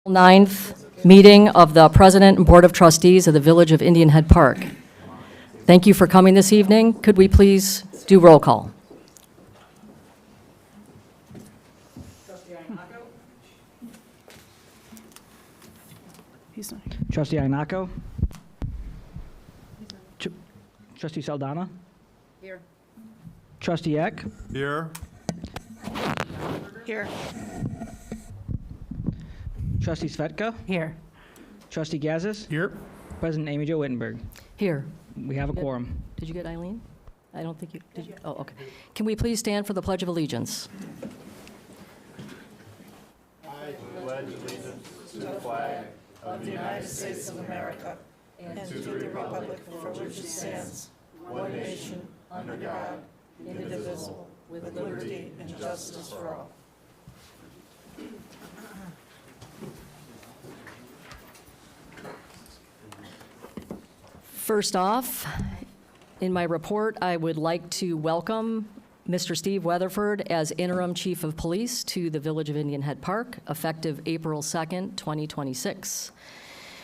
9th meeting of the President and Board of Trustees of the Village of Indian Head Park. Thank you for coming this evening. Could we please do roll call? Trustee Inako. Trustee Saldana. Here. Trustee Eck. Here. Here. Trustee Svetka. Here. Trustee Gazis. Here. President Amy Jo Wittenberg. Here. We have a quorum. Did you get Eileen? I don't think you, did you? Oh, okay. Can we please stand for the Pledge of Allegiance? Of the United States of America and to the republic for which it stands, one nation, under God, indivisible, with liberty and justice for all. First off, in my report, I would like to welcome Mr. Steve Weatherford as Interim Chief of Police to the Village of Indian Head Park, effective April 2nd, 2026.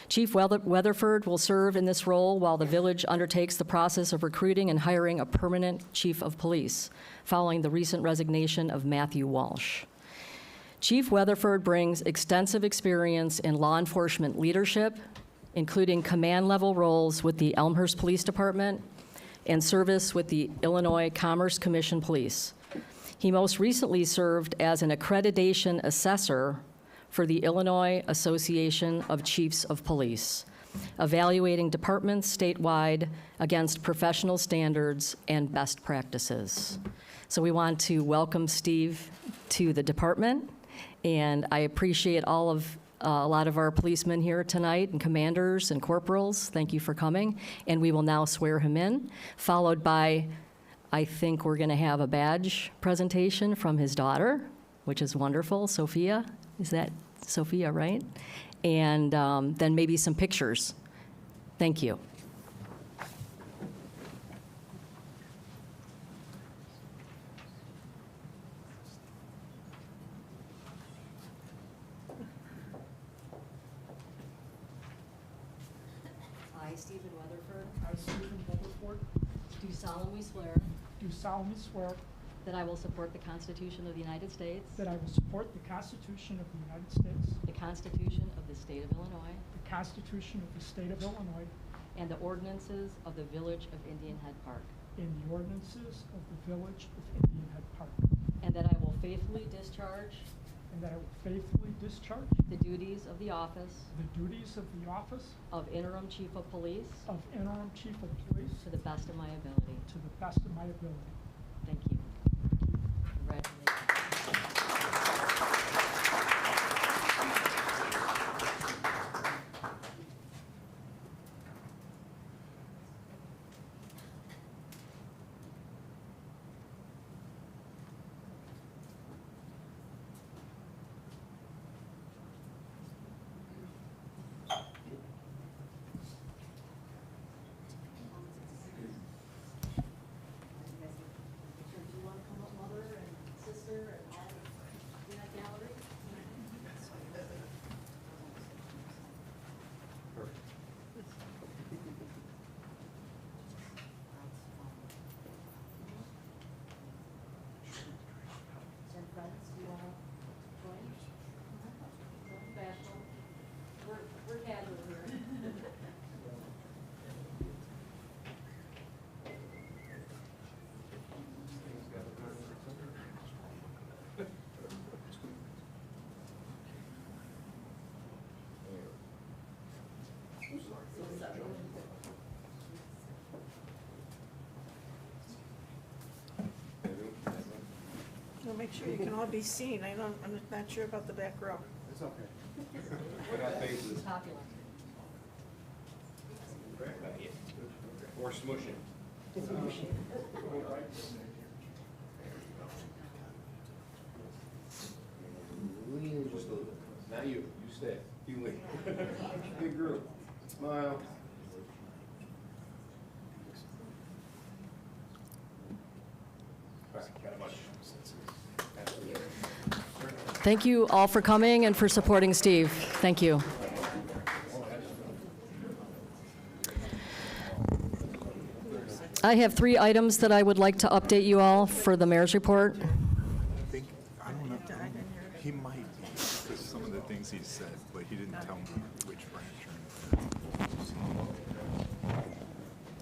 Chief Weatherford will serve in this role while the village undertakes the process of recruiting and hiring a permanent Chief of Police, following the recent resignation of Matthew Walsh. Chief Weatherford brings extensive experience in law enforcement leadership, including command-level roles with the Elmhurst Police Department and service with the Illinois Commerce Commission Police. He most recently served as an accreditation assessor for the Illinois Association of Chiefs of Police, evaluating departments statewide against professional standards and best practices. So we want to welcome Steve to the department, and I appreciate a lot of our policemen here tonight, and commanders and corporals. Thank you for coming. And we will now swear him in, followed by, I think we're going to have a badge presentation from his daughter, which is wonderful, Sophia. Is that Sophia, right? And then maybe some pictures. Thank you. I, Stephen Weatherford, I, Stephen Weatherford, do solemnly swear do solemnly swear that I will support the Constitution of the United States, that I will support the Constitution of the United States, the Constitution of the State of Illinois, the Constitution of the State of Illinois, and the ordinances of the Village of Indian Head Park, and the ordinances of the Village of Indian Head Park, and that I will faithfully discharge and that I will faithfully discharge the duties of the office the duties of the office of Interim Chief of Police of Interim Chief of Police to the best of my ability. to the best of my ability. Thank you. Congratulations. Do you want to come up, mother and sister and all in that gallery? And friends, do you want to join? Don't bashful. We're casual here. We'll make sure you can all be seen. I'm not sure about the back row. It's okay. We got faces. Popular. Or smushing. Lean just a little bit. Not you. You stay. You lean. Big group. Smile. All right, got a bunch. Thank you all for coming and for supporting Steve. Thank you. I have 3 items that I would like to update you all for the mayor's report. I don't know. He might be, because some of the things he said, but he didn't tell me which branch.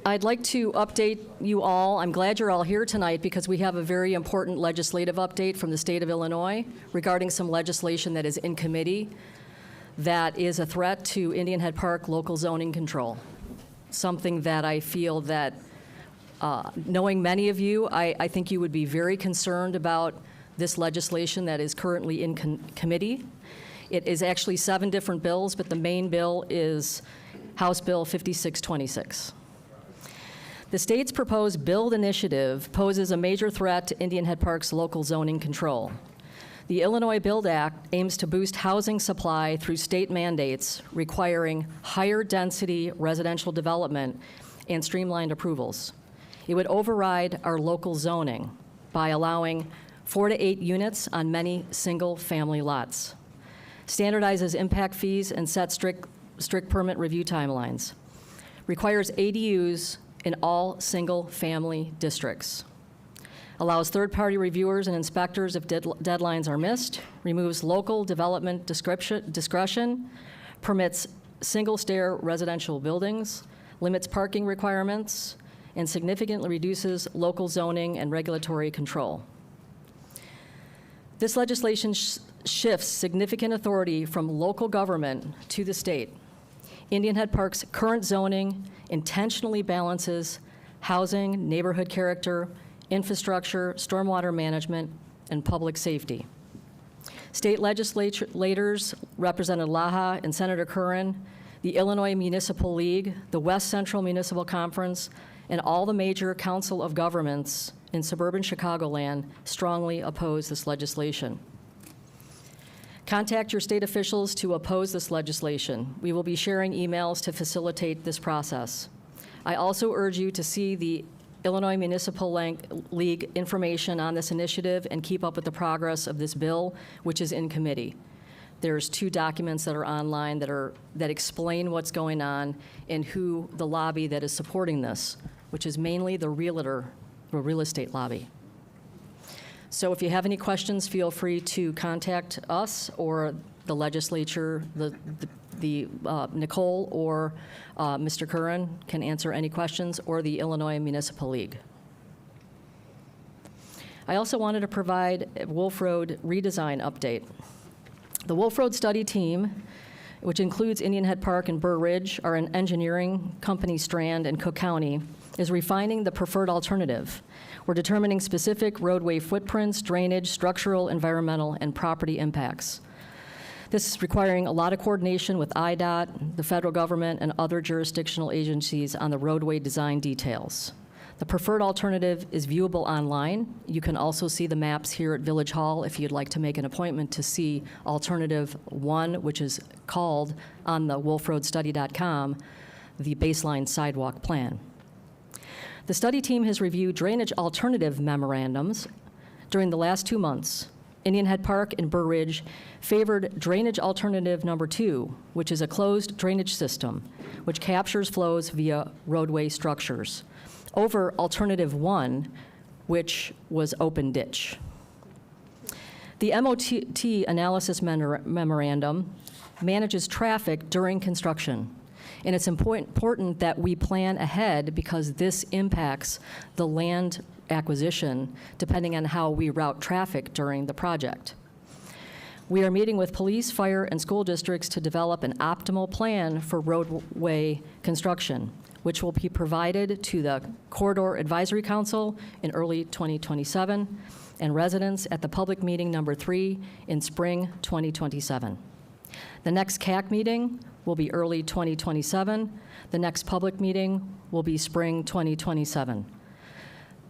I'd like to update you all. I'm glad you're all here tonight because we have a very important legislative update from the state of Illinois regarding some legislation that is in committee that is a threat to Indian Head Park local zoning control. Something that I feel that, knowing many of you, I think you would be very concerned about this legislation that is currently in committee. It is actually 7 different bills, but the main bill is House Bill 5626. The state's proposed build initiative poses a major threat to Indian Head Park's local zoning control. The Illinois Build Act aims to boost housing supply through state mandates requiring higher density residential development and streamlined approvals. It would override our local zoning by allowing 4 to 8 units on many single-family lots, standardizes impact fees and sets strict permit review timelines, requires ADUs in all single-family districts, allows third-party reviewers and inspectors if deadlines are missed, removes local development discretion, permits single-stair residential buildings, limits parking requirements, and significantly reduces local zoning and regulatory control. This legislation shifts significant authority from local government to the state. Indian Head Park's current zoning intentionally balances housing, neighborhood character, infrastructure, stormwater management, and public safety. State legislators, Representative Laha and Senator Curran, the Illinois Municipal League, the West Central Municipal Conference, and all the major council of governments in suburban Chicagoland strongly oppose this legislation. Contact your state officials to oppose this legislation. We will be sharing emails to facilitate this process. I also urge you to see the Illinois Municipal League information on this initiative and keep up with the progress of this bill, which is in committee. There's 2 documents that are online that explain what's going on and who the lobby that is supporting this, which is mainly the real estate lobby. So if you have any questions, feel free to contact us or the legislature. Nicole or Mr. Curran can answer any questions, or the Illinois Municipal League. I also wanted to provide a Wolf Road redesign update. The Wolf Road study team, which includes Indian Head Park and Burr Ridge, are an engineering company Strand and Cook County, is refining the preferred alternative. We're determining specific roadway footprints, drainage, structural, environmental, and property impacts. This is requiring a lot of coordination with IDOT, the federal government, and other jurisdictional agencies on the roadway design details. The preferred alternative is viewable online. You can also see the maps here at Village Hall if you'd like to make an appointment to see Alternative 1, which is called on the wolfroadstudy.com, the baseline sidewalk plan. The study team has reviewed drainage alternative memorandums during the last 2 months. Indian Head Park and Burr Ridge favored drainage alternative number 2, which is a closed drainage system, which captures flows via roadway structures, over alternative 1, which was open ditch. The MOT analysis memorandum manages traffic during construction. And it's important that we plan ahead because this impacts the land acquisition depending on how we route traffic during the project. We are meeting with police, fire, and school districts to develop an optimal plan for roadway construction, which will be provided to the Corridor Advisory Council in early 2027 and residents at the public meeting number 3 in spring 2027. The next CAC meeting will be early 2027. The next public meeting will be spring 2027.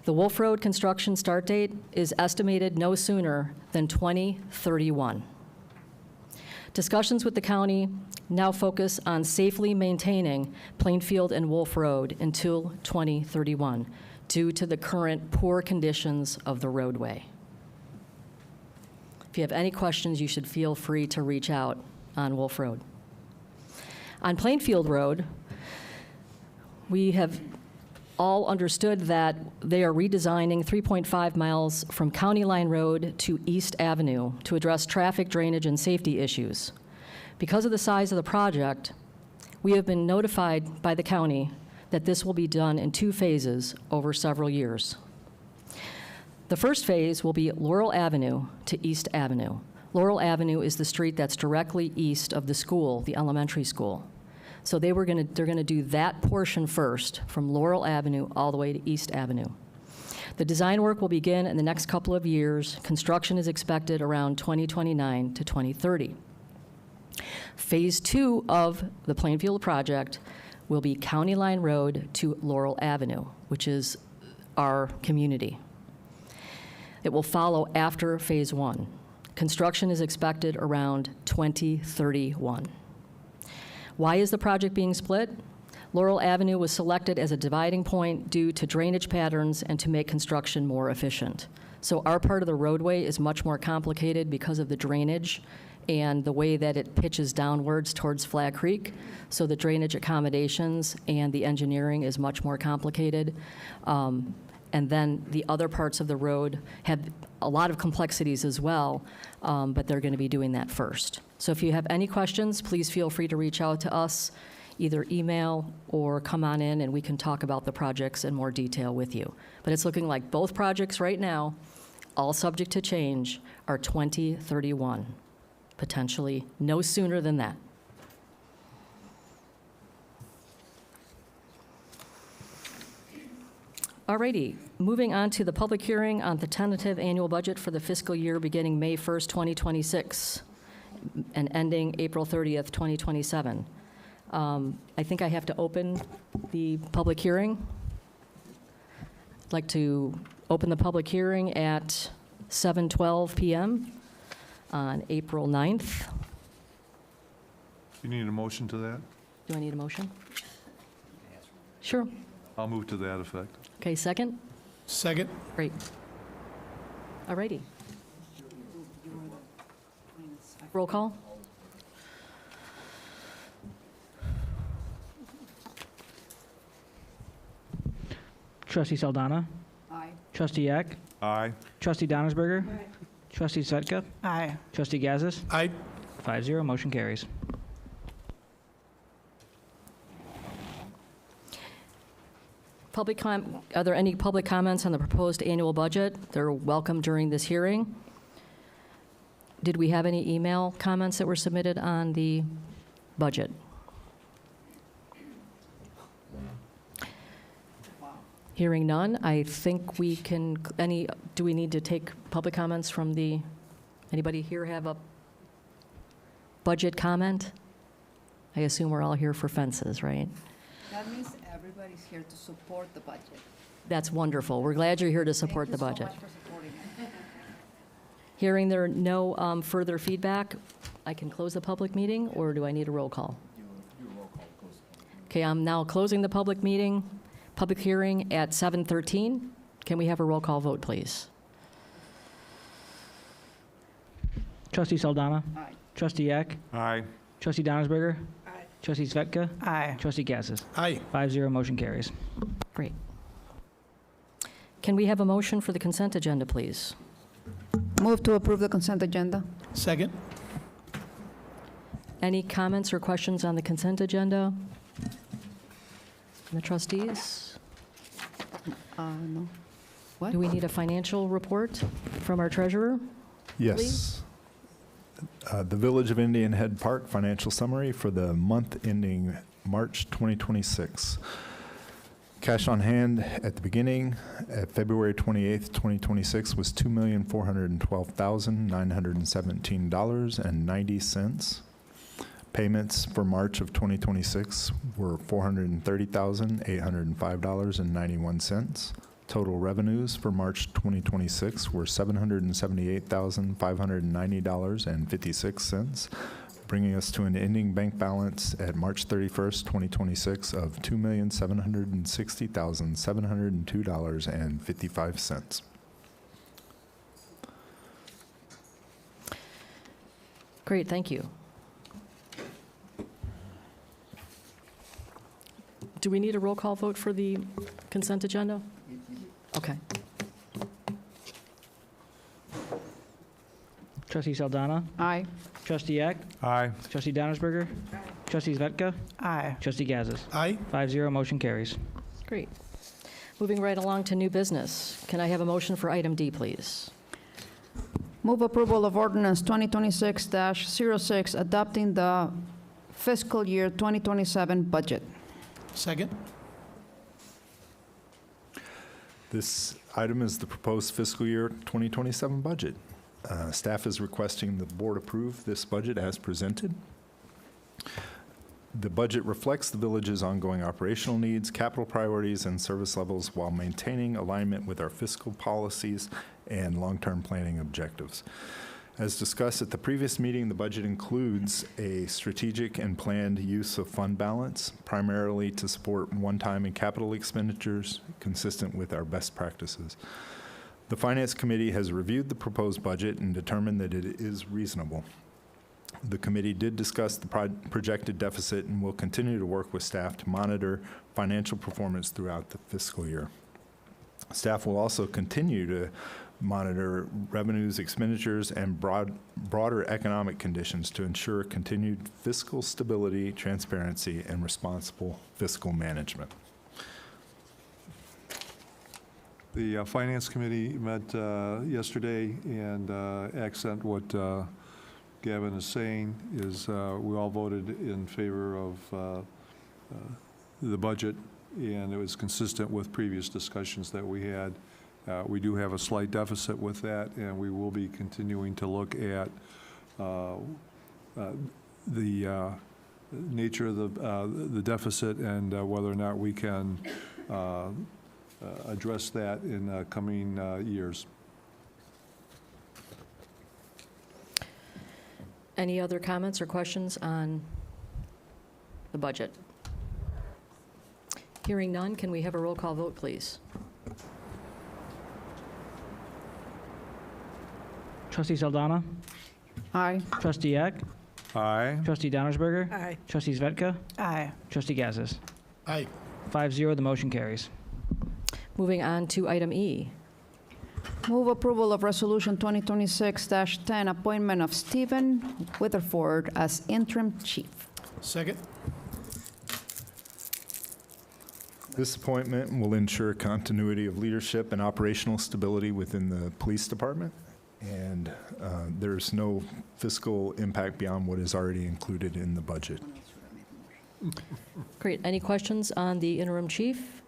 The Wolf Road construction start date is estimated no sooner than 2031. Discussions with the county now focus on safely maintaining Plainfield and Wolf Road until 2031 due to the current poor conditions of the roadway. If you have any questions, you should feel free to reach out on Wolf Road. On Plainfield Road, we have all understood that they are redesigning 3.5 miles from County Line Road to East Avenue to address traffic, drainage, and safety issues. Because of the size of the project, we have been notified by the county that this will be done in 2 phases over several years. The first phase will be Laurel Avenue to East Avenue. Laurel Avenue is the street that's directly east of the school, the elementary school. So they're going to do that portion first, from Laurel Avenue all the way to East Avenue. The design work will begin in the next couple of years. Construction is expected around 2029 to 2030. Phase 2 of the Plainfield project will be County Line Road to Laurel Avenue, which is our community. It will follow after Phase 1. Construction is expected around 2031. Why is the project being split? Laurel Avenue was selected as a dividing point due to drainage patterns and to make construction more efficient. So our part of the roadway is much more complicated because of the drainage and the way that it pitches downwards towards Flat Creek. So the drainage accommodations and the engineering is much more complicated. And then the other parts of the road have a lot of complexities as well, but they're going to be doing that first. So if you have any questions, please feel free to reach out to us, either email or come on in and we can talk about the projects in more detail with you. But it's looking like both projects right now, all subject to change, are 2031, potentially no sooner than that. Alrighty, moving on to the public hearing on the tentative annual budget for the fiscal year beginning May 1st, 2026, and ending April 30th, 2027. I think I have to open the public hearing. I'd like to open the public hearing at 7:12 p.m. on April 9th. You need a motion to that? Do I need a motion? Sure. I'll move to that effect. Okay, second? Second. Great. All righty. Roll call? Trustee Saldana. Aye. Trustee Eck. Aye. Trustee Donnersberger. Trustee Svetka. Aye. Trustee Gazis. Aye. 5-0, motion carries. Are there any public comments on the proposed annual budget? They're welcome during this hearing. Did we have any email comments that were submitted on the budget? Hearing none, I think we can, do we need to take public comments from anybody here have a budget comment? I assume we're all here for fences, right? That means everybody's here to support the budget. That's wonderful. We're glad you're here to support the budget. Thank you so much for supporting it. Hearing there are no further feedback, I can close the public meeting, or do I need a roll call? Okay, I'm now closing the public hearing at 7:13. Can we have a roll call vote, please? Trustee Saldana. Aye. Trustee Eck. Aye. Trustee Donnersberger. Aye. Trustee Svetka. Aye. Trustee Gazis. Aye. 5-0, motion carries. Great. Can we have a motion for the consent agenda, please? Move to approve the consent agenda. Second. Any comments or questions on the consent agenda? From the trustees? No. What? Do we need a financial report from our treasurer? Yes. The Village of Indian Head Park financial summary for the month ending March 2026. Cash on hand at the beginning, at February 28th, 2026, was $2,412,917.90. Payments for March of 2026 were $430,805.91. Total revenues for March 2026 were $778,590.56, bringing us to an ending bank balance at March 31st, 2026 of $2,760,702.55. Great, thank you. Do we need a roll call vote for the consent agenda? Okay. Trustee Saldana? Aye. Trustee Eck? Aye. Trustee Donnersberger? Trustee Zvetka? Aye. Trustee Gazis? Aye. 5-0, motion carries. Great. Moving right along to new business. Can I have a motion for item D, please? Move approval of ordinance 2026-06, adopting the fiscal year 2027 budget. Second. This item is the proposed fiscal year 2027 budget. Staff is requesting the board approve this budget as presented. The budget reflects the village's ongoing operational needs, capital priorities, and service levels while maintaining alignment with our fiscal policies and long-term planning objectives. As discussed at the previous meeting, the budget includes a strategic and planned use of fund balance, primarily to support one-time and capital expenditures consistent with our best practices. The Finance Committee has reviewed the proposed budget and determined that it is reasonable. The committee did discuss the projected deficit and will continue to work with staff to monitor financial performance throughout the fiscal year. Staff will also continue to monitor revenues, expenditures, and broader economic conditions to ensure continued fiscal stability, transparency, and responsible fiscal management. The Finance Committee met yesterday, and accent what Gavin is saying is we all voted in favor of the budget, and it was consistent with previous discussions that we had. We do have a slight deficit with that, and we will be continuing to look at the nature of the deficit and whether or not we can address that in coming years. Any other comments or questions on the budget? Hearing none, can we have a roll call vote, please? Trustee Saldana? Aye. Trustee Eck? Aye. Trustee Donnersberger? Aye. Trustee Zvetka? Aye. Trustee Gazis? Aye. 5-0, the motion carries. Moving on to item E. Move approval of resolution 2026-10, appointment of Stephen Witherford as interim chief. Second. This appointment will ensure continuity of leadership and operational stability within the police department, and there's no fiscal impact beyond what is already included in the budget. Great. Any questions on the interim chief?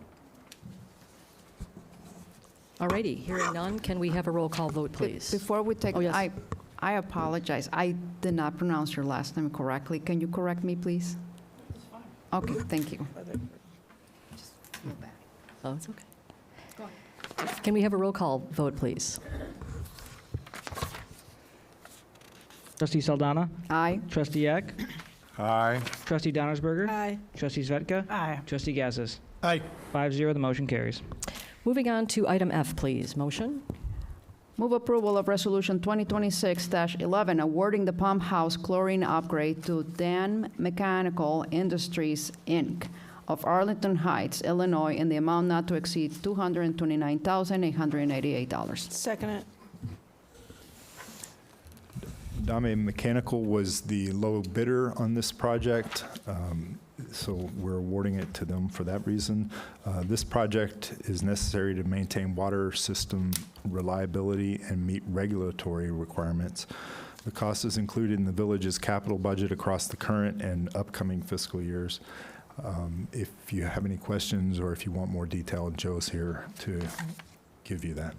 All righty. Hearing none, can we have a roll call vote, please? Before we take, Oh, yes. I apologize. I did not pronounce your last name correctly. Can you correct me, please? Okay, thank you. Oh, it's okay. Can we have a roll call vote, please? Trustee Saldana? Aye. Trustee Eck? Aye. Trustee Donnersberger? Aye. Trustee Zvetka? Aye. Trustee Gazis? Aye. 5-0, the motion carries. Moving on to item F, please. Motion? Move approval of resolution 2026-11, awarding the pump house chlorine upgrade to Dan Mechanical Industries, Inc. of Arlington Heights, Illinois, in the amount not to exceed $229,888. Second it. Dame Mechanical was the low bidder on this project, so we're awarding it to them for that reason. This project is necessary to maintain water system reliability and meet regulatory requirements. The cost is included in the village's capital budget across the current and upcoming fiscal years. If you have any questions or if you want more detail, Joe's here to give you that.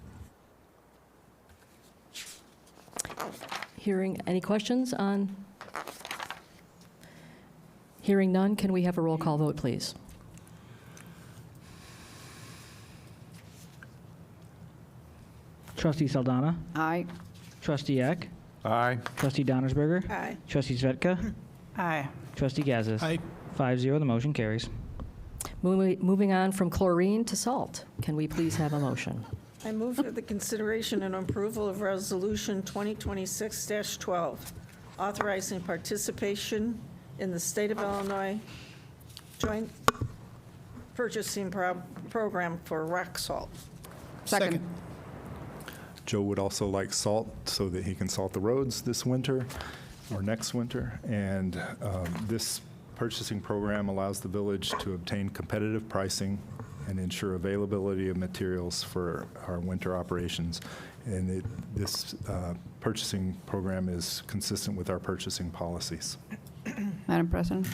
Hearing, any questions on? Hearing none, can we have a roll call vote, please? Trustee Saldana? Aye. Trustee Eck? Aye. Trustee Donnersberger? Aye. Trustee Zvetka? Aye. Trustee Gazis? Aye. 5-0, the motion carries. Moving on from chlorine to salt. Can we please have a motion? I move for the consideration and approval of Resolution 2026-12. authorizing participation in the State of Illinois Joint Purchasing Program for rock salt. Second. Joe would also like salt so that he can salt the roads this winter or next winter. And this purchasing program allows the village to obtain competitive pricing and ensure availability of materials for our winter operations. And this purchasing program is consistent with our purchasing policies. Madam President,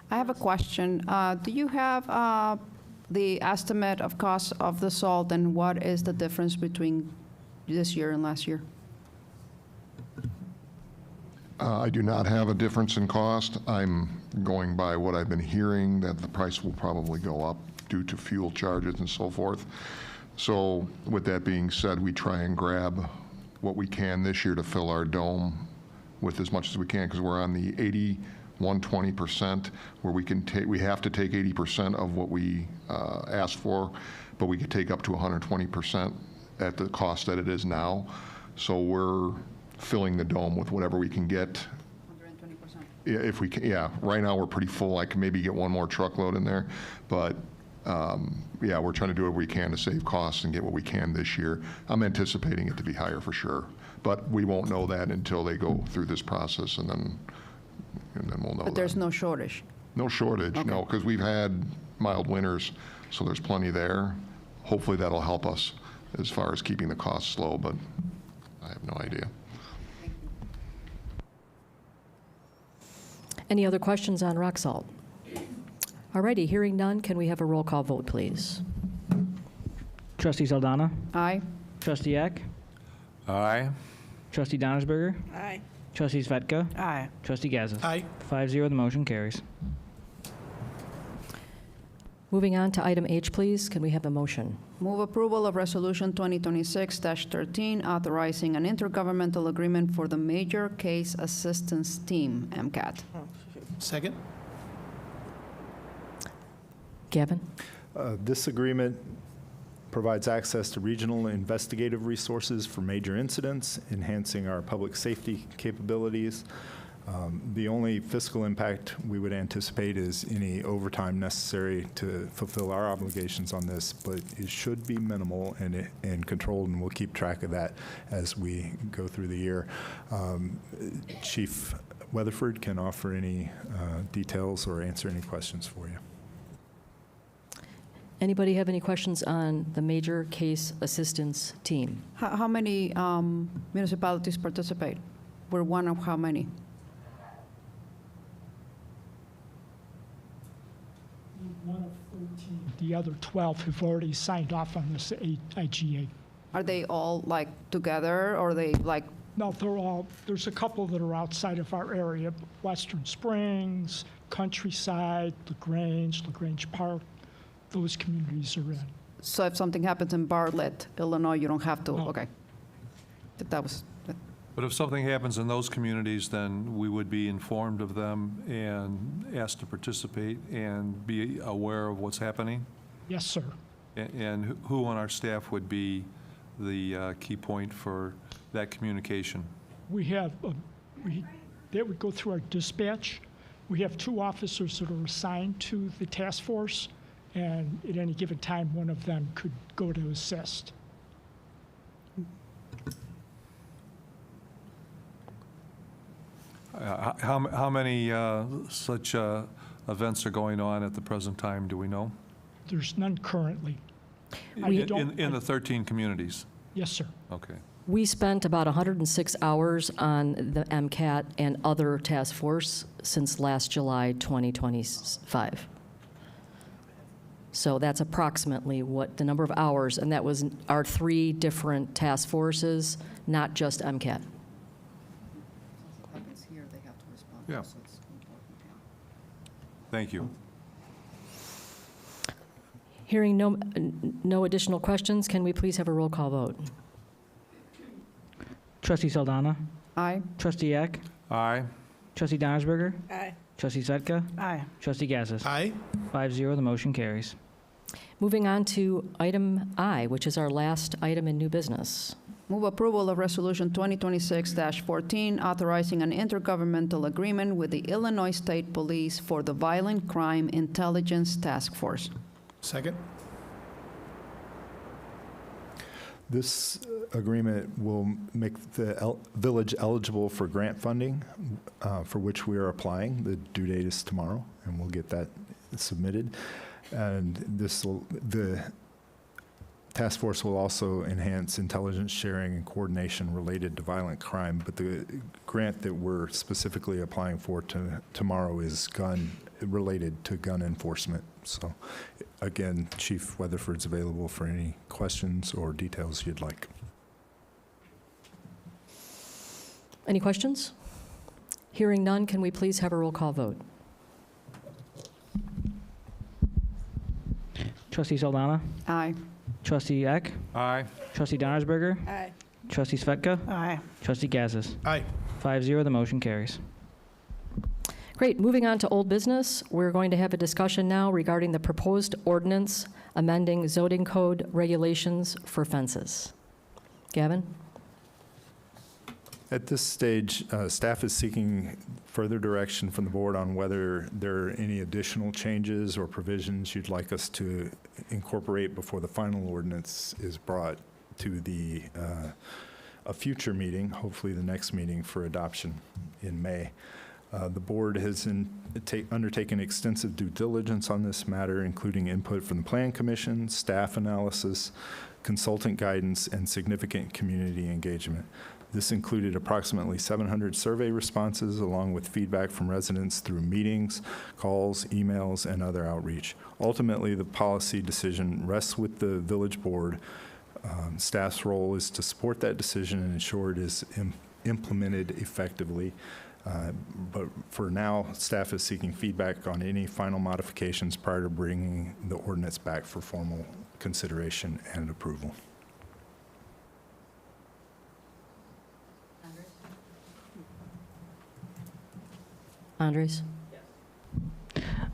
I have a question. Do you have the estimate of cost of the salt, and what is the difference between this year and last year? I do not have a difference in cost. I'm going by what I've been hearing, that the price will probably go up due to fuel charges and so forth. So with that being said, we try and grab what we can this year to fill our dome with as much as we can, because we're on the 80-120%, where we have to take 80% of what we asked for, but we could take up to 120% at the cost that it is now. So we're filling the dome with whatever we can get. 120%. If we can, yeah. Right now, we're pretty full. I can maybe get one more truckload in there, but yeah, we're trying to do what we can to save costs and get what we can this year. I'm anticipating it to be higher for sure, but we won't know that until they go through this process, and then we'll know. But there's that. no shortage? No shortage, Okay. no, because we've had mild winters, so there's plenty there. Hopefully that'll help us as far as keeping the costs low, but I have no idea. Any other questions on rock salt? All righty, hearing none, can we have a roll call vote, please? Trustee Saldana? Aye. Trustee Eck? Aye. Trustee Donnersberger? Aye. Trustee Svetka? Aye. Trustee Gaza? Aye. 5-0, the motion carries. Moving on to item H, please. Can we have a motion? Move approval of Resolution 2026-13, authorizing an intergovernmental agreement for the Major Case Assistance Team, MCAT. Second? Gavin? This agreement provides access to regional investigative resources for major incidents, enhancing our public safety capabilities. The only fiscal impact we would anticipate is any overtime necessary to fulfill our obligations on this, but it should be minimal and controlled, and we'll keep track of that as we go through the year. Chief Weatherford can offer any details or answer any questions for you. Anybody have any questions on the Major Case Assistance Team? How many municipalities participate? We're one of how many? One of 13. The other 12 have already signed off on this IGA. Are they all like together, or are they like, No, they're all, there's a couple that are outside of our area, Western Springs, Countryside, LaGrange Park, those communities are in. so if something happens in Bartlett, Illinois, you don't have to, No. okay. That was, But if something happens in those communities, then we would be informed of them and asked to participate and be aware of what's happening? Yes, sir. And who on our staff would be the key point for that communication? We have, that would go through our dispatch. We have 2 officers that are assigned to the task force, and at any given time, one of them could go to assist. How many such events are going on at the present time, do we know? There's none currently. In the 13 communities? Yes, sir. Okay. We spent about 106 hours on the MCAT and other task force since last July 2025. So that's approximately what the number of hours, and that was our 3 different task forces, not just MCAT. happens here, they have to respond. Yeah. So it's important, yeah. Thank you. Hearing no additional questions, can we please have a roll call vote? Trustee Saldana? Aye. Trustee Eck? Aye. Trustee Donnersberger? Aye. Trustee Svetka? Aye. Trustee Gaza? Aye. 5-0, the motion carries. Moving on to item I, which is our last item in new business. Move approval of Resolution 2026-14, authorizing an intergovernmental agreement with the Illinois State Police for the Violent Crime Intelligence Task Force. Second? This agreement will make the village eligible for grant funding, for which we are applying. The due date is tomorrow, and we'll get that submitted. And the task force will also enhance intelligence sharing and coordination related to violent crime. But the grant that we're specifically applying for tomorrow is related to gun enforcement. So again, Chief Weatherford's available for any questions or details you'd like. Any questions? Hearing none, can we please have a roll call vote? Trustee Saldana? Aye. Trustee Eck? Aye. Trustee Donnersberger? Aye. Trustee Svetka? Aye. Trustee Gazus? Aye. 5-0, the motion carries. Great. Moving on to old business, we're going to have a discussion now regarding the proposed ordinance amending zoning code regulations for fences. Gavin? At this stage, staff is seeking further direction from the board on whether there are any additional changes or provisions you'd like us to incorporate before the final ordinance is brought to a future meeting, hopefully the next meeting for adoption in May. The board has undertaken extensive due diligence on this matter, including input from the Plan Commission, staff analysis, consultant guidance, and significant community engagement. This included approximately 700 survey responses, along with feedback from residents through meetings, calls, emails, and other outreach. Ultimately, the policy decision rests with the village board. Staff's role is to support that decision and ensure it is implemented effectively. But for now, staff is seeking feedback on any final modifications prior to bringing the ordinance back for formal consideration and approval. Andres?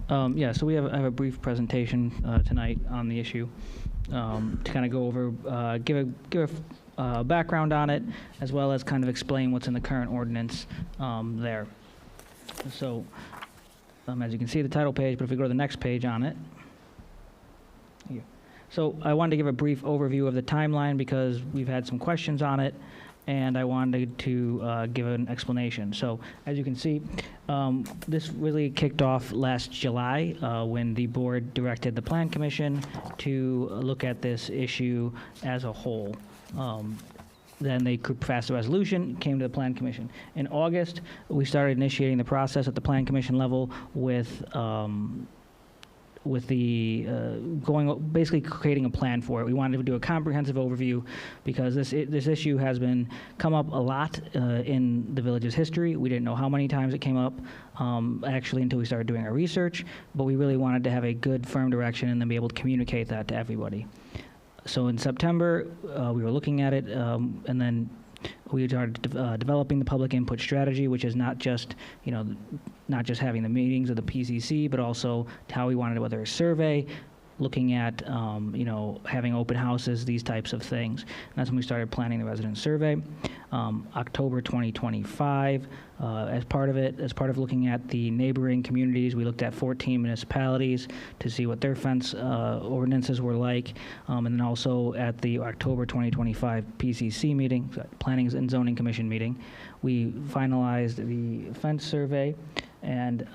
Yeah, so I have a brief presentation tonight on the issue to kind of go over, give a background on it, as well as kind of explain what's in the current ordinance there. So, as you can see, the title page, but if we go to the next page on it. Here. So I wanted to give a brief overview of the timeline because we've had some questions on it, and I wanted to give an explanation. So as you can see, this really kicked off last July when the board directed the Plan Commission to look at this issue as a whole. Then they could pass a resolution, came to the Plan Commission. In August, we started initiating the process at the Plan Commission level with basically creating a plan for it. We wanted to do a comprehensive overview because this issue has come up a lot in the village's history. We didn't know how many times it came up actually until we started doing our research, but we really wanted to have a good, firm direction and then be able to communicate that to everybody. So in September, we were looking at it, and then we started developing the public input strategy, which is not just having the meetings of the PCC, but also how we wanted to, whether a survey, looking at, having open houses, these types of things. And that's when we started planning the resident survey. October 2025, as part of looking at the neighboring communities, we looked at 14 municipalities to see what their fence ordinances were like. And then also at the October 2025 PCC meeting, Planning and Zoning Commission meeting, we finalized the fence survey, and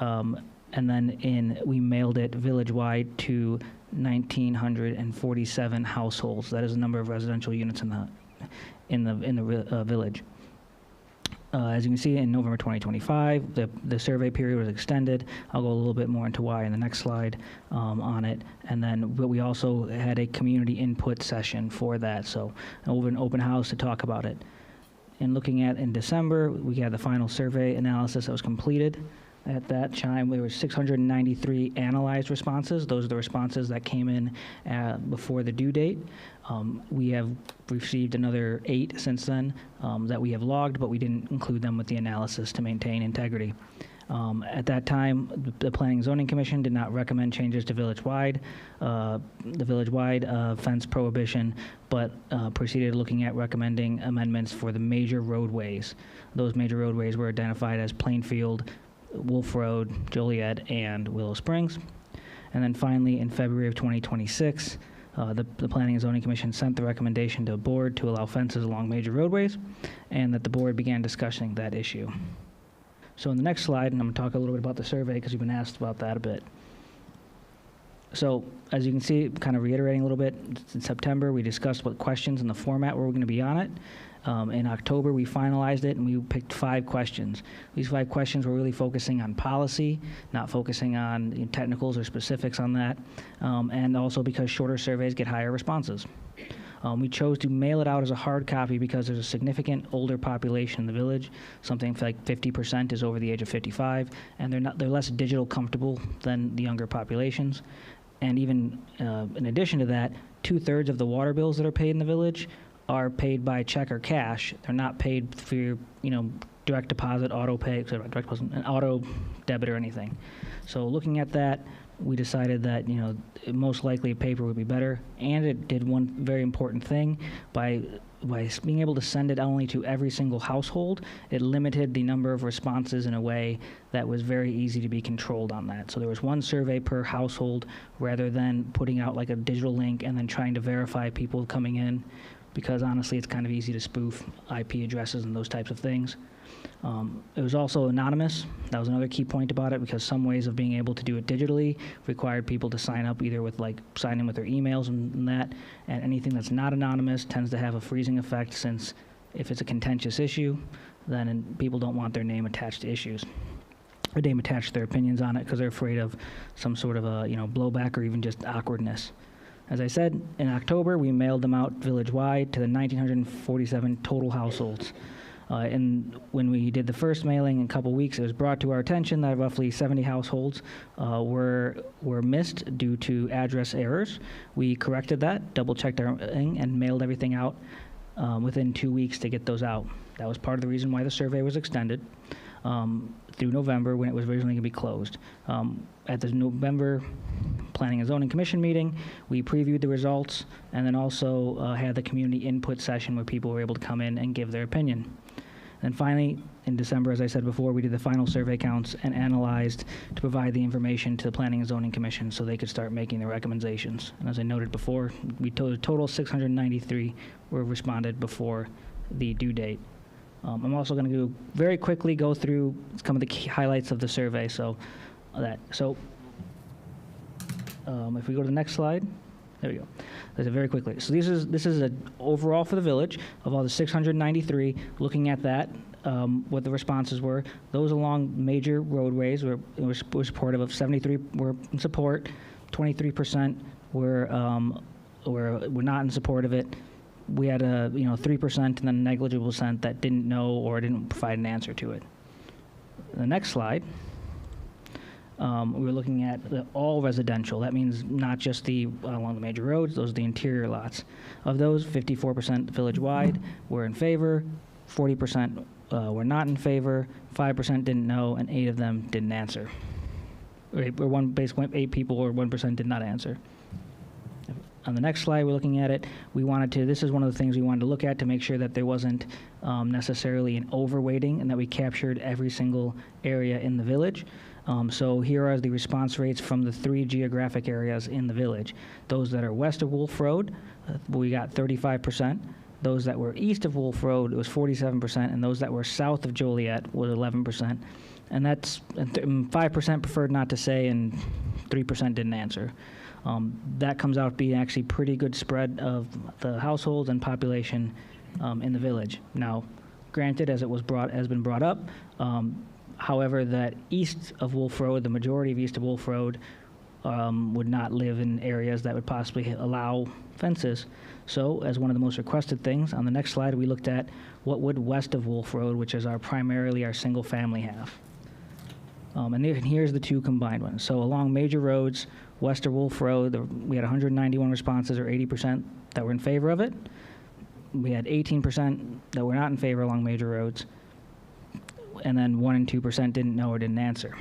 then we mailed it village-wide to 1,947 households. That is the number of residential units in the village. As you can see, in November 2025, the survey period was extended. I'll go a little bit more into why in the next slide on it. But we also had a community input session for that, so an open house to talk about it. And looking at in December, we had the final survey analysis that was completed. At that time, there were 693 analyzed responses. Those are the responses that came in before the due date. We have received another 8 since then that we have logged, but we didn't include them with the analysis to maintain integrity. At that time, the Planning and Zoning Commission did not recommend changes to the village-wide fence prohibition, but proceeded looking at recommending amendments for the major roadways. Those major roadways were identified as Plainfield, Wolf Road, Joliet, and Willow Springs. And then finally, in February of 2026, the Planning and Zoning Commission sent the recommendation to the board to allow fences along major roadways, and that the board began discussing that issue. So in the next slide, and I'm going to talk a little bit about the survey because you've been asked about that a bit. So as you can see, kind of reiterating a little bit, in September we discussed what questions and the format were going to be on it. In October we finalized it and we picked 5 questions. These 5 questions were really focusing on policy, not focusing on technicals or specifics on that, and also because shorter surveys get higher responses. We chose to mail it out as a hard copy because there's a significant older population in the village. Something like 50% is over the age of 55, and they're less digital comfortable than the younger populations. And even in addition to that, 2/3 of the water bills that are paid in the village are paid by check or cash. They're not paid for your, direct deposit, auto pay, an auto debit or anything. So looking at that, we decided that, most likely paper would be better, and it did one very important thing. By being able to send it only to every single household, it limited the number of responses in a way that was very easy to be controlled on that. So there was one survey per household rather than putting out like a digital link and then trying to verify people coming in, because honestly, it's kind of easy to spoof IP addresses and those types of things. It was also anonymous. That was another key point about it, because some ways of being able to do it digitally required people to sign up either with sign in with their emails and that, and anything that's not anonymous tends to have a freezing effect, since if it's a contentious issue, then people don't want their name attached to issues. Or name attached to their opinions on it because they're afraid of some sort of a blowback or even just awkwardness. As I said, in October, we mailed them out village-wide to the 1,947 total households. And when we did the first mailing in a couple weeks, it was brought to our attention that roughly 70 households were missed due to address errors. We corrected that, double-checked everything, and mailed everything out within 2 weeks to get those out. That was part of the reason why the survey was extended through November, when it was originally going to be closed. At the November Planning and Zoning Commission meeting, we previewed the results and then also had the community input session where people were able to come in and give their opinion. And finally, in December, as I said before, we did the final survey counts and analyzed to provide the information to the Planning and Zoning Commission so they could start making their recommendations. And as I noted before, we total 693 were responded before the due date. I'm also going to very quickly go through some of the key highlights of the survey. If we go to the next slide, there we go. That's it very quickly. So this is an overall for the village of all the 693. Looking at that, what the responses were. Those along major roadways were supportive of. 73 were in support. 23% were not in support of it. We had 3% and then a negligible percent that didn't know or didn't provide an answer to it. The next slide. We were looking at all residential. That means not just along the major roads, those are the interior lots. Of those, 54% village-wide were in favor, 40% were not in favor, 5% didn't know, and 8 of them didn't answer. Basically 8 people or 1% did not answer. On the next slide, we're looking at it. This is one of the things we wanted to look at to make sure that there wasn't necessarily an overweighting and that we captured every single area in the village. So here are the response rates from the 3 geographic areas in the village. Those that are west of Wolf Road, we got 35%. Those that were east of Wolf Road, it was 47%, and those that were south of Joliet was 11%. And that's 5% preferred not to say, and 3% didn't answer. That comes out being actually pretty good spread of the households and population in the village. Now, granted, as has been brought up, however, that east of Wolf Road, the majority of east of Wolf Road would not live in areas that would possibly allow fences. So, as one of the most requested things, on the next slide, we looked at what would west of Wolf Road, which is primarily our single family, have. And here's the 2 combined ones. So along major roads, west of Wolf Road, we had 191 responses, or 80% that were in favor of it. We had 18% that were not in favor along major roads. and then 1% and 2% didn't know or didn't answer.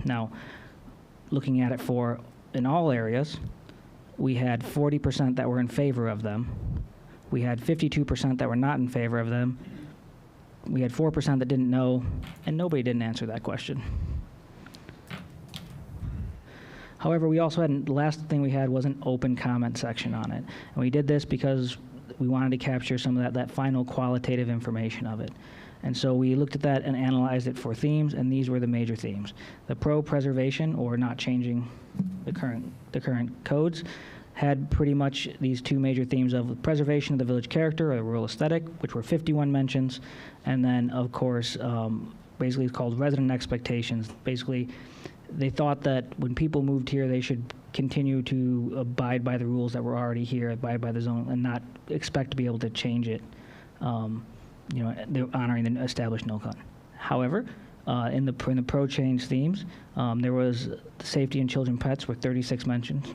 Now, looking at it in all areas, we had 40% that were in favor of them. We had 52% that were not in favor of them. We had 4% that didn't know, and nobody didn't answer that question. However, we also had, the last thing we had was an open comment section on it. And we did this because we wanted to capture some of that final qualitative information of it. And so we looked at that and analyzed it for themes, and these were the major themes. The pro-preservation, or not changing the current codes, had pretty much these two major themes of preservation of the village character or the rural aesthetic, which were 51 mentions, and then, of course, basically it's called resident expectations. Basically, they thought that when people moved here, they should continue to abide by the rules that were already here, abide by the zone, and not expect to be able to change it. They're honoring the established no-con. However, in the pro-change themes, there was safety and children pets were 36 mentions.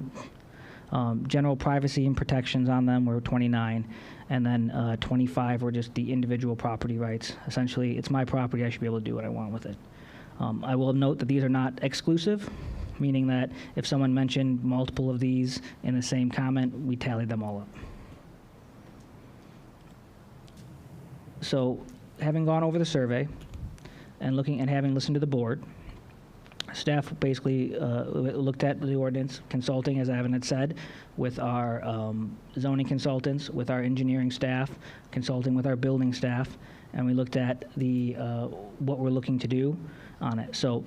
General privacy and protections on them were 29, and then 25 were just the individual property rights. Essentially, it's my property, I should be able to do what I want with it. I will note that these are not exclusive, meaning that if someone mentioned multiple of these in the same comment, we tallied them all up. So, having gone over the survey and having listened to the board, staff basically looked at the ordinance, consulting, as Evan had said, with our zoning consultants, with our engineering staff, consulting with our building staff, and we looked at what we're looking to do on it. So,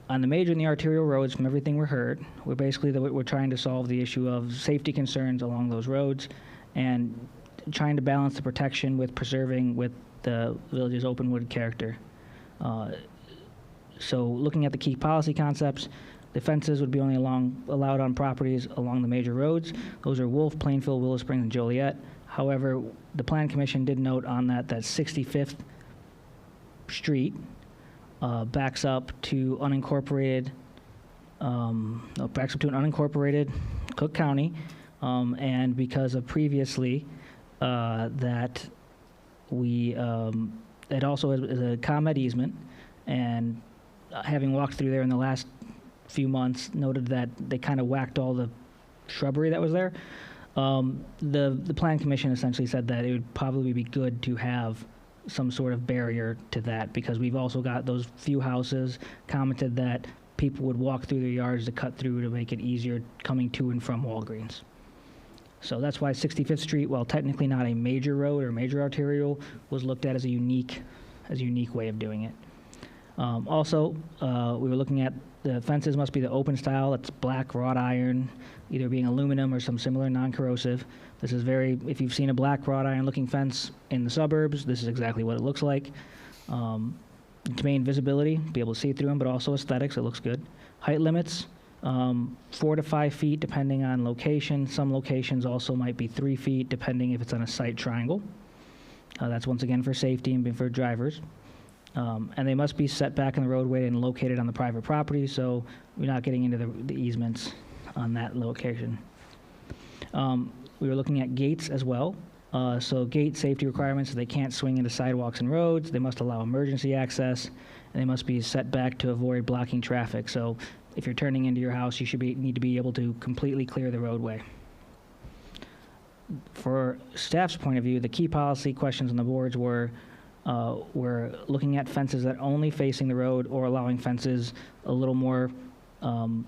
on the major and the arterial roads, from everything we heard, we're trying to solve the issue of safety concerns along those roads, and trying to balance the protection with preserving with the village's open wood character. So looking at the key policy concepts, the fences would be only allowed on properties along the major roads. Those are Wolf, Plainfield, Willow Springs, and Joliet. However, the Plan Commission did note on that 65th Street backs up to an unincorporated Cook County, and because of previously that we it also is a ComEd easement, and having walked through there in the last few months, noted that they kind of whacked all the shrubbery that was there. The Plan Commission essentially said that it would probably be good to have some sort of barrier to that, because we've also got those few houses commented that people would walk through their yards to cut through to make it easier coming to and from Walgreens. So that's why 65th Street, while technically not a major road or major arterial, was looked at as a unique way of doing it. Also, we were looking at the fences must be the open style. It's black wrought iron, either being aluminum or some similar non-corrosive. This is if you've seen a black wrought iron looking fence in the suburbs, this is exactly what it looks like. To maintain visibility, be able to see through them, but also aesthetics, it looks good. Height limits, 4 to 5 feet depending on location. Some locations also might be 3 feet depending if it's on a site triangle. That's once again for safety and for drivers. And they must be set back in the roadway and located on the private property, so we're not getting into the easements on that location. We were looking at gates as well. So gate safety requirements, they can't swing into sidewalks and roads. They must allow emergency access, and they must be set back to avoid blocking traffic. So if you're turning into your house, you should need to be able to completely clear the roadway. For staff's point of view, the key policy questions on the boards were we're looking at fences that are only facing the road or allowing fences a little more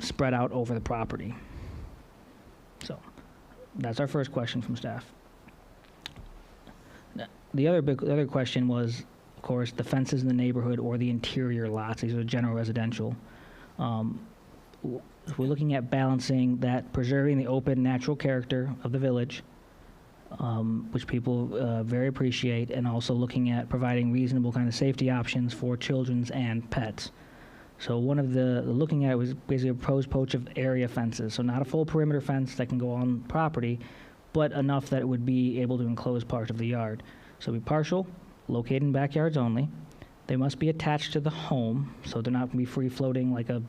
spread out over the property. So that's our first question from staff. The other question was, of course, the fences in the neighborhood or the interior lots. These are general residential. We're looking at balancing that, preserving the open natural character of the village, which people very appreciate, and also looking at providing reasonable kind of safety options for children and pets. So one of looking at it was basically a proposed poach of area fences. So not a full perimeter fence that can go on property, but enough that it would be able to enclose part of the yard. So be partial, located in backyards only. They must be attached to the home, so they're not going to be free floating like a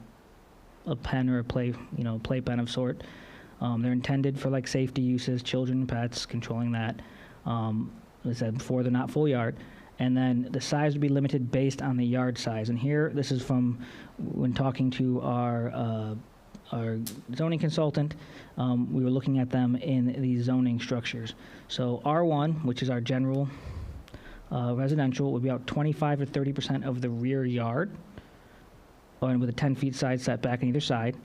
pen or a playpen of sort. They're intended for safety uses, children and pets, controlling that. As I said before, they're not full yard. And then the size would be limited based on the yard size. And here, this is from when talking to our zoning consultant, we were looking at them in these zoning structures. So R1, which is our general residential, would be about 25 or 30% of the rear yard, and with a 10 feet side setback on either side.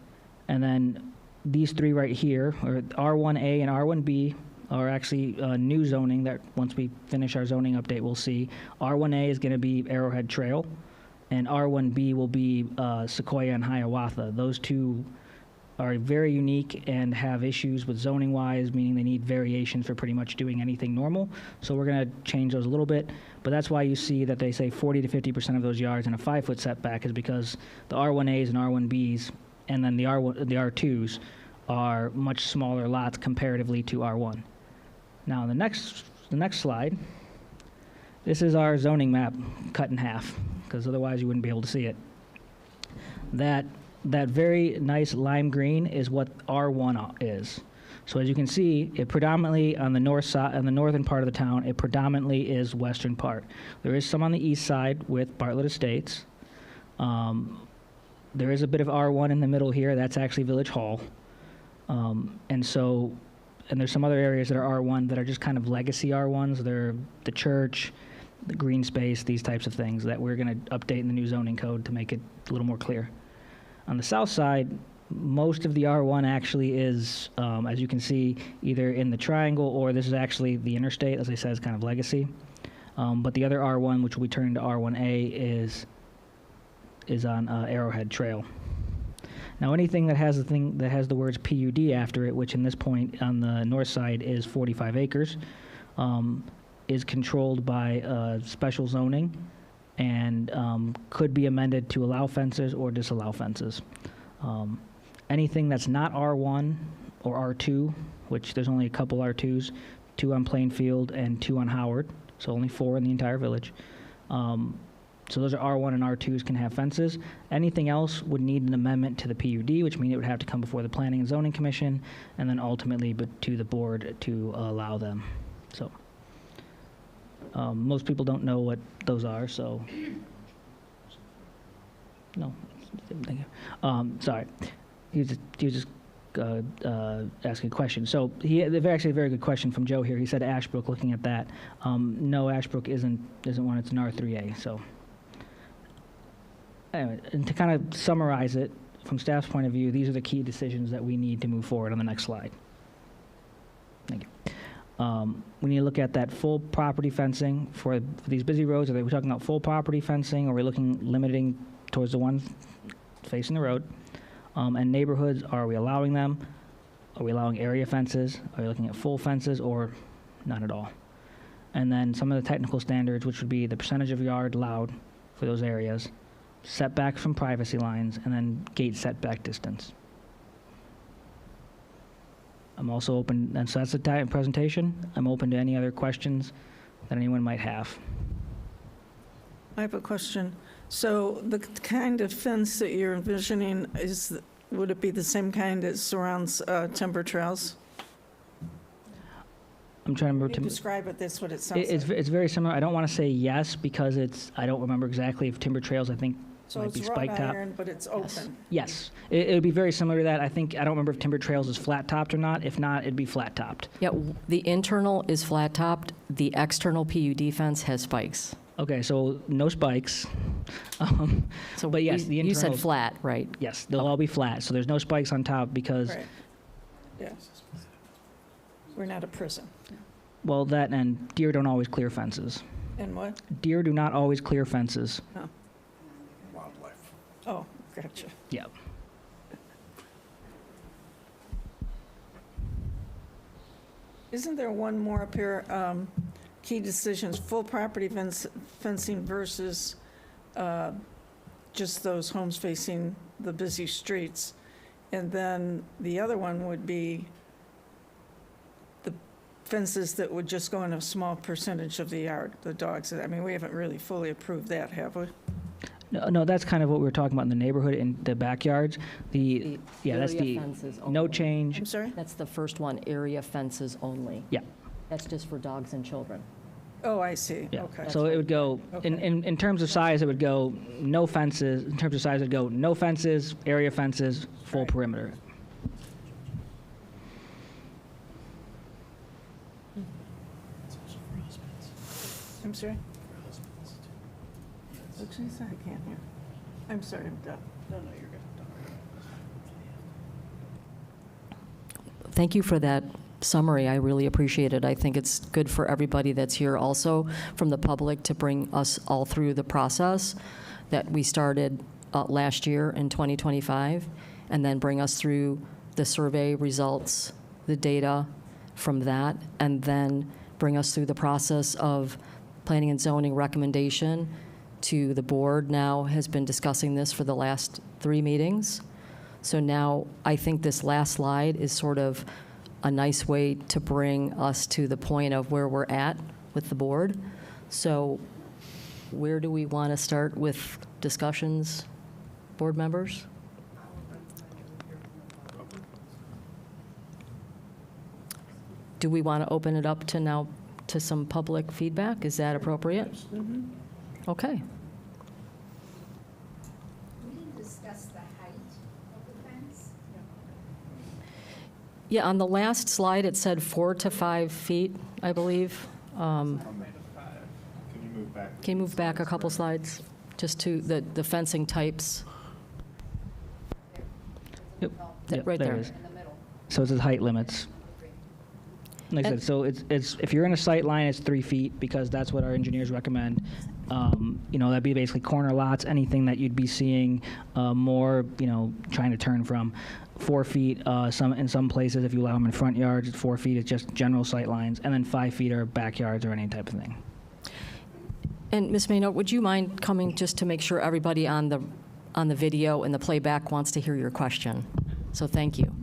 And then these three right here, or R1A and R1B, are actually new zoning that once we finish our zoning update, we'll see. R1A is going to be Arrowhead Trail, and R1B will be Sequoia and Hiawatha. Those two are very unique and have issues with zoning-wise, meaning they need variations for pretty much doing anything normal. So we're going to change those a little bit, but that's why you see that they say 40 to 50% of those yards in a 5-foot setback is because the R1As and R1Bs, and then the R2s are much smaller lots comparatively to R1. Now, the next slide, this is our zoning map cut in half, because otherwise you wouldn't be able to see it. That very nice lime green is what R1 is. So as you can see, it predominantly on the north side, on the northern part of the town, it predominantly is western part. There is some on the east side with Bartlett Estates. There is a bit of R1 in the middle here. That's actually Village Hall. And there's some other areas that are R1 that are just kind of legacy R1s. They're the church, the green space, these types of things that we're going to update in the new zoning code to make it a little more clear. On the south side, most of the R1 actually is, as you can see, either in the triangle or this is actually the interstate, as I said, is kind of legacy. But the other R1, which will be turned into R1A, is on Arrowhead Trail. Now, anything that has the words PUD after it, which in this point on the north side is 45 acres, is controlled by special zoning and could be amended to allow fences or disallow fences. Anything that's not R1 or R2, which there's only a couple R2s, 2 on Plainfield and 2 on Howard, so only 4 in the entire village. So those are R1 and R2s can have fences. Anything else would need an amendment to the PUD, which means it would have to come before the Planning and Zoning Commission, and then ultimately to the board to allow them. So most people don't know what those are, so no. Thank you. Sorry, he was just asking a question. So actually a very good question from Joe here. He said Ashbrook, looking at that. No, Ashbrook isn't one. It's an R3A. So. Anyway, and to kind of summarize it, from staff's point of view, these are the key decisions that we need to move forward on the next slide. Thank you. We need to look at that full property fencing for these busy roads. Are we talking about full property fencing, or are we limiting towards the one facing the road? And neighborhoods, are we allowing them? Are we allowing area fences? Are we looking at full fences or not at all? And then some of the technical standards, which would be the percentage of yard allowed for those areas, setback from privacy lines, and then gate setback distance. I'm also open, and so that's the entire presentation. I'm open to any other questions that anyone might have. I have a question. So the kind of fence that you're envisioning, would it be the same kind that surrounds timber trails? I'm trying to remember. You describe it, that's what it sounds like. It's very similar. I don't want to say yes because I don't remember exactly if timber trails, I think, So might be it's wrought spike top. iron, but it's open. Yes, it would be very similar to that. I don't remember if timber trails is flat topped or not. If not, it'd be flat topped. Yeah, the internal is flat topped. The external PUD fence has spikes. Okay, so no spikes. So But yes, the you said internals- flat, right? Yes, they'll all be flat. So there's no spikes on top because, Right. Yeah. We're not a prison. well, that and deer don't always clear fences. And what? Deer do not always clear fences. Wildlife. Oh, gotcha. Yeah. Isn't there one more up here, key decisions, full property fencing versus just those homes facing the busy streets? And then the other one would be the fences that would just go in a small percentage of the yard, the dogs. I mean, we haven't really fully approved that, have we? No, that's kind of what we were talking about in the neighborhood, in the backyards. The That's area the fences no only. change. I'm sorry? That's the first one, area fences only. Yeah. That's just for dogs and children. Oh, I see, Yeah. okay. So it would go, in terms of size, it would go no fences. In terms of size, it would go no fences, area fences, full Right. perimeter. I'm sorry? What did you say? I can't hear. I'm sorry, I'm deaf. No, you're good. Thank you for that summary. I really appreciate it. I think it's good for everybody that's here also from the public to bring us all through the process that we started last year in 2025, and then bring us through the survey results, the data from that, and then bring us through the process of planning and zoning recommendation to the board. Now has been discussing this for the last 3 meetings. So now I think this last slide is sort of a nice way to bring us to the point of where we're at with the board. So where do we want to start with discussions, board members? Do we want to open it up to now to some public feedback? Is that appropriate? Okay. We didn't discuss the height of the fence. Yeah, on the last slide, it said 4 to 5 feet, I believe. Can you move back? Can you move back a couple slides, just to the fencing types? Yep. Right there. it is. So it's the height limits. Like I said, so it's if you're in a sight line, it's 3 feet because that's what our engineers recommend. That'd be basically corner lots, anything that you'd be seeing more, trying to turn from. 4 feet, in some places, if you allow them in front yards, it's 4 feet, it's just general sight lines, and then 5 feet are backyards or any type of thing. And Ms. Maynard, would you mind coming just to make sure everybody on the video and the playback wants to hear your question? So thank you.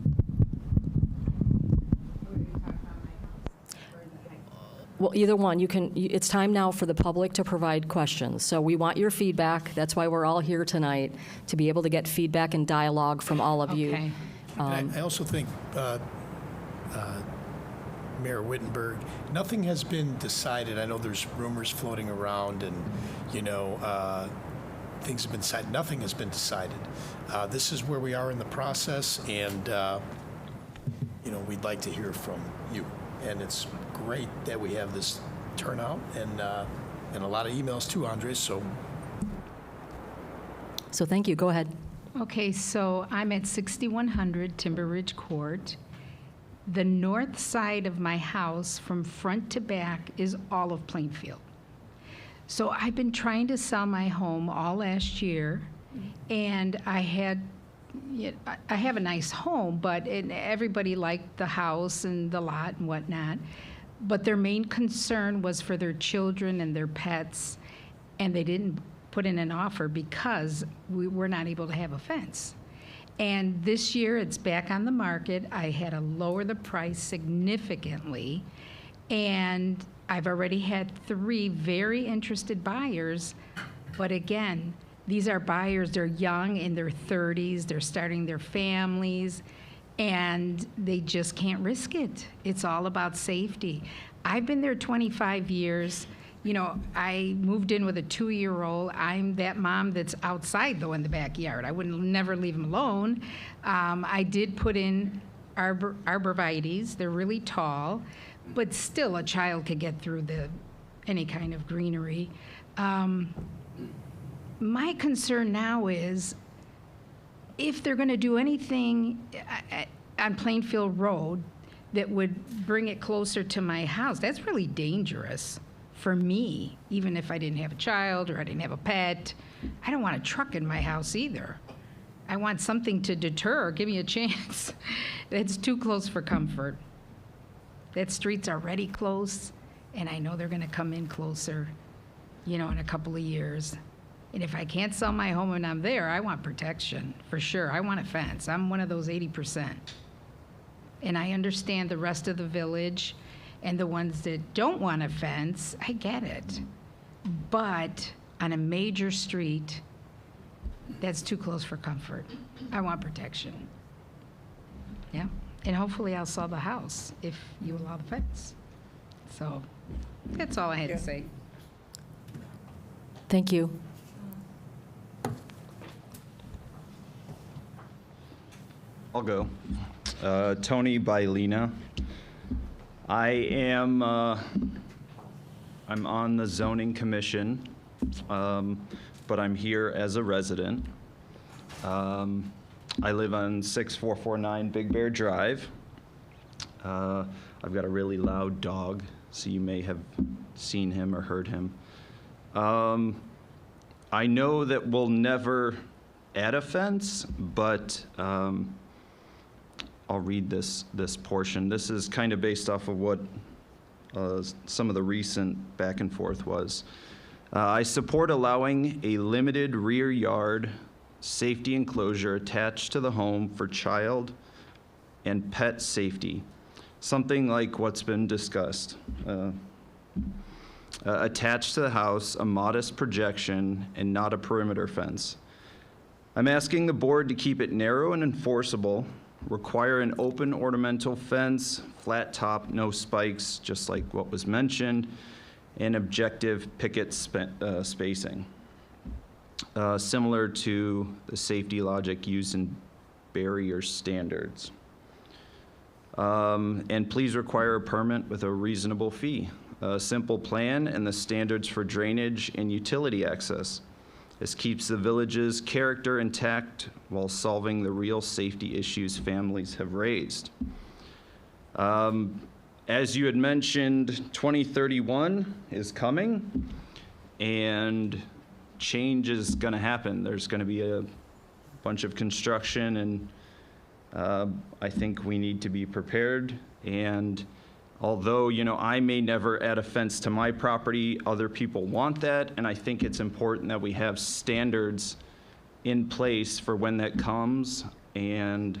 Well, either one. It's time now for the public to provide questions. So we want your feedback. That's why we're all here tonight, to be able to get feedback and dialogue from all of you. And I also think, Mayor Wittenberg, nothing has been decided. I know there's rumors floating around and, things have been decided. Nothing has been decided. This is where we are in the process, and, we'd like to hear from you. And it's great that we have this turnout and a lot of emails too, Andres, so. So thank you. Go ahead. Okay, so I'm at 6100 Timber Ridge Court. The north side of my house, from front to back, is all of Plainfield. So I've been trying to sell my home all last year, and I have a nice home, but everybody liked the house and the lot and whatnot. But their main concern was for their children and their pets, and they didn't put in an offer because we were not able to have a fence. And this year, it's back on the market. I had to lower the price significantly, and I've already had 3 very interested buyers. But again, these are buyers, they're young, in their 30s, they're starting their families, and they just can't risk it. It's all about safety. I've been there 25 years. I moved in with a 2-year-old. I'm that mom that's outside, though, in the backyard. I wouldn't never leave him alone. I did put in arborvitaes. They're really tall, but still a child could get through any kind of greenery. My concern now is if they're going to do anything on Plainfield Road that would bring it closer to my house, that's really dangerous for me, even if I didn't have a child or I didn't have a pet. I don't want a truck in my house either. I want something to deter, give me a chance. It's too close for comfort. That street's already close, and I know they're going to come in closer, in a couple of years. And if I can't sell my home when I'm there, I want protection, for sure. I want a fence. I'm one of those 80%. And I understand the rest of the village and the ones that don't want a fence. I get it. But on a major street, that's too close for comfort. I want protection. Yeah. And hopefully I'll sell the house if you allow the fence. So that's all I had to say. Thank you. I'll go. Tony Bailina. I'm on the zoning commission, but I'm here as a resident. I live on 6449 Big Bear Drive. I've got a really loud dog, so you may have seen him or heard him. I know that we'll never add a fence, but I'll read this portion. This is kind of based off of what some of the recent back and forth was. I support allowing a limited rear yard safety enclosure attached to the home for child and pet safety, something like what's been discussed. Attached to the house, a modest projection and not a perimeter fence. I'm asking the board to keep it narrow and enforceable, require an open ornamental fence, flat top, no spikes, just like what was mentioned, and objective picket spacing, similar to the safety logic used in barrier standards. And please require a permit with a reasonable fee, a simple plan, and the standards for drainage and utility access. This keeps the village's character intact while solving the real safety issues families have raised. As you had mentioned, 2031 is coming, and change is going to happen. There's going to be a bunch of construction, and I think we need to be prepared. And although, I may never add a fence to my property, other people want that, and I think it's important that we have standards in place for when that comes, and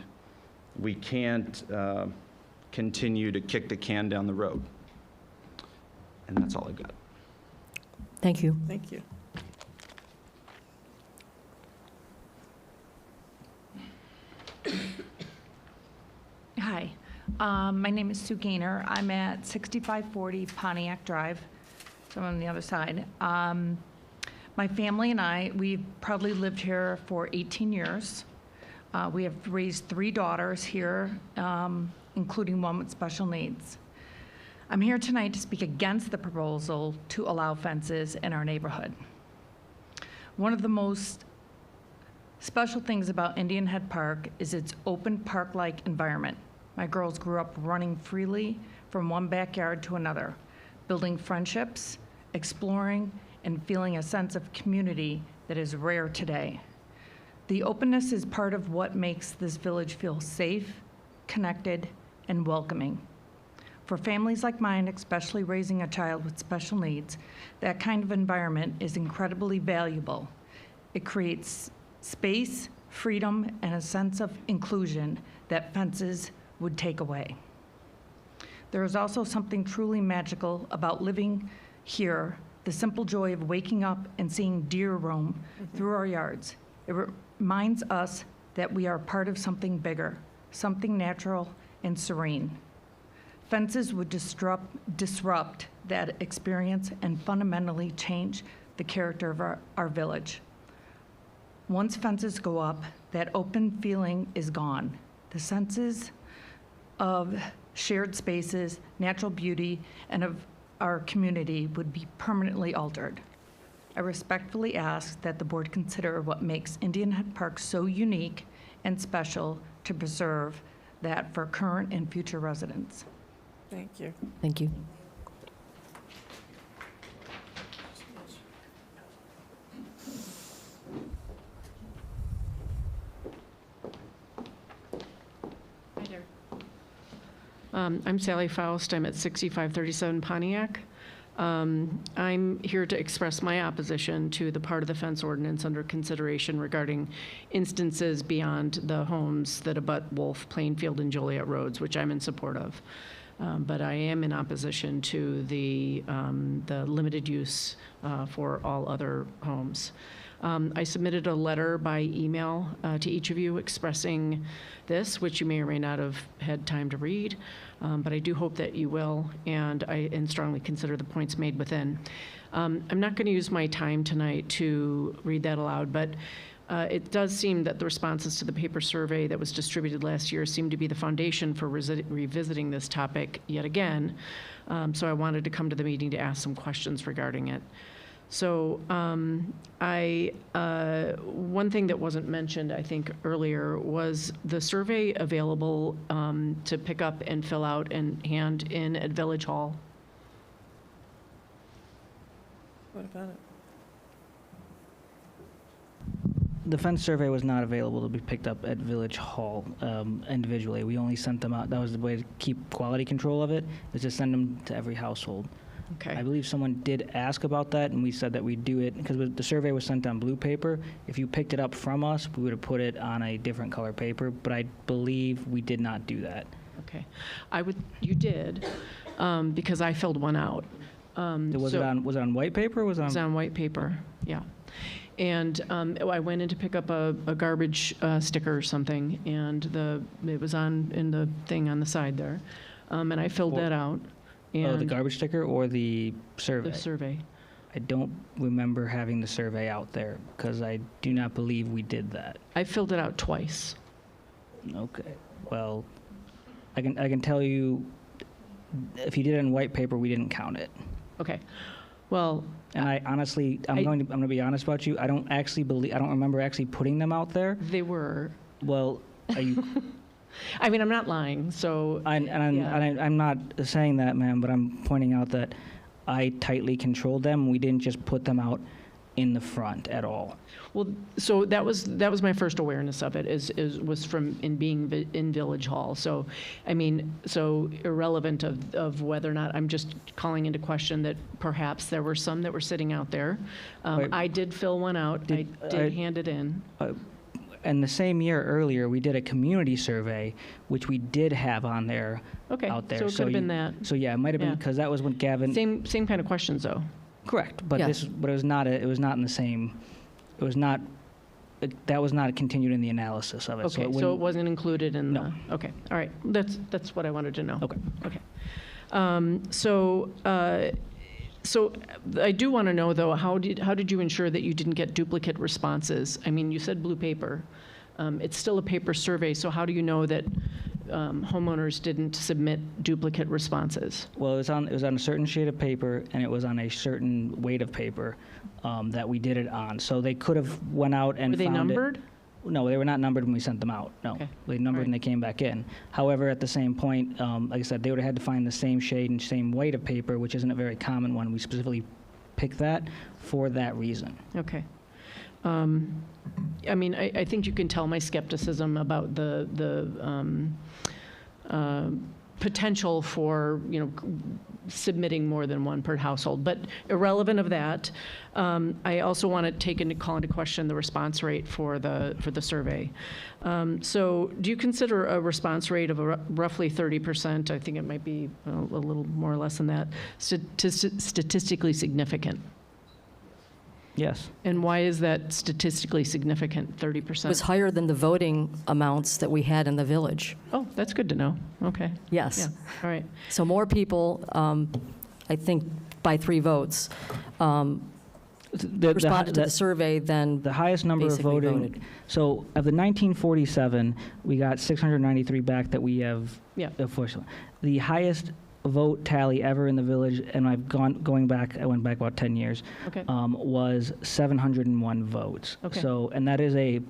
we can't continue to kick the can down the road. And that's all I've got. Thank you. Thank you. Hi, my name is Sue Gaynor. I'm at 6540 Pontiac Drive, so I'm on the other side. My family and I, we've probably lived here for 18 years. We have raised 3 daughters here, including one with special needs. I'm here tonight to speak against the proposal to allow fences in our neighborhood. One of the most special things about Indian Head Park is its open park-like environment. My girls grew up running freely from one backyard to another, building friendships, exploring, and feeling a sense of community that is rare today. The openness is part of what makes this village feel safe, connected, and welcoming. For families like mine, especially raising a child with special needs, that kind of environment is incredibly valuable. It creates space, freedom, and a sense of inclusion that fences would take away. There is also something truly magical about living here, the simple joy of waking up and seeing deer roam through our yards. It reminds us that we are part of something bigger, something natural and serene. Fences would disrupt that experience and fundamentally change the character of our village. Once fences go up, that open feeling is gone. The senses of shared spaces, natural beauty, and of our community would be permanently altered. I respectfully ask that the board consider what makes Indian Head Park so unique and special to preserve that for current and future residents. Thank you. Thank you. Hi there. I'm Sally Faust. I'm at 6537 Pontiac. I'm here to express my opposition to the part of the fence ordinance under consideration regarding instances beyond the homes that abut Wolf, Plainfield, and Joliet roads, which I'm in support of. But I am in opposition to the limited use for all other homes. I submitted a letter by email to each of you expressing this, which you may or may not have had time to read, but I do hope that you will, and strongly consider the points made within. I'm not going to use my time tonight to read that aloud, but it does seem that the responses to the paper survey that was distributed last year seem to be the foundation for revisiting this topic yet again. So I wanted to come to the meeting to ask some questions regarding it. So one thing that wasn't mentioned, I think, earlier was the survey available to pick up and fill out and hand in at Village Hall. What about it? The fence survey was not available to be picked up at Village Hall individually. We only sent them out. That was the way to keep quality control of it, is to send them to every household. Okay. I believe someone did ask about that, and we said that we'd do it, because the survey was sent on blue paper. If you picked it up from us, we would have put it on a different color paper, but I believe we did not do that. Okay. You did, because I filled one out. Was it on white paper? Or was it It was on white paper, yeah. And I went in to pick up a garbage sticker or something, and it was in the thing on the side there. And I filled that out. Oh, the garbage sticker or the survey? The survey. I don't remember having the survey out there, because I do not believe we did that. I filled it out twice. Okay. Well, I can tell you, if you did it in white paper, we didn't count it. Okay. Well, and I'm going to be honest about you. I don't remember actually putting them out there. They were. Well, are you? I mean, I'm not lying. So. I'm not saying that, ma'am, but I'm pointing out that I tightly controlled them. We didn't just put them out in the front at all. Well, so that was my first awareness of it was from being in Village Hall. So, I mean, so irrelevant of whether or not, I'm just calling into question that perhaps there were some that were sitting out there. I did fill one out. I did hand it in. And the same year earlier, we did a community survey, which we did have on there. Okay, out there. so it could have been that. So yeah, it might have been, because that was when Gavin. Same kind of questions though. Correct, but Yeah. but it was not in the same. It was not. That was not continued in the analysis of it. Okay, so it wasn't included in the. Okay, all right. That's what I wanted to know. Okay. Okay. So I do want to know though, how did you ensure that you didn't get duplicate responses? I mean, you said blue paper. It's still a paper survey, so how do you know that homeowners didn't submit duplicate responses? Well, it was on a certain shade of paper, and it was on a certain weight of paper that we did it on. So they could have went out and Were they found numbered? No, they were not numbered when we sent them out. No, Okay. they numbered when they came back in. However, at the same point, like I said, they would have had to find the same shade and same weight of paper, which isn't a very common one. We specifically picked that for that reason. Okay. I mean, I think you can tell my skepticism about the potential for, submitting more than one per household. But irrelevant of that, I also want to call into question the response rate for the survey. So do you consider a response rate of roughly 30%, I think it might be a little more or less than that, statistically significant? Yes. And why is that statistically significant, 30%? It was higher than the voting amounts that we had in the village. Oh, that's good to know. Okay. Yes. Yeah. All right. So more people, I think by 3 votes, responded to the survey than the highest number of basically voting. voted. So of the 1947, we got 693 back that we have. Yeah. Unfortunately, the highest vote tally ever in the village, and I went back about 10 years. Okay. Was 701 votes. Okay. So, and that is a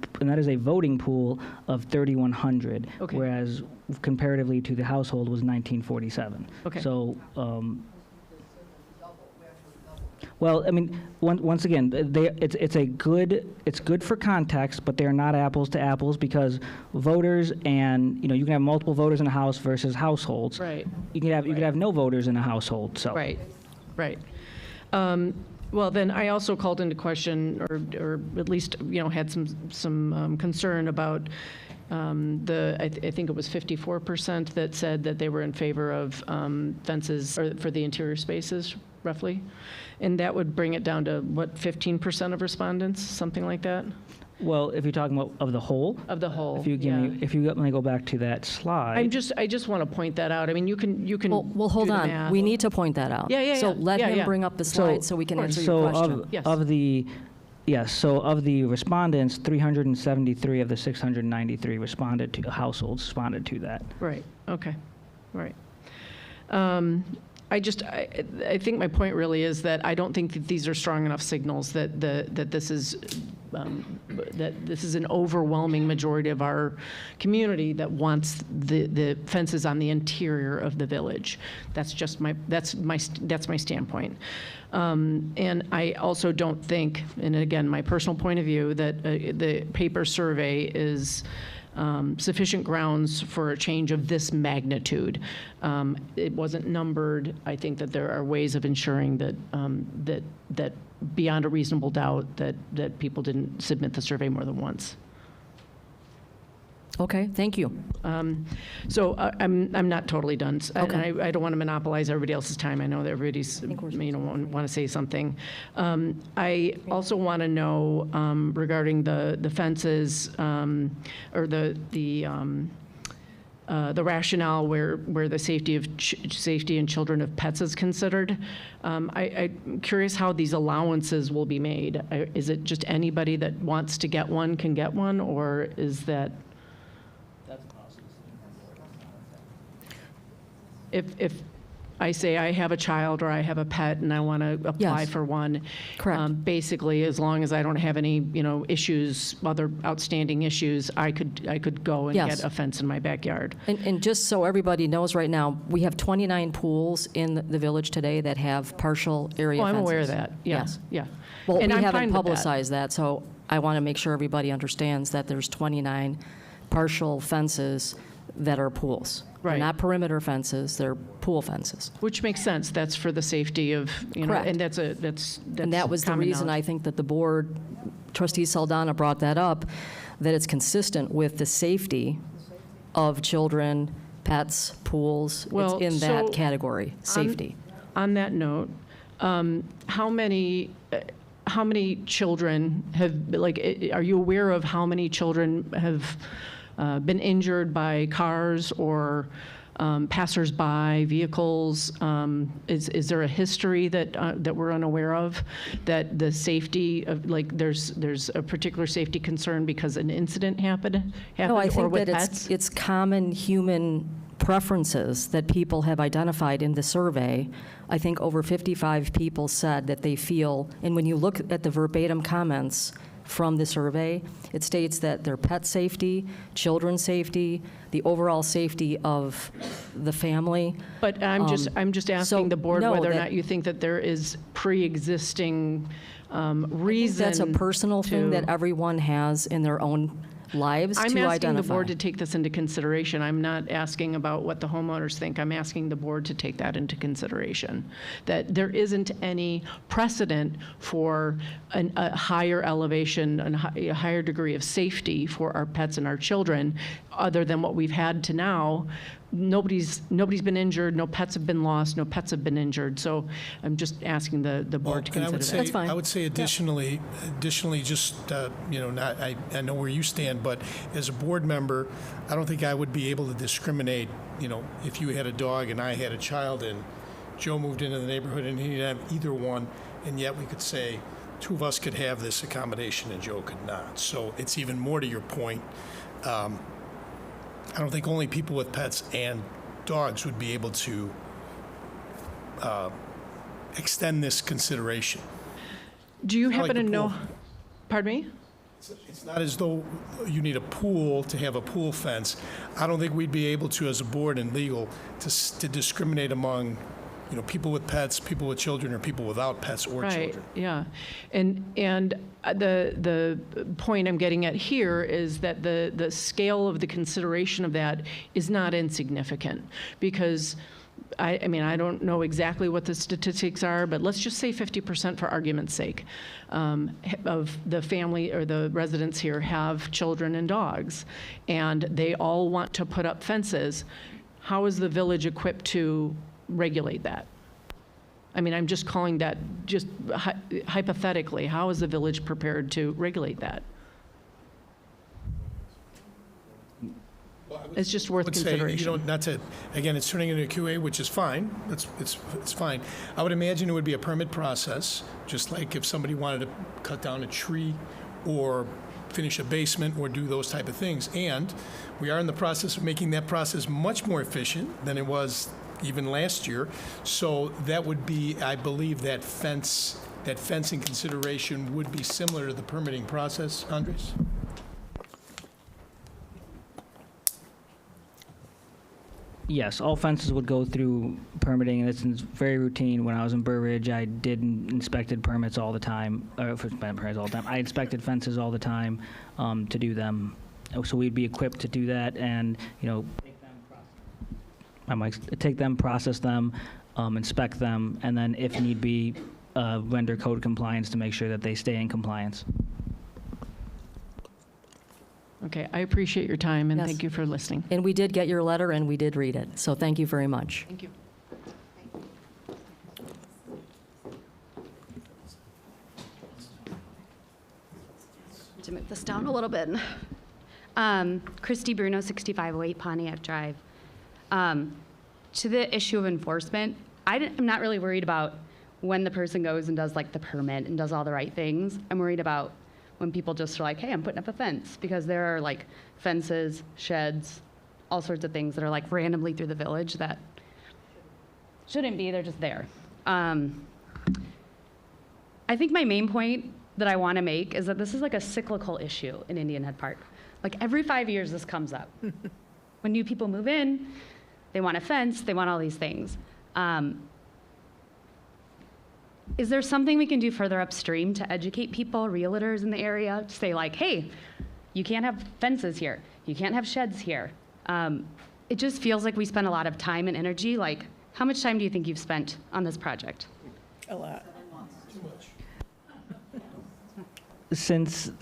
voting pool of 3,100. Okay. Whereas comparatively to the household was 1947. Okay. So. Well, I mean, once again, it's good for context, but they are not apples to apples, because voters and you can have multiple voters in a house versus households. Right. You could have no voters in a household. So. Right. Right. Well, then I also called into question, or at least had some concern about I think it was 54% that said that they were in favor of fences or for the interior spaces, roughly. And that would bring it down to, what, 15% of respondents, something like that? Well, if you're talking about of the whole, Of the whole, if you give me, if you let me go back to that slide. I just want to point that out. I mean, you can Well, hold do the on. math. We need to point that out. Yeah. So let Yeah, him yeah. bring up the slide so we can answer so your question. Yes. Of the, yes, so of the respondents, 373 of the 693 responded to, households responded to that. Right, okay, right. I think my point really is that I don't think that these are strong enough signals that this is an overwhelming majority of our community that wants the fences on the interior of the village. That's my standpoint. And I also don't think, and again, my personal point of view, that the paper survey is sufficient grounds for a change of this magnitude. It wasn't numbered. I think that there are ways of ensuring that that beyond a reasonable doubt that people didn't submit the survey more than once. Okay, thank you. So I'm not totally done. Okay. And I don't want to monopolize everybody else's time. I know that everybody's want to say something. I also want to know regarding the fences or the rationale where the safety and children of pets is considered. I'm curious how these allowances will be made. Is it just anybody that wants to get one can get one, or is that? If I say I have a child or I have a pet and I want to apply Yes. for one, Correct. basically, as long as I don't have any, issues, other outstanding issues, I could go and Yes. get a fence in my backyard. And just so everybody knows right now, we have 29 pools in the village today that have partial area Oh, fences. I'm aware of that. Yeah, Yes. yeah. Well, And we I'm haven't fine with that. publicized that, so I want to make sure everybody understands that there's 29 partial fences that are pools. They're Right. not perimeter fences, they're pool fences. Which makes sense. That's for the safety of, Correct. and that's And that was the common reason I knowledge. think that the board, trustee Saldana brought that up, that it's consistent with the safety of children, pets, pools. Well, It's in so that category, safety. On that note, how many children have, are you aware of how many children have been injured by cars or passers-by vehicles? Is there a history that we're unaware of, that the safety of, there's a particular safety concern because an incident happened No, I or think with that pets? it's common human preferences that people have identified in the survey. I think over 55 people said that they feel, and when you look at the verbatim comments from the survey, it states that their pet safety, children's safety, the overall safety of the family. But I'm just so asking the board no, whether or that- not you think that there is pre-existing reason. That's a personal thing to- that everyone has in their own lives to I'm identify. asking the board to take this into consideration. I'm not asking about what the homeowners think. I'm asking the board to take that into consideration. That there isn't any precedent for a higher elevation, a higher degree of safety for our pets and our children, other than what we've had to now. Nobody's been injured, no pets have been lost, no pets have been injured. So I'm just asking the board to And I consider would that. say, That's fine. I would say additionally, just, not, I know where you stand, but as a board member, I don't think I would be able to discriminate, if you had a dog and I had a child and Joe moved into the neighborhood and he didn't have either one, and yet we could say two of us could have this accommodation and Joe could not. So it's even more to your point. I don't think only people with pets and dogs would be able to extend this consideration. Do you It's not happen to like the know, pool. pardon me? It's not as though you need a pool to have a pool fence. I don't think we'd be able to, as a board and legal, to discriminate among, people with pets, people with children, or people without pets or children. Yeah. And the point I'm getting at here is that the scale of the consideration of that is not insignificant, because I mean, I don't know exactly what the statistics are, but let's just say 50% for argument's sake of the family or the residents here have children and dogs, and they all want to put up fences. How is the village equipped to regulate that? I mean, I'm just calling that, just hypothetically, how is the village prepared to regulate that? It's just worth consideration. Say, not to, again, it's turning into a QA, which is fine. It's fine. I would imagine it would be a permit process, just like if somebody wanted to cut down a tree or finish a basement or do those type of things. And we are in the process of making that process much more efficient than it was even last year. So that would be, I believe, that fencing consideration would be similar to the permitting process, Andres? Yes, all fences would go through permitting, and it's very routine. When I was in Burr Ridge, I did inspected permits all the time, I inspected fences all the time to do them. So we'd be equipped to do that, and take them, process them, inspect them, and then if need be, render code compliance to make sure that they stay in compliance. Okay, I appreciate your time, and Yes. thank you for listening. And we did get your letter, and we did read it, so thank you very much. Thank you. To move this down a little bit. Christy Bruno, 6508 Pontiac Drive. To the issue of enforcement, I'm not really worried about when the person goes and does like the permit and does all the right things. I'm worried about when people just are like, hey, I'm putting up a fence, because there are like fences, sheds, all sorts of things that are like randomly through the village that shouldn't be, they're just there. I think my main point that I want to make is that this is like a cyclical issue in Indian Head Park. Like every 5 years this comes up. When new people move in, they want a fence, they want all these things. Is there something we can do further upstream to educate people, realtors in the area, to say like, hey, you can't have fences here, you can't have sheds here? It just feels like we spend a lot of time and energy. Like, how much time do you think you've spent on this project? A lot. Too much. Since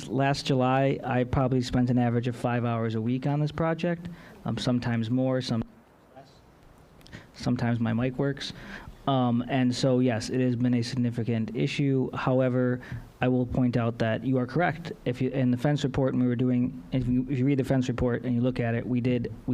last July, I probably spent an average of 5 hours a week on this project, sometimes more, sometimes my mic works. And so, yes, it has been a significant issue. However, I will point out that you are correct. If you, in the fence report, and we were doing, if you read the fence report and you look at it, we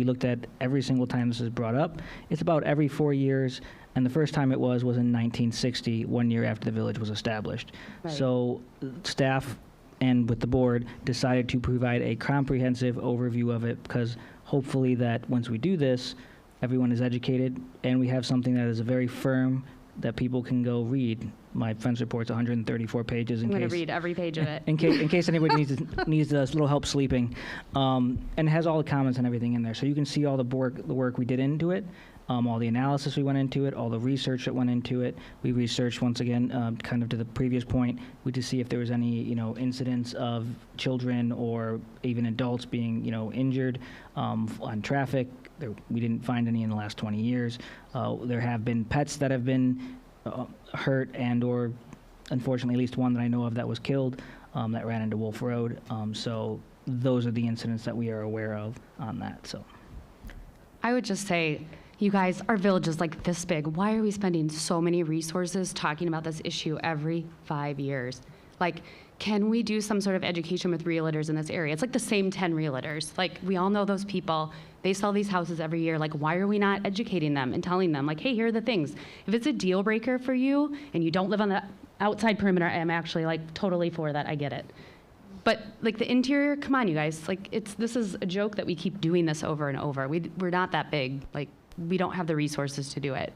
looked at every single time this is brought up. It's about every 4 years, and the first time it was in 1960, 1 year after the village was established. Right. So staff and with the board decided to provide a comprehensive overview of it, because hopefully that once we do this, everyone is educated, and we have something that is very firm that people can go read. My fence report's 134 pages. I'm going to read every page of it. In case anybody needs a little help sleeping, and it has all the comments and everything in there, so you can see all the work we did into it, all the analysis we went into it, all the research that went into it. We researched once again, kind of to the previous point, to see if there was any incidents of children or even adults being injured on traffic. We didn't find any in the last 20 years. There have been pets that have been hurt and or unfortunately at least one that I know of that was killed that ran into Wolf Road. So those are the incidents that we are aware of on that. So I would just say, you guys, our village is like this big. Why are we spending so many resources talking about this issue every 5 years? Like, can we do some sort of education with realtors in this area? It's like the same 10 realtors. Like, we all know those people. They sell these houses every year. Like, why are we not educating them and telling them, like, hey, here are the things. If it's a deal breaker for you and you don't live on the outside perimeter, I'm actually, like, totally for that. I get it. But, like, the interior, come on, you guys. Like, this is a joke that we keep doing this over and over. We're not that big. Like, we don't have the resources to do it.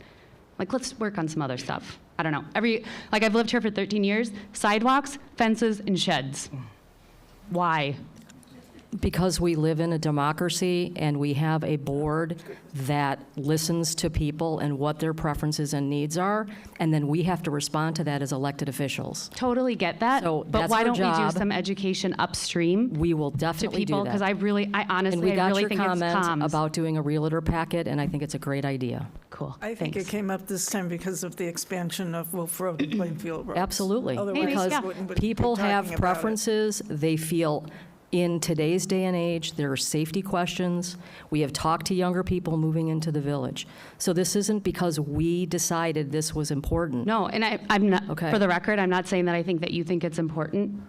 Like, let's work on some other stuff. I don't know. I've lived here for 13 years. Sidewalks, fences, and sheds. Why? Because we live in a democracy and we have a board that listens to people and what their preferences and needs are, and then we have to respond to that as elected officials. Totally get that, So but that's why our don't we do job. some education upstream We will to definitely do people? that. Because I And honestly, we I got really your think it's comment comms. about doing a realtor packet, and I think it's a great idea. Cool, I think thanks. it came up this time because of the expansion of Wolf Road and Plainfield Road. Absolutely. Otherwise, Because we wouldn't be people talking have about it. preferences. They feel in today's day and age, there are safety questions. We have talked to younger people moving into the village. So this isn't because we decided this was important. No, and I'm not, Okay. for the record, I'm not saying that I think that you think it's important.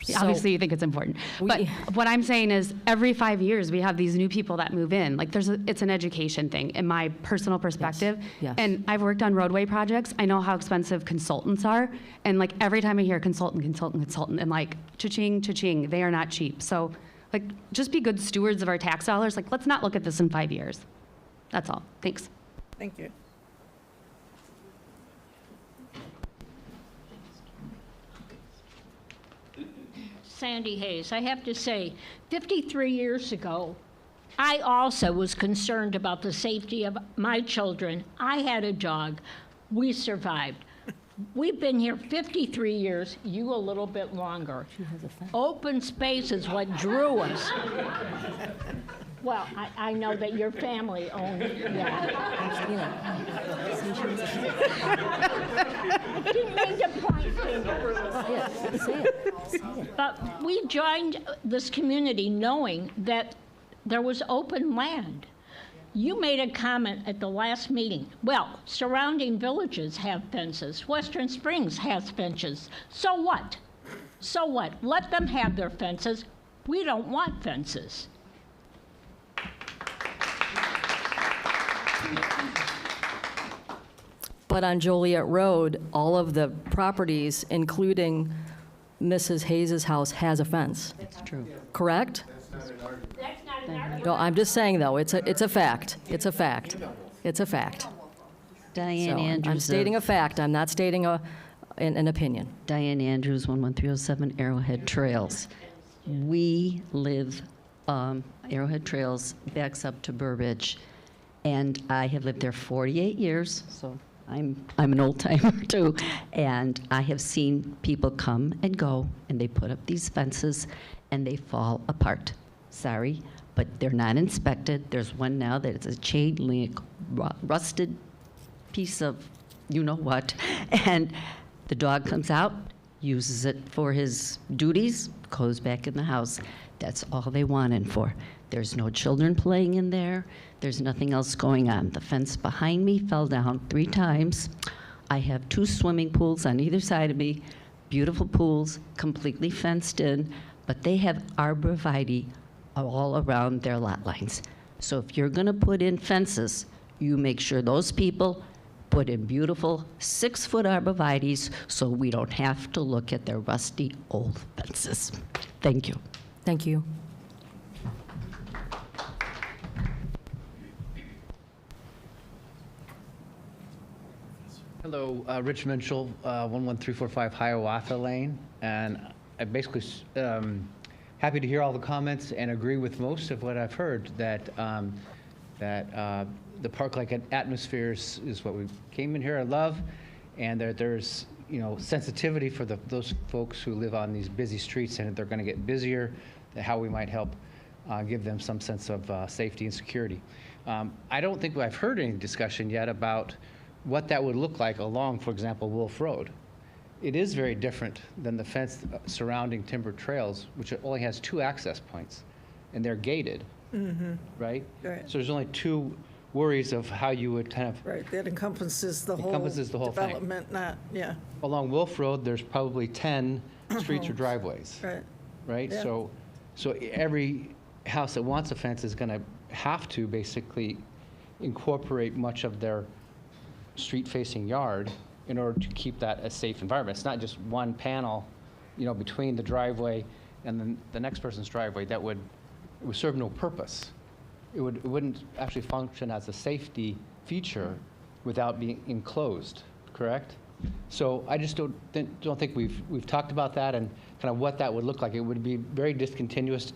So- Obviously, you think it's important. But what I'm saying is, every 5 years, we have these new people that move in. Like, it's an education thing, in my personal perspective. Yes. And I've worked on roadway projects. I know how expensive consultants are. And like, every time I hear consultant, and like, cha-ching, cha-ching, they are not cheap. So, like, just be good stewards of our tax dollars. Like, let's not look at this in 5 years. That's all. Thanks. Thank you. Sandy Hayes, I have to say, 53 years ago, I also was concerned about the safety of my children. I had a dog. We survived. We've been here 53 years, you a little bit longer. Open space is what drew us. Well, I know that your family owned, Didn't mean to point fingers. But we joined this community knowing that there was open land. You made a comment at the last meeting. Well, surrounding villages have fences. Western Springs has fences. So what? So what? Let them have their fences. We don't want fences. But on Joliet Road, all of the properties, including Mrs. Hayes's house, has a fence. That's true. Correct? That's not an argument. No, I'm just saying, though, it's a fact. It's a fact. It's a fact. Diane So Andrews. I'm stating a fact. I'm not stating an opinion. Diane Andrews, 11307 Arrowhead Trails. We live, Arrowhead Trails backs up to Burbridge, and I have lived there 48 years, so I'm an old timer too, and I have seen people come and go, and they put up these fences, and they fall apart. Sorry, but they're not inspected. There's one now that is a chain link, rusted piece of you-know-what, and the dog comes out, uses it for his duties, goes back in the house. That's all they want it for. There's no children playing in there. There's nothing else going on. The fence behind me fell down 3 times. I have 2 swimming pools on either side of me, beautiful pools, completely fenced in, but they have arborvitae all around their lot lines. So if you're gonna put in fences, you make sure those people put in beautiful 6-foot arborvitaes so we don't have to look at their rusty old fences. Thank you. Thank you. Hello, Rich Mitchell, 11345 Hiawatha Lane, and I basically happy to hear all the comments and agree with most of what I've heard, that the park-like atmosphere is what we came in here to love, and there's sensitivity for those folks who live on these busy streets, and they're going to get busier, how we might help give them some sense of safety and security. I don't think I've heard any discussion yet about what that would look like along, for example, Wolf Road. It is very different than the fence surrounding Timber Trails, which only has 2 access points, and they're gated, right? Right. So there's only 2 worries of how you would kind of, Right, that encompasses the whole Encompasses the whole thing. development, not, yeah, along Wolf Road, there's probably 10 streets or driveways, right. right? Yeah. So every house that wants a fence is gonna have to basically incorporate much of their street-facing yard in order to keep that a safe environment. It's not just one panel, between the driveway and then the next person's driveway it would serve no purpose. It wouldn't actually function as a safety feature without being enclosed, correct? So I just don't think we've talked about that and kind of what that would look like. It would be very discontinuous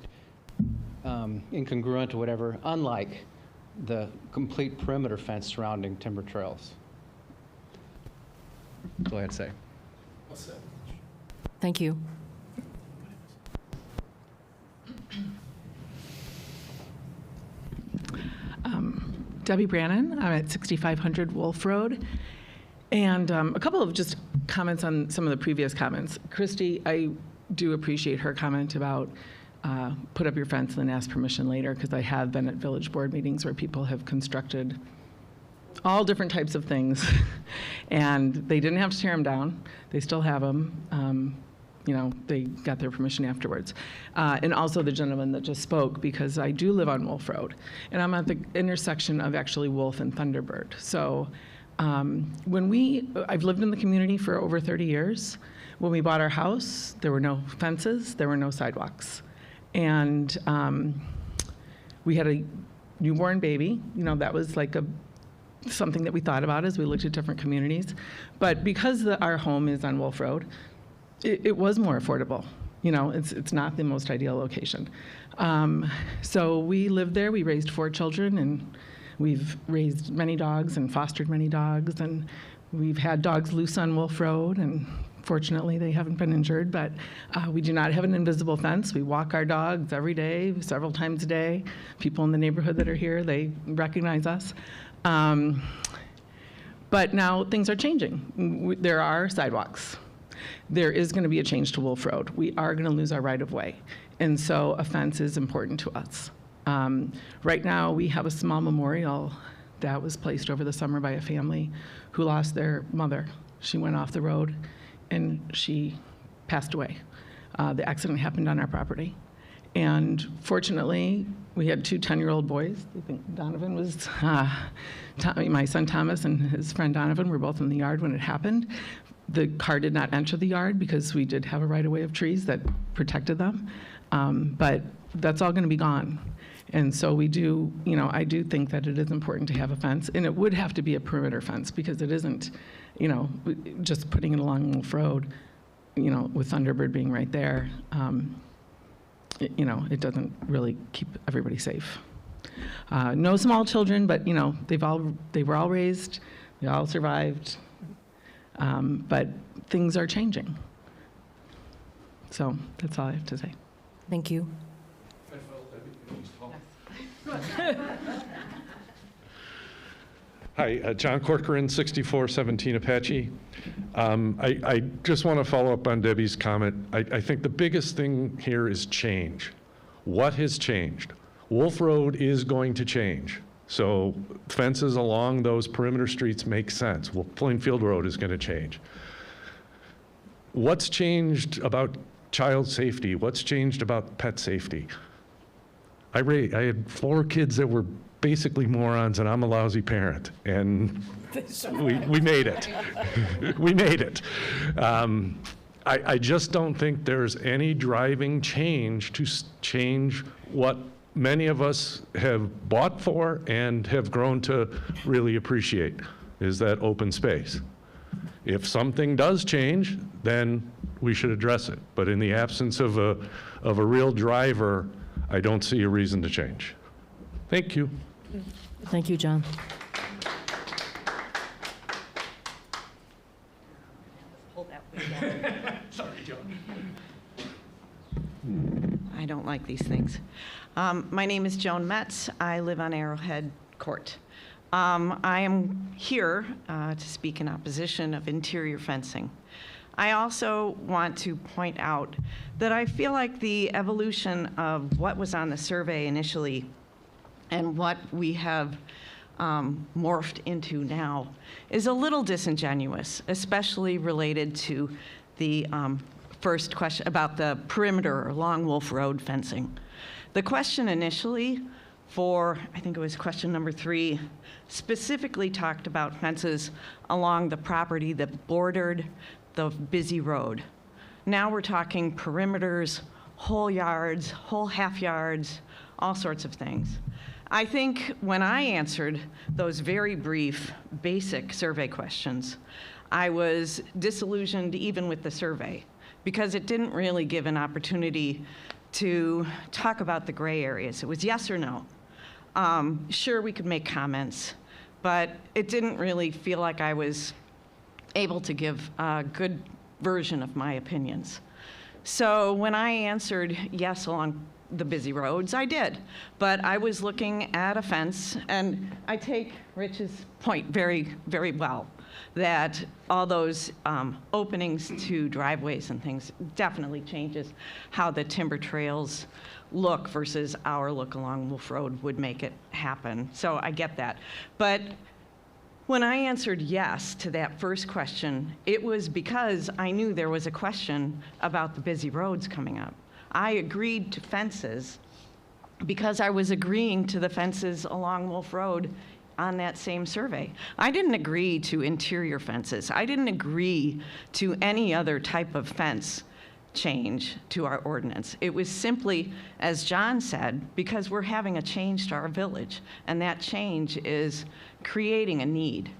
incongruent or whatever, unlike the complete perimeter fence surrounding timber trails. That's all I had to say. Thank you. Debbie Brannon. I'm at 6500 Wolf Road. And a couple of just comments on some of the previous comments. Christy, I do appreciate her comment about put up your fence and then ask permission later, because I have been at village board meetings where people have constructed all different types of things, and they didn't have to tear them down. They still have them. You know, they got their permission afterwards. And also the gentleman that just spoke, because I do live on Wolf Road, and I'm at the intersection of actually Wolf and Thunderbird. So I've lived in the community for over 30 years. When we bought our house, there were no fences, there were no sidewalks. And we had a newborn baby. You know, that was like something that we thought about as we looked at different communities. But because our home is on Wolf Road, it was more affordable. You know, it's not the most ideal location. So we lived there. We raised 4 children, and we've raised many dogs and fostered many dogs, and we've had dogs loose on Wolf Road, and fortunately they haven't been injured, but we do not have an invisible fence. We walk our dogs every day, several times a day. People in the neighborhood that are here, they recognize us. But now things are changing. There are sidewalks. There is going to be a change to Wolf Road. We are going to lose our right-of-way, and so a fence is important to us. Right now, we have a small memorial that was placed over the summer by a family who lost their mother. She went off the road, and she passed away. The accident happened on our property. And fortunately, we had 2 10-year-old boys. I think Donovan was, my son Thomas and his friend Donovan were both in the yard when it happened. The car did not enter the yard because we did have a right-of-way of trees that protected them. But that's all going to be gone. And so we do, you know, I do think that it is important to have a fence, and it would have to be a perimeter fence, because it isn't, you know, just putting it along Wolf Road, you know, with Thunderbird being right there, you know, it doesn't really keep everybody safe. No small children, but, you know, they were all raised, they all survived, but things are changing. So that's all I have to say. Thank you. Hi, John Corcoran, 6417 Apache. I just want to follow up on Debbie's comment. I think the biggest thing here is change. What has changed? Wolf Road is going to change. So fences along those perimeter streets make sense. Well, Plainfield Road is going to change. What's changed about child safety? What's changed about pet safety? I had 4 kids that were basically morons, and I'm a lousy parent, and we made it. We made it. I just don't think there's any driving change to change what many of us have bought for and have grown to really appreciate, is that open space. If something does change, then we should address it. But in the absence of a real driver, I don't see a reason to change. Thank you. Thank you, John. Sorry, John. I don't like these things. My name is Joan Metz. I live on Arrowhead Court. I am here to speak in opposition of interior fencing. I also want to point out that I feel like the evolution of what was on the survey initially and what we have morphed into now is a little disingenuous, especially related to the first question about the perimeter along Wolf Road fencing. The question initially for, I think it was question number 3, specifically talked about fences along the property that bordered the busy road. Now we're talking perimeters, whole yards, whole half yards, all sorts of things. I think when I answered those very brief, basic survey questions, I was disillusioned even with the survey, because it didn't really give an opportunity to talk about the gray areas. It was yes or no. Sure, we could make comments, but it didn't really feel like I was able to give a good version of my opinions. So when I answered yes along the busy roads, I did. But I was looking at a fence, and I take Rich's point very, very well, that all those openings to driveways and things definitely changes how the timber trails look versus our look along Wolf Road would make it happen. So I get that. But when I answered yes to that first question, it was because I knew there was a question about the busy roads coming up. I agreed to fences because I was agreeing to the fences along Wolf Road on that same survey. I didn't agree to interior fences. I didn't agree to any other type of fence change to our ordinance. It was simply, as John said, because we're having a change to our village, and that change is creating a need.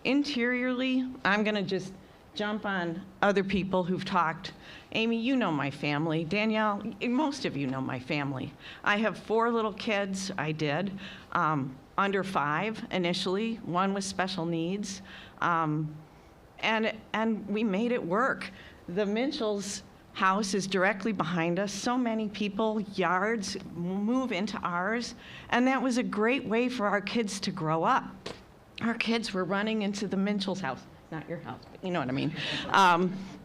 Interiorly, I'm gonna just jump on other people who've talked. Amy, you know my family. Danielle, most of you know my family. I have 4 little kids, I did, under 5 initially, 1 with special needs, and we made it work. The Minchel's house is directly behind us. So many people, yards, move into ours, and that was a great way for our kids to grow up. Our kids were running into the Minchel's house, not your house, but you know what I mean,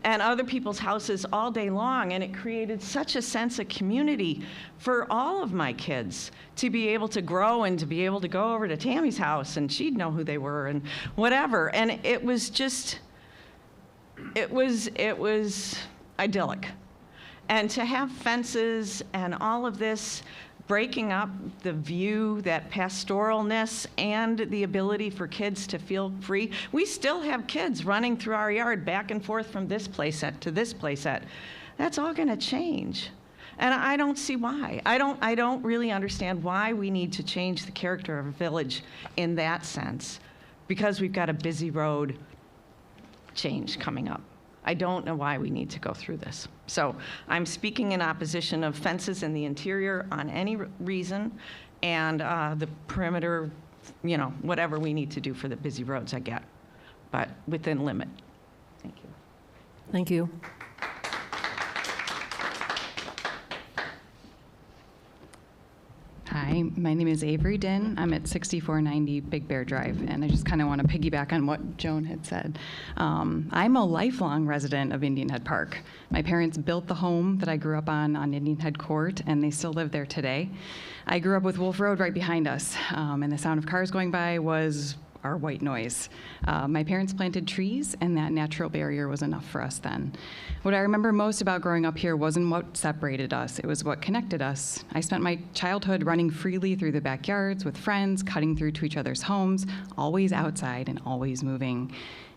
and other people's houses all day long, and it created such a sense of community for all of my kids to be able to grow and to be able to go over to Tammy's house, and she'd know who they were and whatever, and it was just, it was idyllic. And to have fences and all of this breaking up the view, that pastoralness, and the ability for kids to feel free. We still have kids running through our yard back and forth from this playset to this playset. That's all gonna change. And I don't see why. I don't really understand why we need to change the character of a village in that sense, because we've got a busy road change coming up. I don't know why we need to go through this. So I'm speaking in opposition of fences in the interior on any reason, and the perimeter, you know, whatever we need to do for the busy roads, I get, but within limit. Thank you. Thank you. Hi, my name is Avery Din. I'm at 6490 Big Bear Drive, and I just kind of want to piggyback on what Joan had said. I'm a lifelong resident of Indian Head Park. My parents built the home that I grew up on Indian Head Court, and they still live there today. I grew up with Wolf Road right behind us, and the sound of cars going by was our white noise. My parents planted trees, and that natural barrier was enough for us then. What I remember most about growing up here wasn't what separated us, it was what connected us. I spent my childhood running freely through the backyards with friends, cutting through to each other's homes, always outside and always moving.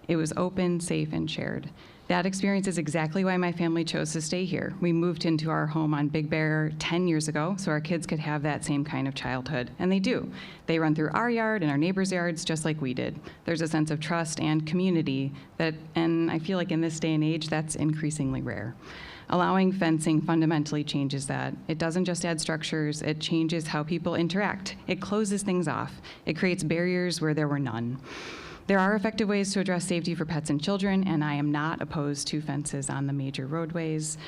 It was open, safe, and shared. That experience is exactly why my family chose to stay here. We moved into our home on Big Bear 10 years ago, so our kids could have that same kind of childhood, and they do. They run through our yard and our neighbors' yards just like we did. There's a sense of trust and community that, and I feel like in this day and age, that's increasingly rare. Allowing fencing fundamentally changes that. It doesn't just add structures, it changes how people interact. It closes things off. It creates barriers where there were none. There are effective ways to address safety for pets and children, and I am not opposed to fences on the major roadways.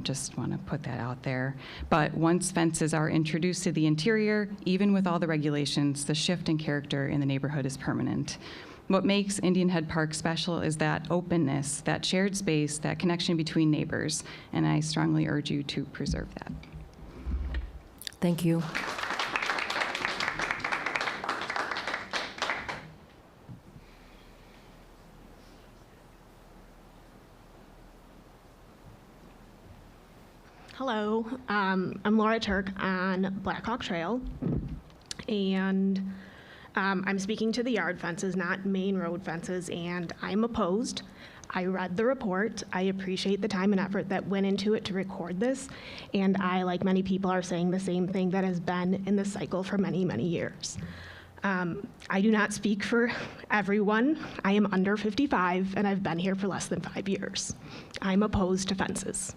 Just want to put that out there. But once fences are introduced to the interior, even with all the regulations, the shift in character in the neighborhood is permanent. What makes Indian Head Park special is that openness, that shared space, that connection between neighbors, and I strongly urge you to preserve that. Thank you. Hello, I'm Laura Turk on Blackhawk Trail, and I'm speaking to the yard fences, not main road fences, and I'm opposed. I read the report. I appreciate the time and effort that went into it to record this, and I, like many people, are saying the same thing that has been in this cycle for many, many years. I do not speak for everyone. I am under 55, and I've been here for less than 5 years. I'm opposed to fences.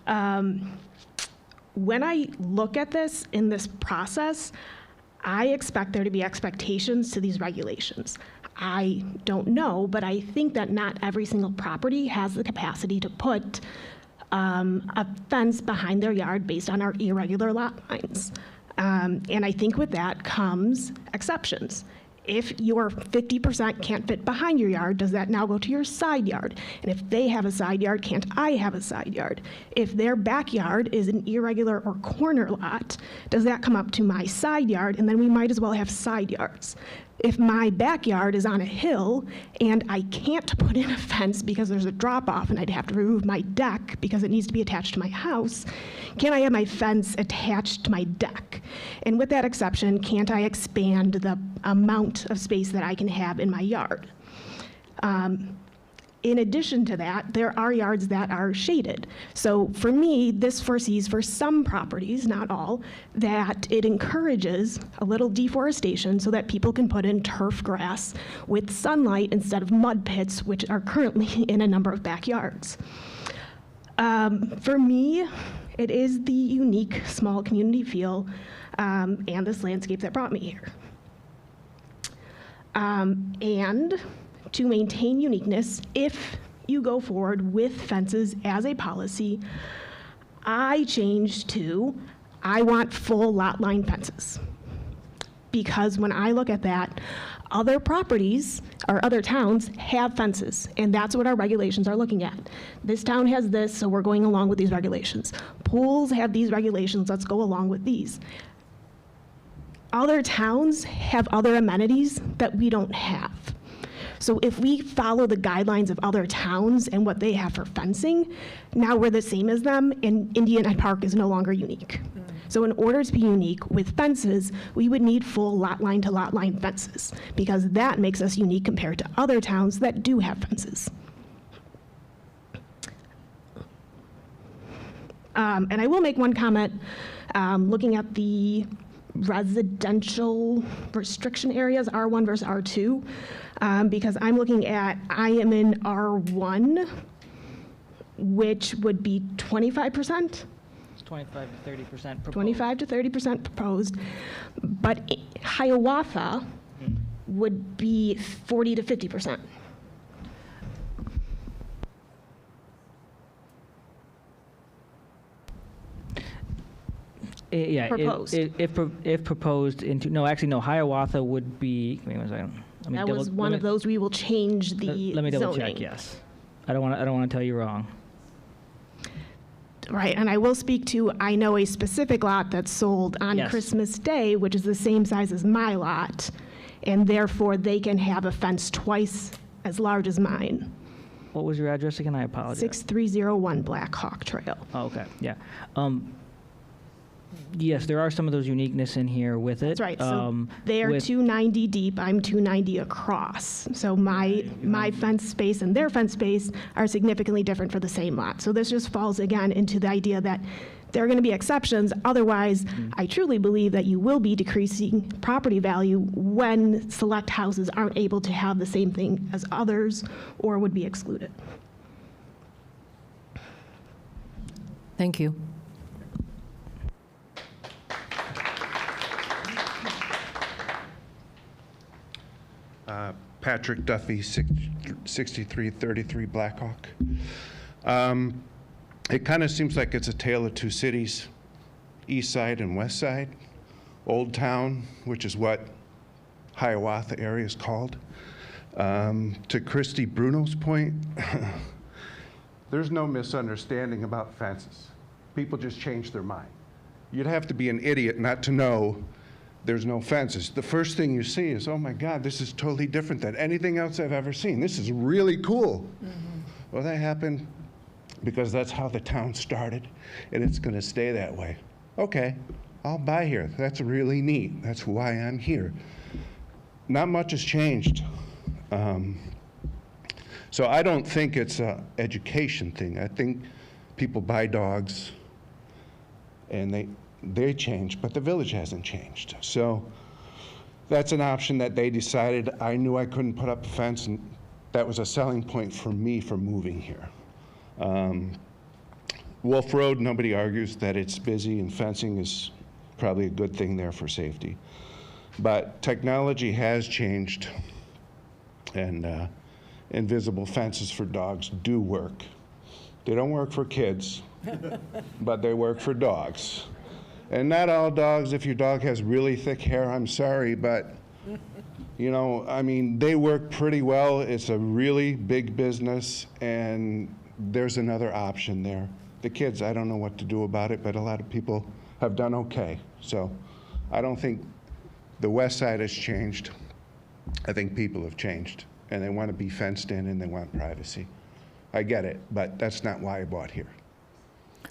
When I look at this in this process, I expect there to be expectations to these regulations. I don't know, but I think that not every single property has the capacity to put a fence behind their yard based on our irregular lot lines. And I think with that comes exceptions. If your 50% can't fit behind your yard, does that now go to your side yard? And if they have a side yard, can't I have a side yard? If their backyard is an irregular or corner lot, does that come up to my side yard? And then we might as well have side yards. If my backyard is on a hill and I can't put in a fence because there's a drop off and I'd have to remove my deck because it needs to be attached to my house, can I have my fence attached to my deck? And with that exception, can't I expand the amount of space that I can have in my yard? In addition to that, there are yards that are shaded. So for me, this foresees for some properties, not all, that it encourages a little deforestation so that people can put in turf grass with sunlight instead of mud pits, which are currently in a number of backyards. For me, it is the unique small community feel and this landscape that brought me here. And to maintain uniqueness, if you go forward with fences as a policy, I changed to, I want full lot line fences. Because when I look at that, other properties or other towns have fences, and that's what our regulations are looking at. This town has this, so we're going along with these regulations. Pools have these regulations, let's go along with these. Other towns have other amenities that we don't have. So if we follow the guidelines of other towns and what they have for fencing, now we're the same as them, and Indian Head Park is no longer unique. So in order to be unique with fences, we would need full lot line to lot line fences, because that makes us unique compared to other towns that do have fences. And I will make one comment, looking at the residential restriction areas, R1 versus R2, because I'm looking at, I am in R1, which would be 25%. It's 25 to 30% proposed. 25 to 30% proposed, but Hiawatha would be 40 to 50%. Yeah, Proposed. if proposed into, no, actually, no, Hiawatha would be, wait 1 second. Let me That double- was let one me- of those, we will change the Let me double check, zoning. yes. I don't want to tell you wrong. Right, and I will speak to, I know a specific lot that's sold on Yes. Christmas Day, which is the same size as my lot, and therefore they can have a fence twice as large as mine. What was your address again? I apologize. 6301 Black Hawk Trail. Oh, okay, yeah. Yes, there are some of those uniqueness in here with it. That's right, so they are with- 290 deep, I'm 290 across. So my fence space and their fence space are significantly different for the same lot. So this just falls again into the idea that there are going to be exceptions. Otherwise, I truly believe that you will be decreasing property value when select houses aren't able to have the same thing as others or would be excluded. Thank you. Patrick Duffy, 6333 Blackhawk. It kind of seems like it's a tale of two cities, east side and west side. Old Town, which is what Hiawatha area is called. To Christy Bruno's point, there's no misunderstanding about fences. People just change their mind. You'd have to be an idiot not to know there's no fences. The first thing you see is, oh my God, this is totally different than anything else I've ever seen. This is really cool. Well, that happened because that's how the town started, and it's going to stay that way. Okay, I'll buy here. That's really neat. That's why I'm here. Not much has changed. So I don't think it's an education thing. I think people buy dogs, and they change, but the village hasn't changed. So that's an option that they decided. I knew I couldn't put up a fence, and that was a selling point for me for moving here. Wolf Road, nobody argues that it's busy, and fencing is probably a good thing there for safety. But technology has changed, and invisible fences for dogs do work. They don't work for kids, but they work for dogs. And not all dogs, if your dog has really thick hair, I'm sorry, but you know, I mean, they work pretty well. It's a really big business, and there's another option there. The kids, I don't know what to do about it, but a lot of people have done okay. So I don't think the west side has changed. I think people have changed, and they want to be fenced in, and they want privacy. I get it, but that's not why I bought here.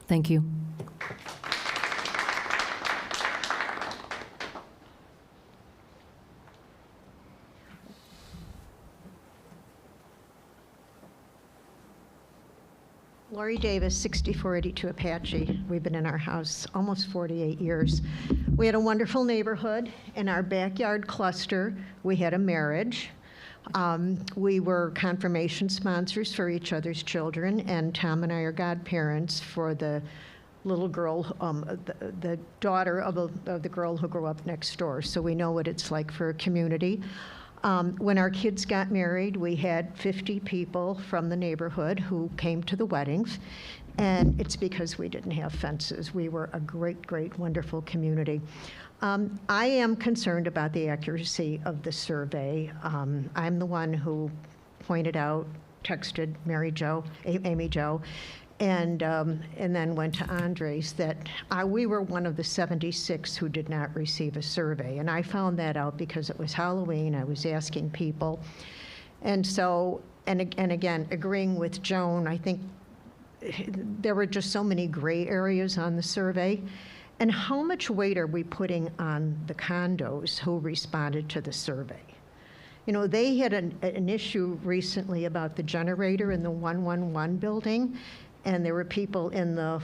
Thank you. Lori Davis, 6482 Apache. We've been in our house almost 48 years. We had a wonderful neighborhood. In our backyard cluster, we had a marriage. We were confirmation sponsors for each other's children, and Tom and I are godparents for the little girl, the daughter of the girl who grew up next door. So we know what it's like for a community. When our kids got married, we had 50 people from the neighborhood who came to the weddings, and it's because we didn't have fences. We were a great, great, wonderful community. I am concerned about the accuracy of the survey. I'm the one who pointed out, texted Amy Jo, and then went to Andres that we were one of the 76 who did not receive a survey. And I found that out because it was Halloween. I was asking people. And so, and again, agreeing with Joan, I think there were just so many gray areas on the survey. And how much weight are we putting on the condos who responded to the survey? You know, they had an issue recently about the generator in the 111 building, and there were people in the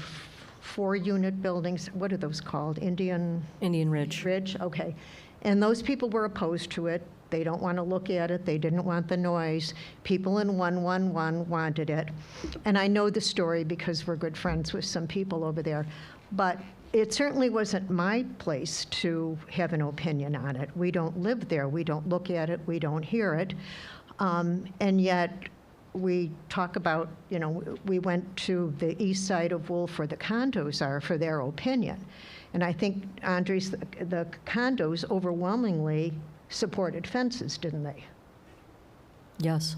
4-unit buildings. What are those called? Indian Ridge. Okay. And those people were opposed to it. They don't want to look at it. They didn't want the noise. People in 111 wanted it. And I know the story because we're good friends with some people over there. But it certainly wasn't my place to have an opinion on it. We don't live there. We don't look at it. We don't hear it. And yet we talk about, you know, we went to the east side of Wolf where the condos are for their opinion. And I think, Andres, the condos overwhelmingly supported fences, didn't they? Yes.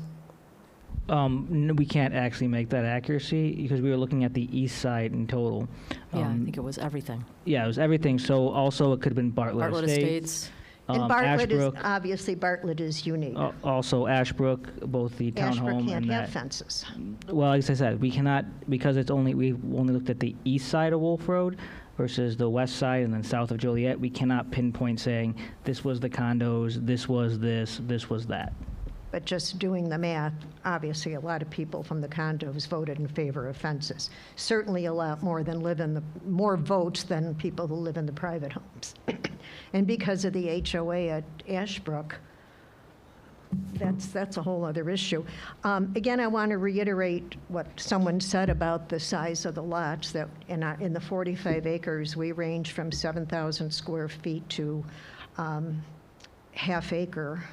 We can't actually make that accuracy because we were looking at the east side in total. Yeah, I think it was everything. Yeah, it was everything. So also it could have been Bartlett Estates. And Bartlett Ashbrook, is, obviously Bartlett is unique. Also Ashbrook, both the Ashbrook townhome can't and have that. fences. Well, as I said, we cannot, because it's only, we only looked at the east side of Wolf Road versus the west side and then south of Joliet. We cannot pinpoint saying this was the condos, this was this was that. But just doing the math, obviously a lot of people from the condos voted in favor of fences. Certainly a lot more than more votes than people who live in the private homes. And because of the HOA at Ashbrook, that's a whole other issue. Again, I want to reiterate what someone said about the size of the lots, that in the 45 acres, we range from 7,000 square feet to half acre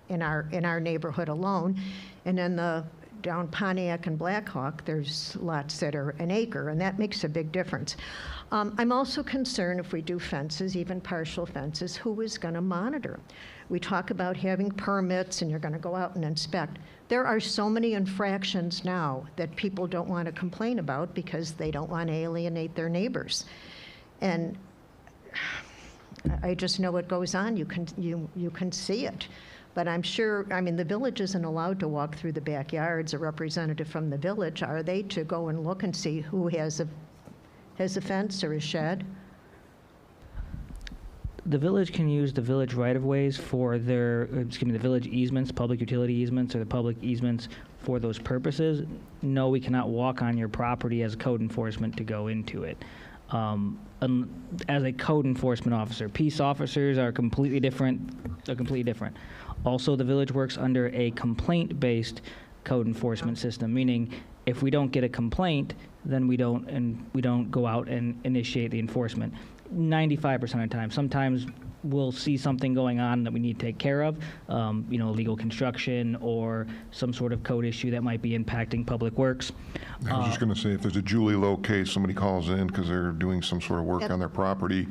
in our neighborhood alone. And in the down Pontiac and Blackhawk, there's lots that are an acre, and that makes a big difference. I'm also concerned if we do fences, even partial fences, who is going to monitor? We talk about having permits and you're going to go out and inspect. There are so many infractions now that people don't want to complain about because they don't want to alienate their neighbors. And I just know what goes on. You can see it. But I'm sure, I mean, the village isn't allowed to walk through the backyards. A representative from the village, are they, to go and look and see who has a fence or a shed? The village can use the village right-of-ways for their, the village easements, public utility easements, or the public easements for those purposes. No, we cannot walk on your property as code enforcement to go into it. As a code enforcement officer, peace officers are completely different. Also, the village works under a complaint-based code enforcement system, meaning If we don't get a complaint, then we don't go out and initiate the enforcement. 95% of the time. Sometimes we'll see something going on that we need to take care of, illegal construction or some sort of code issue that might be impacting public works. I was just going to say, if there's a Julie Lowe case, somebody calls in because they're doing some sort of work on their property,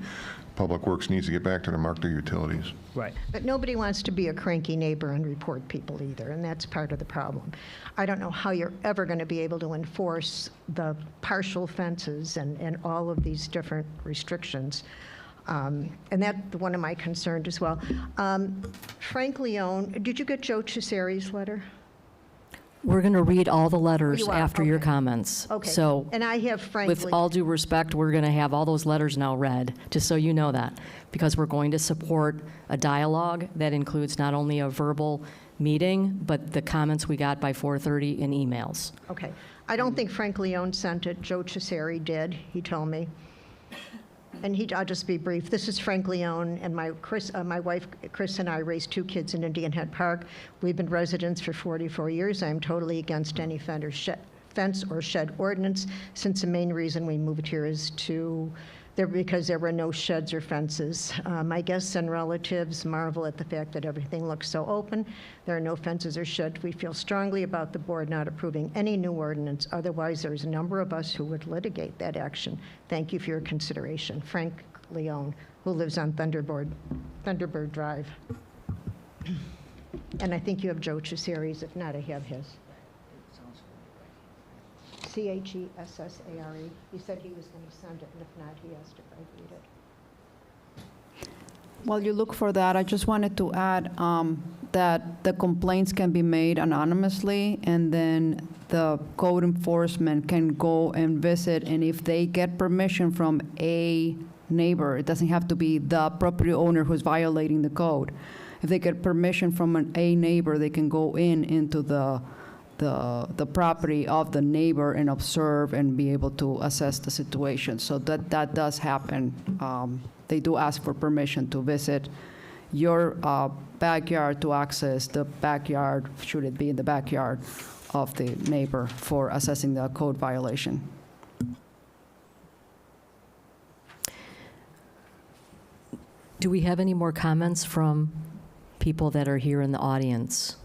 Public Works needs to get back to them, mark their utilities. Right. But nobody wants to be a cranky neighbor and report people either, and that's part of the problem. I don't know how you're ever going to be able to enforce the partial fences and all of these different restrictions. And that's one of my concerns as well. Frank Leone, did you get Joe Cesari's letter? We're going to read all the letters You are? after your Okay. comments. Okay. So And I have Frank. with all due respect, we're going to have all those letters now read, just so you know that, because we're going to support a dialogue that includes not only a verbal meeting, but the comments we got by 4:30 in emails. Okay. I don't think Frank Leone sent it. Joe Cesari did, he told me. And I'll just be brief. This is Frank Leone, and my wife, Chris, and I raised 2 kids in Indian Head Park. We've been residents for 44 years. I'm totally against any fence or shed ordinance, since the main reason we moved here is because there were no sheds or fences. My guests and relatives marvel at the fact that everything looks so open. There are no fences or sheds. We feel strongly about the board not approving any new ordinance. Otherwise, there's a number of us who would litigate that action. Thank you for your consideration. Frank Leone, who lives on Thunderbird Drive. And I think you have Joe Cesari's. If not, I have his. Chessare. He said he was going to send it, and if not, he asked if I'd read it. While you look for that, I just wanted to add that the complaints can be made anonymously, and then the code enforcement can go and visit, and if they get permission from a neighbor, it doesn't have to be the property owner who's violating the code. If they get permission from a neighbor, they can go into the property of the neighbor and observe and be able to assess the situation. So that does happen. They do ask for permission to visit your backyard to access the backyard, should it be in the backyard of the neighbor, for assessing the code violation. Do we have any more comments from people that are here in the audience?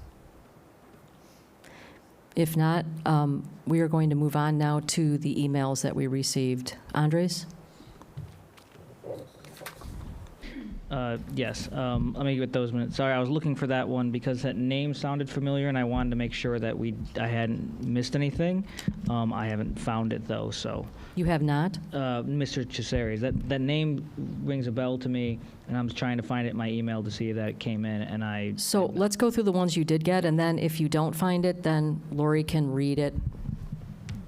If not, we are going to move on now to the emails that we received. Andres? Yes, let me get those minutes. Sorry, I was looking for that one because that name sounded familiar, and I wanted to make sure that I hadn't missed anything. I haven't found it, though, so. You have not? Mr. Cesare. That name rings a bell to me, and I'm trying to find it in my email to see that it came in, and I... So let's go through the ones you did get, and then if you don't find it, then Lori can read it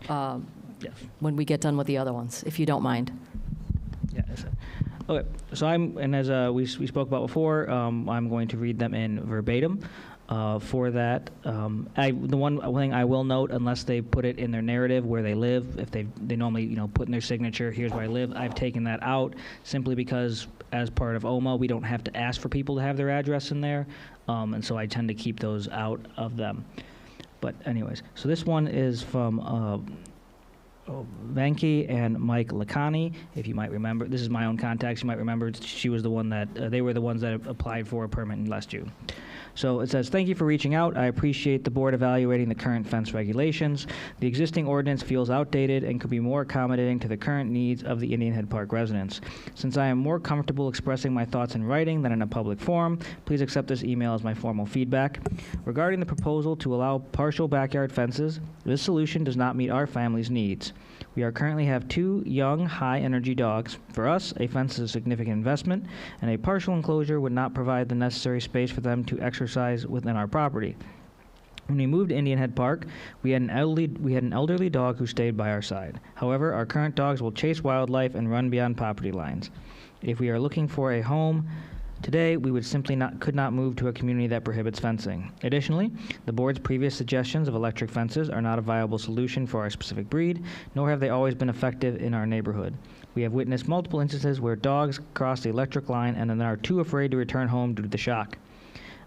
Yes. when we get done with the other ones, if you don't mind. Yeah, that's it. Okay, so as we spoke about before, I'm going to read them in verbatim. For that, the one thing I will note, unless they put it in their narrative where they live, if they normally put in their signature, here's where I live, I've taken that out simply because as part of OMA, we don't have to ask for people to have their address in there, and so I tend to keep those out of them. But anyways, so this one is from Venki and Mike Lacani. If you might remember, this is my own contacts. You might remember she was the one that they were the ones that applied for a permit in last June. So it says, thank you for reaching out. I appreciate the board evaluating the current fence regulations. The existing ordinance feels outdated and could be more accommodating to the current needs of the Indian Head Park residents. Since I am more comfortable expressing my thoughts in writing than in a public forum, please accept this email as my formal feedback. Regarding the proposal to allow partial backyard fences, this solution does not meet our family's needs. We currently have 2 young, high-energy dogs. For us, a fence is a significant investment, and a partial enclosure would not provide the necessary space for them to exercise within our property. When we moved to Indian Head Park, we had an elderly dog who stayed by our side. However, our current dogs will chase wildlife and run beyond property lines. If we are looking for a home today, we would simply could not move to a community that prohibits fencing. Additionally, the board's previous suggestions of electric fences are not a viable solution for our specific breed, nor have they always been effective in our neighborhood. We have witnessed multiple instances where dogs cross the electric line and then are too afraid to return home due to the shock.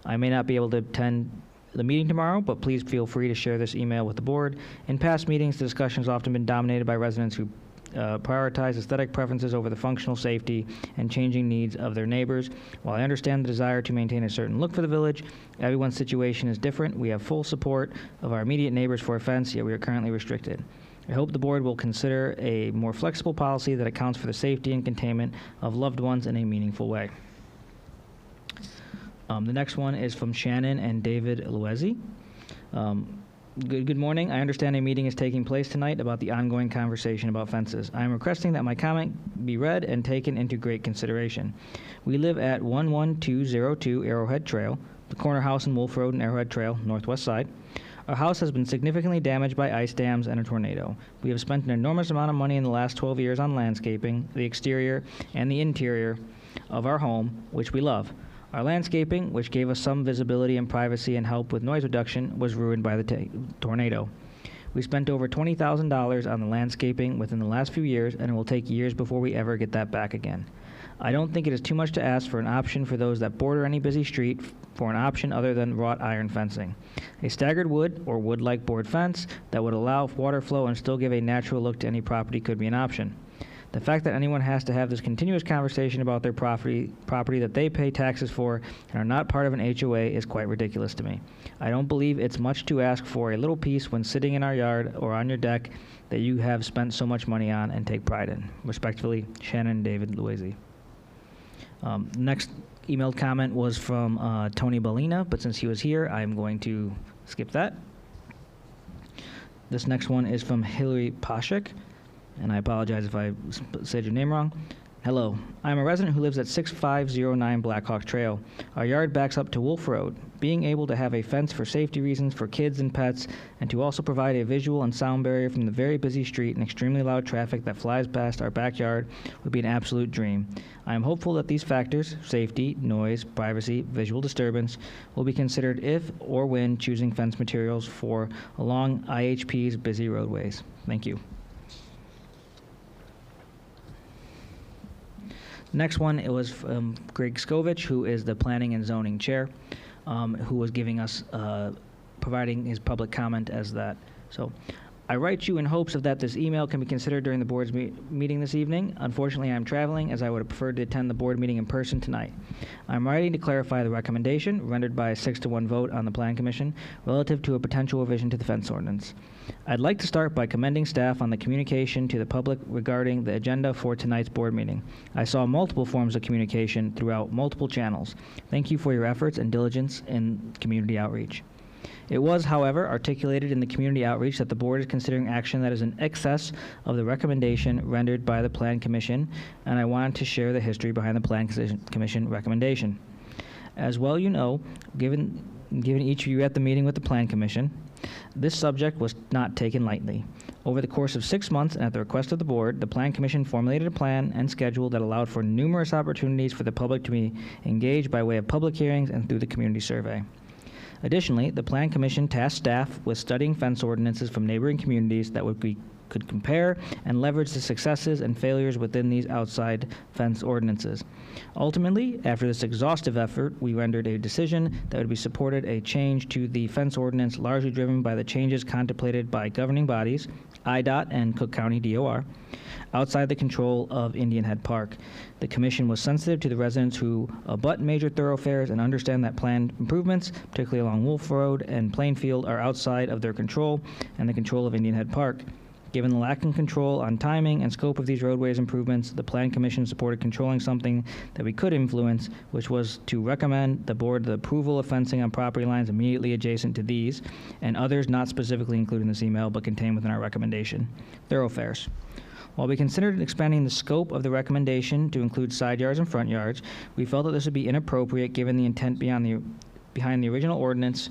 I may not be able to attend the meeting tomorrow, but please feel free to share this email with the board. In past meetings, the discussion has often been dominated by residents who prioritize aesthetic preferences over the functional safety and changing needs of their neighbors. While I understand the desire to maintain a certain look for the village, everyone's situation is different. We have full support of our immediate neighbors for a fence, yet we are currently restricted. I hope the board will consider a more flexible policy that accounts for the safety and containment of loved ones in a meaningful way. The next one is from Shannon and David Luezi. Good morning. I understand a meeting is taking place tonight about the ongoing conversation about fences. I am requesting that my comment be read and taken into great consideration. We live at 11202 Arrowhead Trail, the corner house in Wolf Road and Arrowhead Trail, northwest side. Our house has been significantly damaged by ice dams and a tornado. We have spent an enormous amount of money in the last 12 years on landscaping, the exterior and the interior of our home, which we love. Our landscaping, which gave us some visibility and privacy and help with noise reduction, was ruined by the tornado. We spent over $20,000 on the landscaping within the last few years, and it will take years before we ever get that back again. I don't think it is too much to ask for an option for those that border any busy street for an option other than wrought iron fencing. A staggered wood or wood-like board fence that would allow water flow and still give a natural look to any property could be an option. The fact that anyone has to have this continuous conversation about their property that they pay taxes for and are not part of an HOA is quite ridiculous to me. I don't believe it's much to ask for a little piece when sitting in our yard or on your deck that you have spent so much money on and take pride in. Respectfully, Shannon David Luezi. Next emailed comment was from Tony Bellina, but since he was here, I'm going to skip that. This next one is from Hillary Pashik, and I apologize if I said your name wrong. Hello, I'm a resident who lives at 6509 Blackhawk Trail. Our yard backs up to Wolf Road. Being able to have a fence for safety reasons for kids and pets, and to also provide a visual and sound barrier from the very busy street and extremely loud traffic that flies past our backyard would be an absolute dream. I am hopeful that these factors, safety, noise, privacy, visual disturbance, will be considered if or when choosing fence materials for along IHP's busy roadways. Thank you. Next one, it was from Greg Skovich, who is the Planning and Zoning Chair, who was giving us, providing his public comment as that. So, I write you in hopes of that this email can be considered during the board's meeting this evening. Unfortunately, I am traveling, as I would have preferred to attend the board meeting in person tonight. I'm writing to clarify the recommendation rendered by a 6-to-1 vote on the Plan Commission relative to a potential revision to the fence ordinance. I'd like to start by commending staff on the communication to the public regarding the agenda for tonight's board meeting. I saw multiple forms of communication throughout multiple channels. Thank you for your efforts and diligence in community outreach. It was, however, articulated in the community outreach that the board is considering action that is in excess of the recommendation rendered by the Plan Commission, and I wanted to share the history behind the Plan Commission recommendation. As well you know, given each of you at the meeting with the Plan Commission, this subject was not taken lightly. Over the course of 6 months and at the request of the board, the Plan Commission formulated a plan and schedule that allowed for numerous opportunities for the public to be engaged by way of public hearings and through the community survey. Additionally, the Plan Commission tasked staff with studying fence ordinances from neighboring communities that could compare and leverage the successes and failures within these outside fence ordinances. Ultimately, after this exhaustive effort, we rendered a decision that would be supported a change to the fence ordinance largely driven by the changes contemplated by governing bodies, IDOT and Cook County DOR, outside the control of Indian Head Park. The Commission was sensitive to the residents who abut major thoroughfares and understand that planned improvements, particularly along Wolf Road and Plainfield, are outside of their control and the control of Indian Head Park. Given the lack of control on timing and scope of these roadways improvements, the Plan Commission supported controlling something that we could influence, which was to recommend the board the approval of fencing on property lines immediately adjacent to these, and others not specifically included in this email but contained within our recommendation, thoroughfares. While we considered expanding the scope of the recommendation to include side yards and front yards, we felt that this would be inappropriate given the intent behind the original ordinance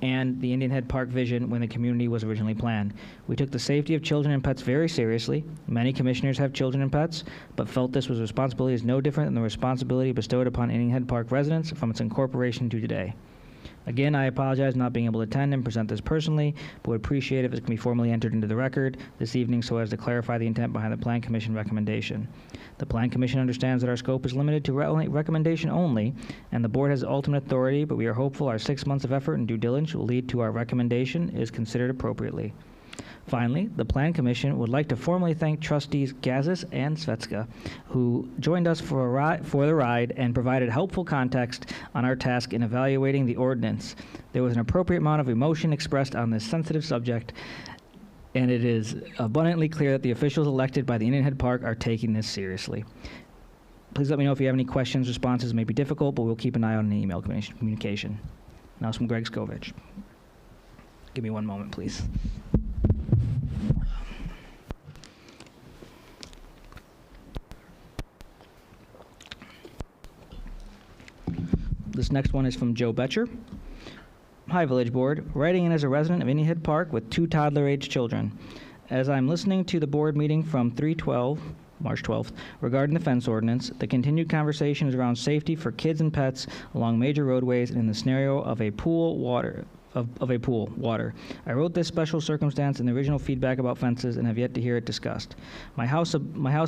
and the Indian Head Park vision when the community was originally planned. We took the safety of children and pets very seriously. Many commissioners have children and pets, but felt this was responsibility is no different than the responsibility bestowed upon Indian Head Park residents from its incorporation to today. Again, I apologize for not being able to attend and present this personally, but would appreciate if it can be formally entered into the record this evening so as to clarify the intent behind the Plan Commission recommendation. The Plan Commission understands that our scope is limited to recommendation only, and the board has ultimate authority, but we are hopeful our 6 months of effort and due diligence will lead to our recommendation is considered appropriately. Finally, the Plan Commission would like to formally thank trustees Gazis and Svetska, who joined us for the ride and provided helpful context on our task in evaluating the ordinance. There was an appropriate amount of emotion expressed on this sensitive subject, and it is abundantly clear that the officials elected by the Indian Head Park are taking this seriously. Please let me know if you have any questions. Responses may be difficult, but we'll keep an eye on the email communication. Now it's from Greg Skovich. Give me one moment, please. This next one is from Joe Betcher. Hi, Village Board. Writing in as a resident of Indian Head Park with 2 toddler-age children. As I'm listening to the board meeting from March 12th, regarding the fence ordinance, the continued conversation is around safety for kids and pets along major roadways and in the scenario of a pool water. I wrote this special circumstance in the original feedback about fences and have yet to hear it discussed. My house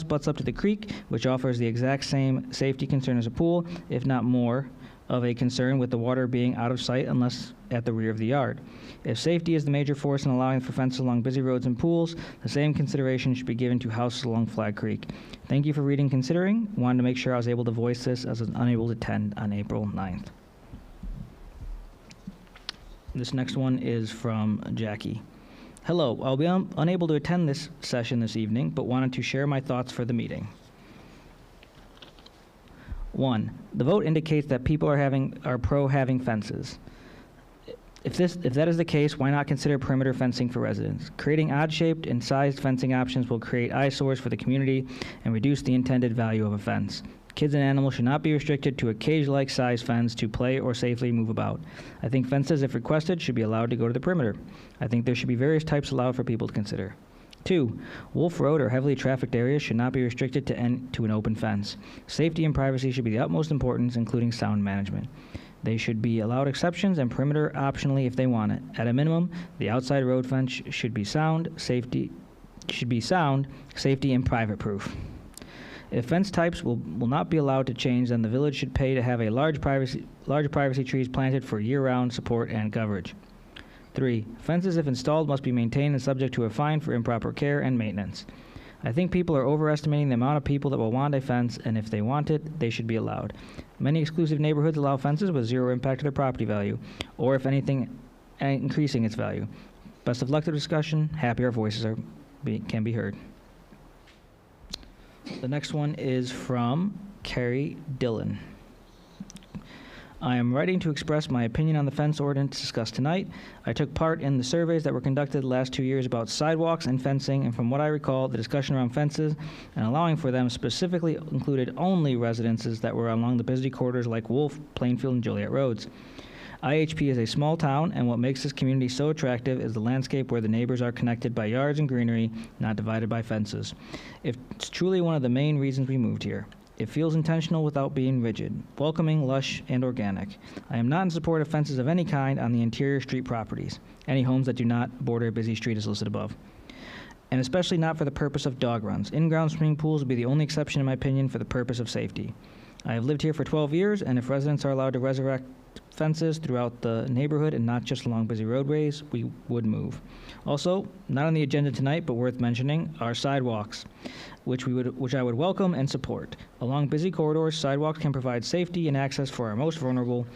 butts up to the creek, which offers the exact same safety concern as a pool, if not more of a concern, with the water being out of sight unless at the rear of the yard. If safety is the major force in allowing for fences along busy roads and pools, the same consideration should be given to houses along Flag Creek. Thank you for reading, considering. Wanted to make sure I was able to voice this as I was unable to attend on April 9th. This next one is from Jackie. Hello, I'll be unable to attend this session this evening, but wanted to share my thoughts for the meeting. 1, the vote indicates that people are pro having fences. If that is the case, why not consider perimeter fencing for residents? Creating odd-shaped and sized fencing options will create eyesores for the community and reduce the intended value of a fence. Kids and animals should not be restricted to a cage-like size fence to play or safely move about. I think fences, if requested, should be allowed to go to the perimeter. I think there should be various types allowed for people to consider. 2, Wolf Road or heavily trafficked areas should not be restricted to an open fence. Safety and privacy should be the utmost importance, including sound management. They should be allowed exceptions and perimeter optionally if they want it. At a minimum, the outside road fence should be sound, safety, and private proof. If fence types will not be allowed to change, then the village should pay to have a large privacy trees planted for year-round support and coverage. 3, fences, if installed, must be maintained and subject to a fine for improper care and maintenance. I think people are overestimating the amount of people that will want a fence, and if they want it, they should be allowed. Many exclusive neighborhoods allow fences with zero impact to their property value, or if anything, increasing its value. Best of luck to the discussion. Happy our voices can be heard. The next one is from Carrie Dillon. I am writing to express my opinion on the fence ordinance discussed tonight. I took part in the surveys that were conducted the last 2 years about sidewalks and fencing, and from what I recall, the discussion around fences and allowing for them specifically included only residences that were along the busy corridors like Wolf, Plainfield, and Joliet roads. IHP is a small town, and what makes this community so attractive is the landscape where the neighbors are connected by yards and greenery, not divided by fences. It's truly one of the main reasons we moved here. It feels intentional without being rigid, welcoming, lush, and organic. I am not in support of fences of any kind on the interior street properties, any homes that do not border a busy street as listed above, and especially not for the purpose of dog runs. In-ground swimming pools would be the only exception, in my opinion, for the purpose of safety. I have lived here for 12 years, and if residents are allowed to resurrect fences throughout the neighborhood and not just along busy roadways, we would move. Also, not on the agenda tonight, but worth mentioning, are sidewalks, which I would welcome and support. Along busy corridors, sidewalks can provide safety and access for our most vulnerable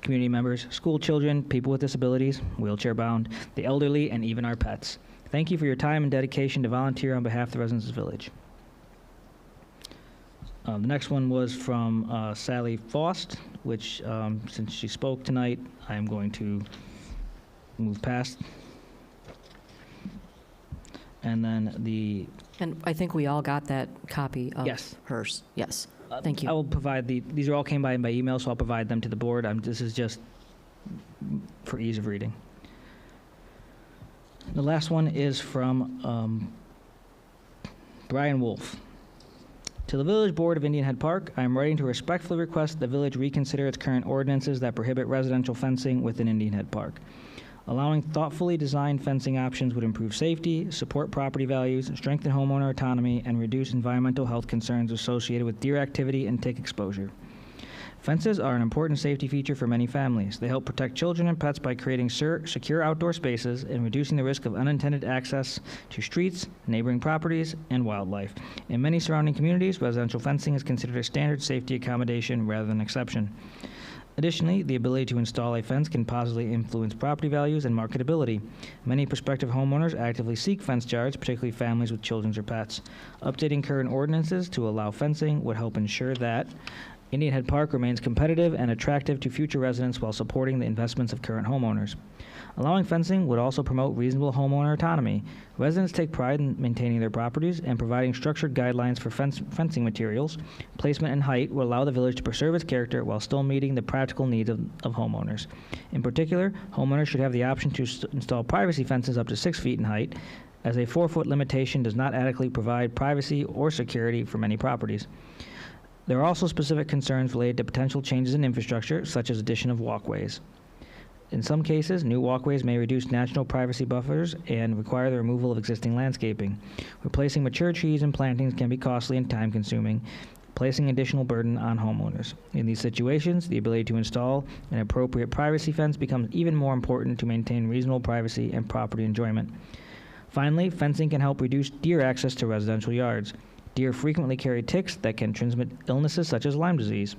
community members, school children, people with disabilities, wheelchair-bound, the elderly, and even our pets. Thank you for your time and dedication to volunteer on behalf of the residents of the village. The next one was from Sally Faust, which, since she spoke tonight, I am going to move past. And then And I think we all got that copy of hers. Yes. Thank you. I will provide these all came by email, so I'll provide them to the board. This is just for ease of reading. The last one is from Brian Wolf. To the Village Board of Indian Head Park, I am writing to respectfully request the village reconsider its current ordinances that prohibit residential fencing within Indian Head Park. Allowing thoughtfully designed fencing options would improve safety, support property values, strengthen homeowner autonomy, and reduce environmental health concerns associated with deer activity and tick exposure. Fences are an important safety feature for many families. They help protect children and pets by creating secure outdoor spaces and reducing the risk of unintended access to streets, neighboring properties, and wildlife. In many surrounding communities, residential fencing is considered a standard safety accommodation rather than an exception. Additionally, the ability to install a fence can positively influence property values and marketability. Many prospective homeowners actively seek fenced yards, particularly families with children or pets. Updating current ordinances to allow fencing would help ensure that Indian Head Park remains competitive and attractive to future residents while supporting the investments of current homeowners. Allowing fencing would also promote reasonable homeowner autonomy. Residents take pride in maintaining their properties, and providing structured guidelines for fencing materials, placement, and height will allow the village to preserve its character while still meeting the practical needs of homeowners. In particular, homeowners should have the option to install privacy fences up to 6 feet in height, as a 4-foot limitation does not adequately provide privacy or security for many properties. There are also specific concerns related to potential changes in infrastructure, such as addition of walkways. In some cases, new walkways may reduce natural privacy buffers and require the removal of existing landscaping. Replacing mature trees and plantings can be costly and time-consuming, placing additional burden on homeowners. In these situations, the ability to install an appropriate privacy fence becomes even more important to maintain reasonable privacy and property enjoyment. Finally, fencing can help reduce deer access to residential yards. Deer frequently carry ticks that can transmit illnesses such as Lyme disease.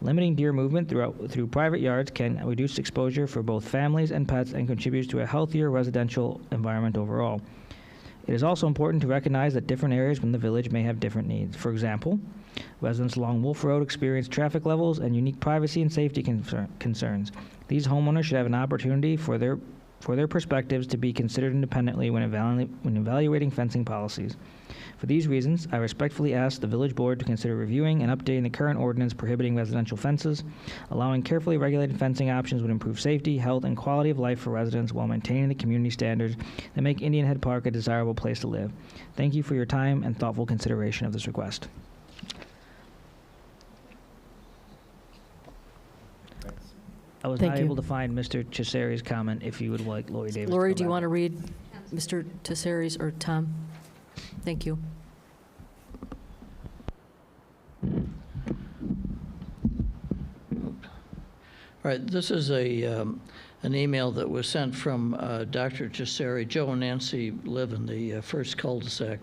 Limiting deer movement through private yards can reduce exposure for both families and pets and contributes to a healthier residential environment overall. It is also important to recognize that different areas within the village may have different needs. For example, residents along Wolf Road experience traffic levels and unique privacy and safety concerns. These homeowners should have an opportunity for their perspectives to be considered independently when evaluating fencing policies. For these reasons, I respectfully ask the Village Board to consider reviewing and updating the current ordinance prohibiting residential fences. Allowing carefully regulated fencing options would improve safety, health, and quality of life for residents while maintaining the community standards that make Indian Head Park a desirable place to live. Thank you for your time and thoughtful consideration of this request. I was not able to find Mr. Cesari's comment. If you would like Lori Davis. Lori, to do you go want to back. read Mr. Tesseri's or Tom? Thank you. All right, this is an email that was sent from Dr. Cesari. Joe and Nancy live in the first cul-de-sac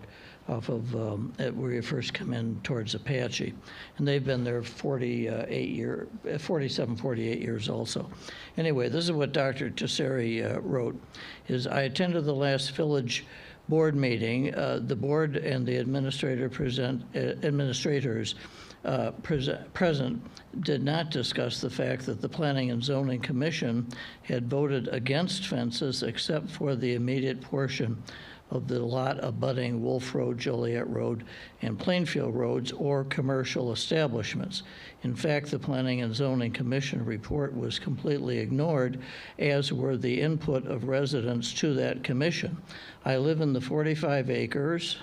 off of where you first come in towards Apache. And they've been there 48 years also. Anyway, this is what Dr. Cesari wrote, is I attended the last village board meeting. The board and the administrators present did not discuss the fact that the Planning and Zoning Commission had voted against fences except for the immediate portion of the lot abutting Wolf Road, Joliet Road, and Plainfield Roads or commercial establishments. In fact, the Planning and Zoning Commission report was completely ignored, as were the input of residents to that commission. I live in the 45 acres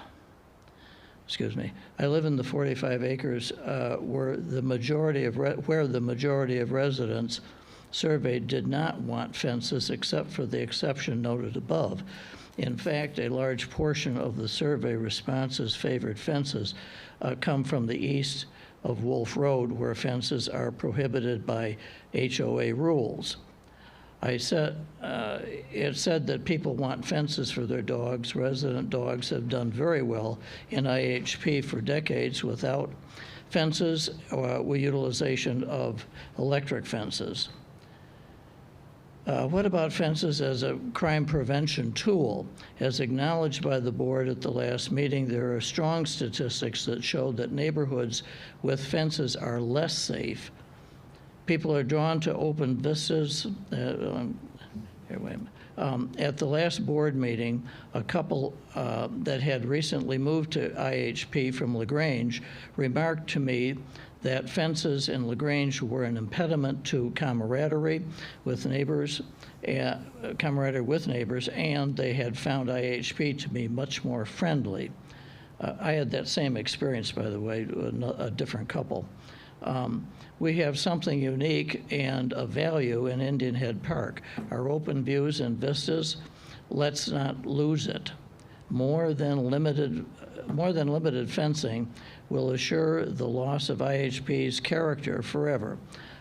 where the majority of residents surveyed did not want fences except for the exception noted above. In fact, a large portion of the survey responses favored fences come from the east of Wolf Road, where fences are prohibited by HOA rules. It said that people want fences for their dogs. Resident dogs have done very well in IHP for decades without fences with utilization of electric fences. What about fences as a crime prevention tool? As acknowledged by the board at the last meeting, there are strong statistics that show that neighborhoods with fences are less safe. People are drawn to open vistas. At the last board meeting, a couple that had recently moved to IHP from LaGrange remarked to me that fences in LaGrange were an impediment to camaraderie with neighbors, and they had found IHP to be much more friendly. I had that same experience, by the way, to a different couple. We have something unique and of value in Indian Head Park. Our open views and vistas, let's not lose it. More than limited fencing will assure the loss of IHP's character forever.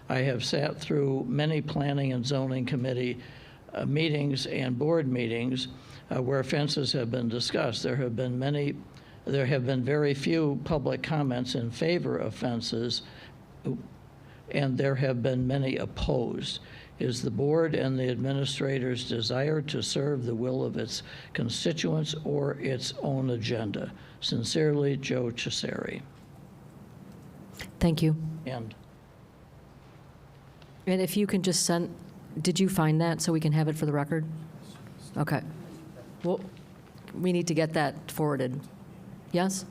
I have sat through many planning and zoning committee meetings and board meetings where fences have been discussed. There have been very few public comments in favor of fences, and there have been many opposed. Is the board and the administrator's desire to serve the will of its constituents or its own agenda? Sincerely, Joe Cesari. Thank you. And if you can just send, did you find that so we can have it for the record? Okay. Well, we need to get that forwarded. Yes?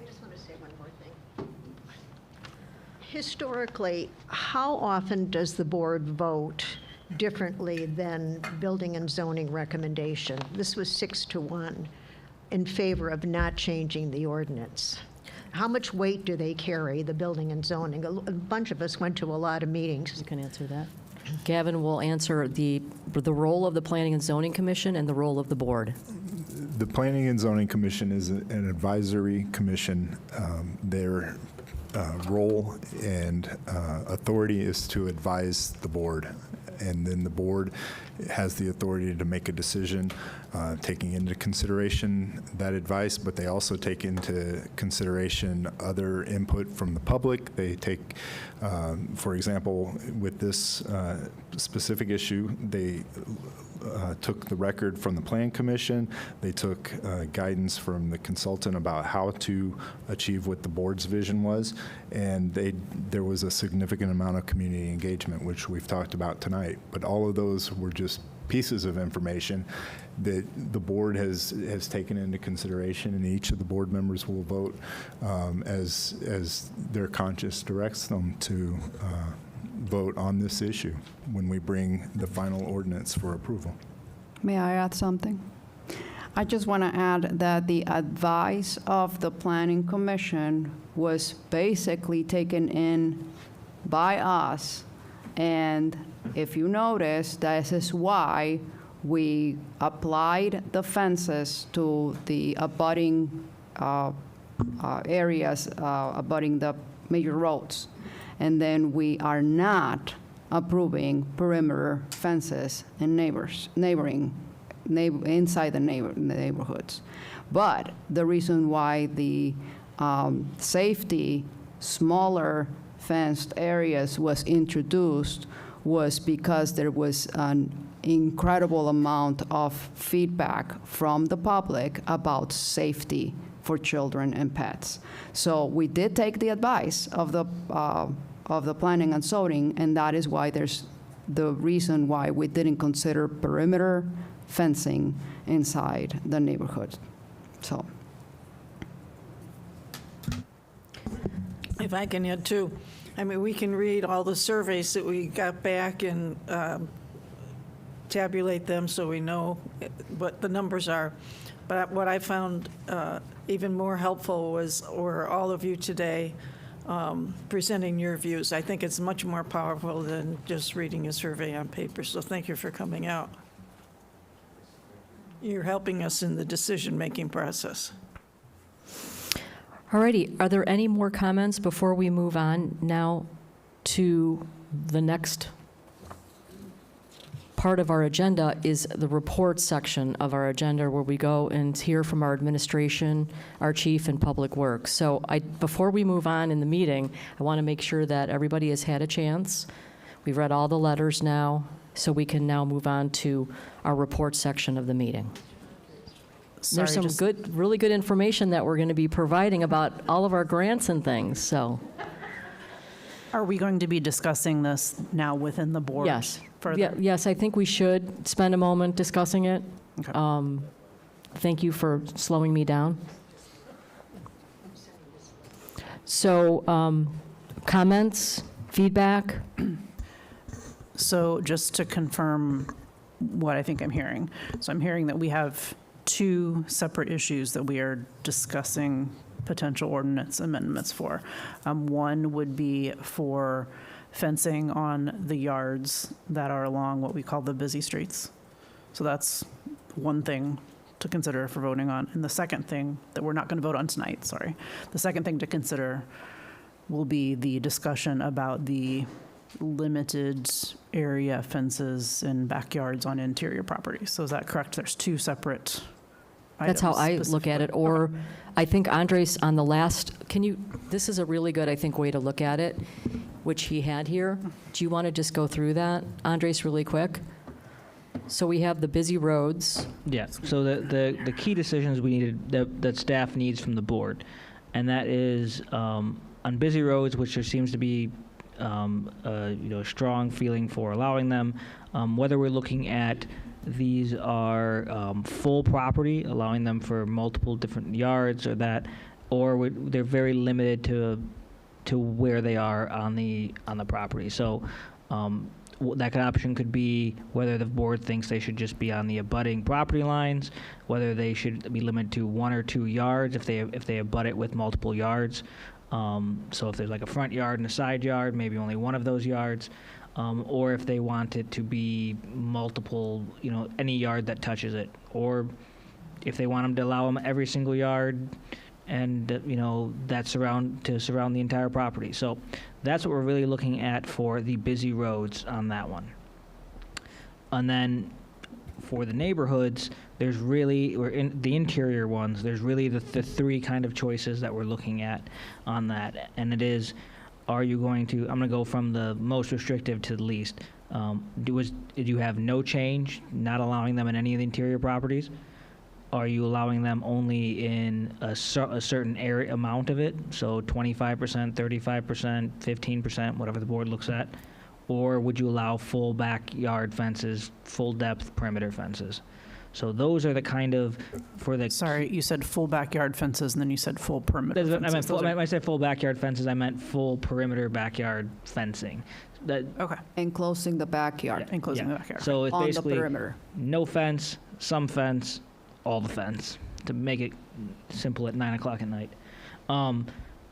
I just want to say one more thing. Historically, how often does the board vote differently than building and zoning recommendation? This was 6-1 in favor of not changing the ordinance. How much weight do they carry, the building and zoning? A bunch of us went to a lot of meetings. You can answer that. Gavin will answer the role of the Planning and Zoning Commission and the role of the board. The Planning and Zoning Commission is an advisory commission. Their role and authority is to advise the board, and then the board has the authority to make a decision taking into consideration that advice, but they also take into consideration other input from the public. They take, for example, with this specific issue, they took the record from the Plan Commission. They took guidance from the consultant about how to achieve what the board's vision was, and there was a significant amount of community engagement, which we've talked about tonight. But all of those were just pieces of information that the board has taken into consideration, and each of the board members will vote as their conscience directs them to vote on this issue when we bring the final ordinance for approval. May I add something? I just want to add that the advice of the Planning Commission was basically taken in by us, and if you notice, this is why we applied the fences to the abutting areas abutting the major roads. And then we are not approving perimeter fences in inside the neighborhoods. But the reason why the safety, smaller fenced areas was introduced was because there was an incredible amount of feedback from the public about safety for children and pets. So we did take the advice of the planning and zoning, and that is why there's the reason why we didn't consider perimeter fencing inside the neighborhood. So. If I can add too, I mean, we can read all the surveys that we got back and tabulate them so we know what the numbers are. But what I found even more helpful were all of you today presenting your views. I think it's much more powerful than just reading a survey on paper, so thank you for coming out. You're helping us in the decision-making process. All righty, are there any more comments before we move on now to the next part of our agenda is the report section of our agenda where we go and hear from our administration, our chief, and public works. So before we move on in the meeting, I want to make sure that everybody has had a chance. We've read all the letters now, so we can now move on to our report section of the meeting. There's some really good information that we're going to be providing about all of our grants and things, so. Are we going to be discussing this now within the board? Yes. Further? Yes, I think we should spend a moment discussing it. Okay. Thank you for slowing me down. So, comments, feedback? So just to confirm what I think I'm hearing. So I'm hearing that we have two separate issues that we are discussing potential ordinance amendments for. One would be for fencing on the yards that are along what we call the busy streets. So that's one thing to consider for voting on. And the second thing that we're not going to vote on tonight, sorry. The second thing to consider will be the discussion about the limited area fences and backyards on interior properties. So is that correct? There's two separate items. That's how I look at it. Or I think Andres on the last, this is a really good, I think, way to look at it, which he had here. Do you want to just go through that, Andres, really quick? So we have the busy roads. Yes. So the key decisions we needed that staff needs from the board, and that is on busy roads, which there seems to be a strong feeling for allowing them. Whether we're looking at these are full property, allowing them for multiple different yards, or they're very limited to where they are on the property. So that option could be whether the board thinks they should just be on the abutting property lines, whether they should be limited to 1 or 2 yards if they abut it with multiple yards. So if there's like a front yard and a side yard, maybe only one of those yards, or if they want it to be multiple, any yard that touches it, or if they want them to allow them every single yard and, that surround the entire property. So that's what we're really looking at for the busy roads on that one. And then for the neighborhoods, there's really, or in the interior ones, there's really the three kind of choices that we're looking at on that. And it is, are you going to, I'm going to go from the most restrictive to the least. Do you have no change, not allowing them in any of the interior properties? Are you allowing them only in a certain area amount of it? So 25%, 35%, 15%, whatever the board looks at. Or would you allow full backyard fences, full depth perimeter fences? So those are the kind of, Sorry, you said full backyard fences and then you said full perimeter fences. When I said full backyard fences, I meant full perimeter backyard fencing. Okay. Enclosing the backyard. Yeah, enclosing the backyard. So it's on basically the perimeter. No fence, some fence, all the fence, to make it simple at 9 o'clock at night. And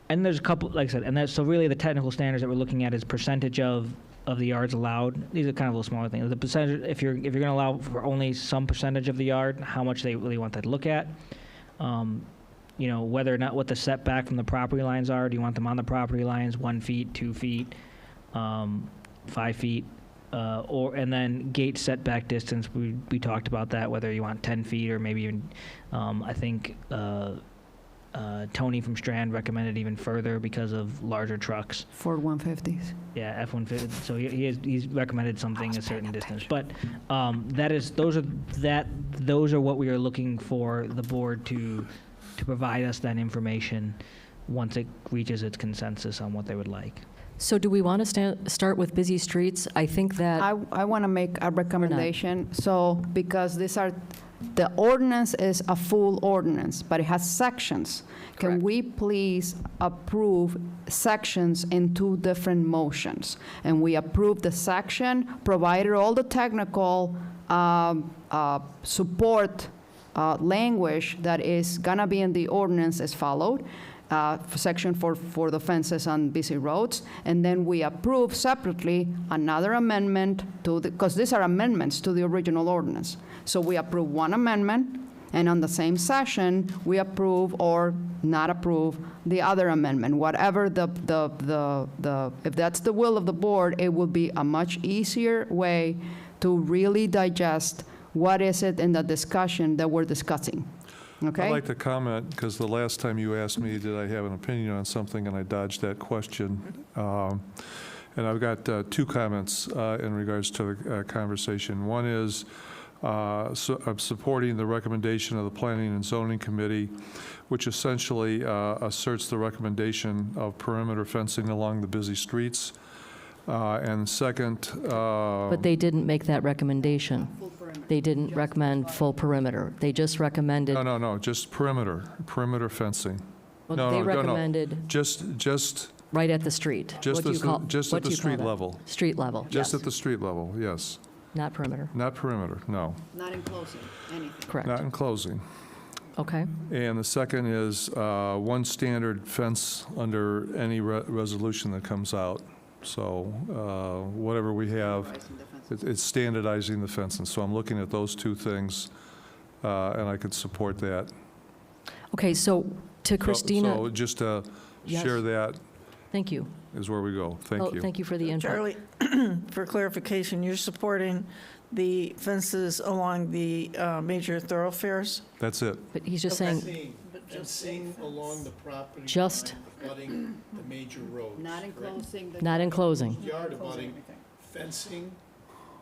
there's a couple, like I said, and so really the technical standards that we're looking at is percentage of the yards allowed. These are kind of little smaller things. The percentage, if you're going to allow for only some percentage of the yard, how much they really want that to look at. Whether or not what the setback from the property lines are. Do you want them on the property lines, 1 feet, 2 feet, 5 feet? And then gate setback distance, we talked about that, whether you want 10 feet or maybe even, I think Tony from Strand recommended even further because of larger trucks. Ford 150s. Yeah, F-150. So he's recommended something a certain distance. But those are what we are looking for the board to provide us that information once it reaches its consensus on what they would like. So do we want to start with busy streets? I think that... I want to make a recommendation. So because the ordinance is a full ordinance, but it has sections. Correct. Can we please approve sections in 2 different motions? And we approve the section, provided all the technical support language that is going to be in the ordinance is followed. Section for the fences on busy roads, and then we approve separately another amendment because these are amendments to the original ordinance. So we approve one amendment, and on the same session, we approve or not approve the other amendment. Whatever if that's the will of the board, it will be a much easier way to really digest what is it in the discussion that we're discussing. Okay. I'd like to comment, because the last time you asked me, did I have an opinion on something, and I dodged that question. And I've got 2 comments in regards to the conversation. One is I'm supporting the recommendation of the Planning and Zoning Committee, which essentially asserts the recommendation of perimeter fencing along the busy streets. And second... But they didn't make that recommendation. They didn't recommend full perimeter. They just recommended... No, just perimeter fencing. Well, they recommended... Just... Right at the street. Just at the street level. Street level, Just yes. at the street level, yes. Not perimeter. Not perimeter, no. Not enclosing anything. Correct. Not enclosing. Okay. And the second is one standard fence under any resolution that comes out. So whatever we have, it's standardizing the fence. And so I'm looking at those two things, and I could support that. Okay, so to Christina. So just to Yes. share that Thank you. is where we go. Thank you. Thank you for the input. Charlie, for clarification, you're supporting the fences along the major thoroughfares? That's it. But he's just saying, Fencing along the property Just- line abutting the major roads. Not enclosing the. not enclosing. Yard abutting, fencing,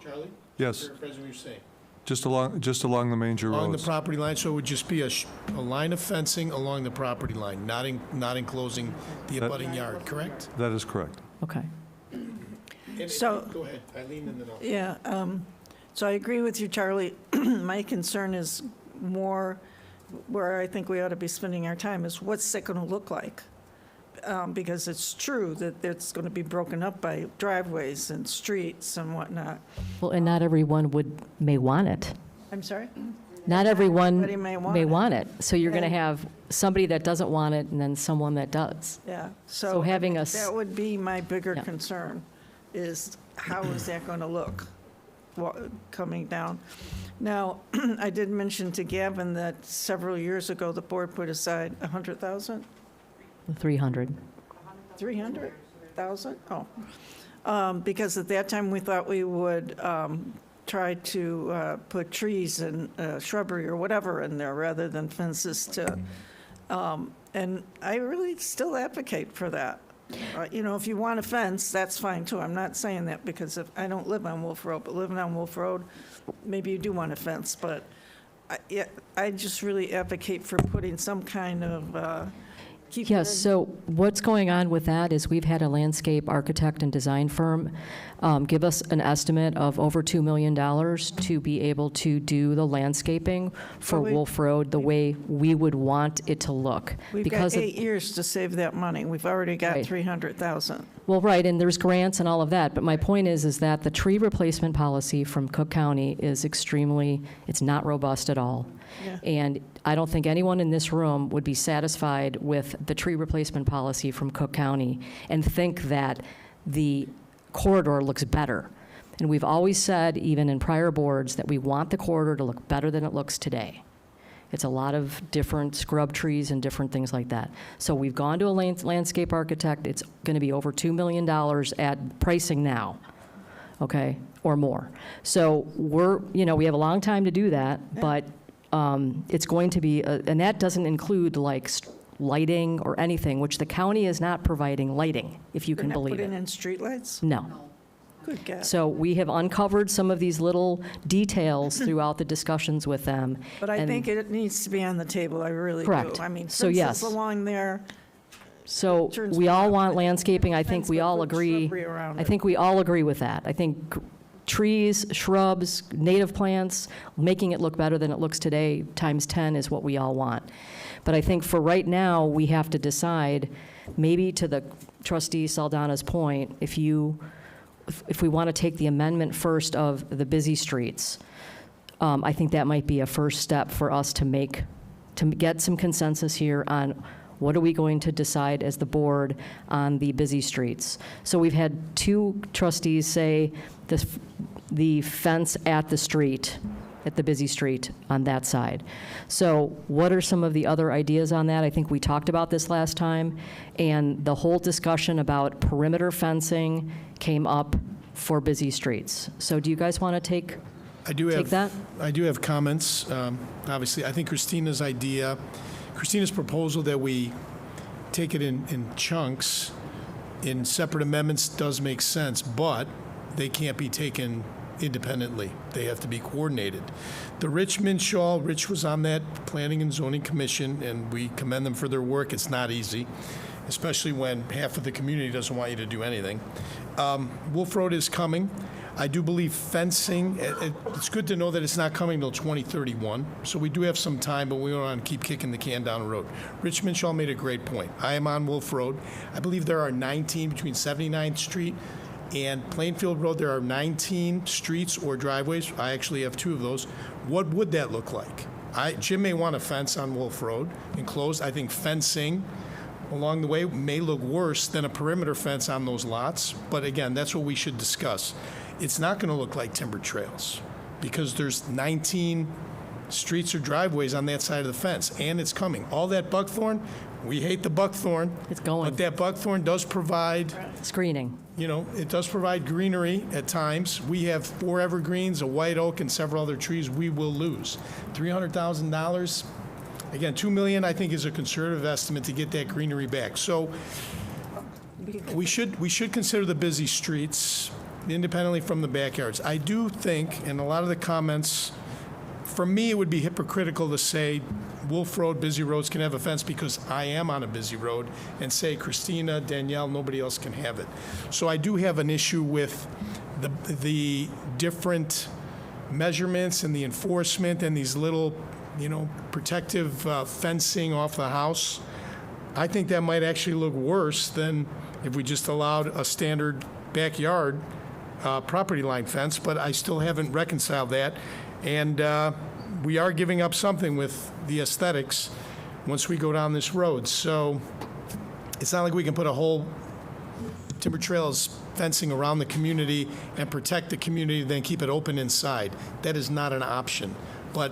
Charlie? Yes. Paraphrasing what you're saying. Just along the major Along the roads. property line, so it would just be a line of fencing along the property line, not enclosing the abutting yard, correct? That is correct. Okay. So- Go ahead, Eileen, and then I'll. Yeah, so I agree with you, Charlie. My concern is more where I think we ought to be spending our time is what's that going to look like? Because it's true that it's going to be broken up by driveways and streets and whatnot. Well, and not everyone may want it. I'm sorry? Not everyone Everybody may may want want it. So you're going to And- have somebody that doesn't want it and then someone that does. Yeah, So so having a that would be my bigger Yeah. concern, is how is that going to look coming down? Now, I did mention to Gavin that several years ago, the board put aside 100,000, 300. 300,000? Oh. Because at that time, we thought we would try to put trees and shrubbery or whatever in there rather than fences to, and I really still advocate for that. If you want a fence, that's fine too. I'm not saying that because I don't live on Wolf Road, but living on Wolf Road, maybe you do want a fence, but I just really advocate for putting some kind of, Yes, so what's going on with that is we've had a landscape architect and design firm give us an estimate of over $2 million to be able to do the landscaping for Well, Wolf Road the way we would want it to look. we've Because got of- 8 years to save that money. We've already got Right. 300,000. Well, right, and there's grants and all of that, but my point is that the tree replacement policy from Cook County is it's not robust at all. Yeah. And I don't think anyone in this room would be satisfied with the tree replacement policy from Cook County and think that the corridor looks better. And we've always said, even in prior boards, that we want the corridor to look better than it looks today. It's a lot of different scrub trees and different things like that. So we've gone to a landscape architect. It's going to be over $2 million at pricing now, okay, or more. So we have a long time to do that, but it's going to be, and that doesn't include like lighting or anything, which the county is not providing lighting, if you can believe Putting it. in streetlights? No. Good God. So we have uncovered some of these little details throughout the discussions with them. But I and think it needs to be on the table, I really do. Correct. I mean, So, fences yes. along there, So Turns we me all off. want landscaping. I think Fence, we but all put agree. shrubbery around I it. think we all agree with that. I think trees, shrubs, native plants, making it look better than it looks today times 10 is what we all want. But I think for right now, we have to decide, maybe to the trustee Saldana's point, if we want to take the amendment first of the busy streets, I think that might be a first step for us to get some consensus here on what are we going to decide as the board on the busy streets. So we've had 2 trustees say the fence at the street, at the busy street on that side. So what are some of the other ideas on that? I think we talked about this last time, and the whole discussion about perimeter fencing came up for busy streets. So do you guys want to take that? I do have comments. Obviously, I think Christina's proposal that we take it in chunks, in separate amendments, does make sense, but they can't be taken independently. They have to be coordinated. The Rich was on that Planning and Zoning Commission, and we commend them for their work. It's not easy, especially when half of the community doesn't want you to do anything. Wolf Road is coming. I do believe fencing, it's good to know that it's not coming until 2031, so we do have some time, but we don't want to keep kicking the can down the road. Rich Minshaw made a great point. I am on Wolf Road. I believe there are 19 between 79th Street And Plainfield Road, there are 19 streets or driveways. I actually have 2 of those. What would that look like? Jim may want a fence on Wolf Road enclosed. I think fencing along the way may look worse than a perimeter fence on those lots. But again, that's what we should discuss. It's not going to look like timber trails because there's 19 streets or driveways on that side of the fence, and it's coming. All that buckthorn, we hate the buckthorn. It's going. But that buckthorn does provide Screening. you know, it does provide greenery at times. We have 4 evergreens, a white oak, and several other trees we will lose. $300,000, again, $2 million I think is a conservative estimate to get that greenery back. So we should consider the busy streets independently from the backyards. I do think, and a lot of the comments, for me, it would be hypocritical to say Wolf Road, busy roads can have a fence because I am on a busy road, and say Christina, Danielle, nobody else can have it. So I do have an issue with the different measurements and the enforcement and these little, you know, protective fencing off the house. I think that might actually look worse than if we just allowed a standard backyard property line fence, but I still haven't reconciled that. And we are giving up something with the aesthetics once we go down this road. So it's not like we can put a whole timber trails fencing around the community and protect the community, then keep it open inside. That is not an option. But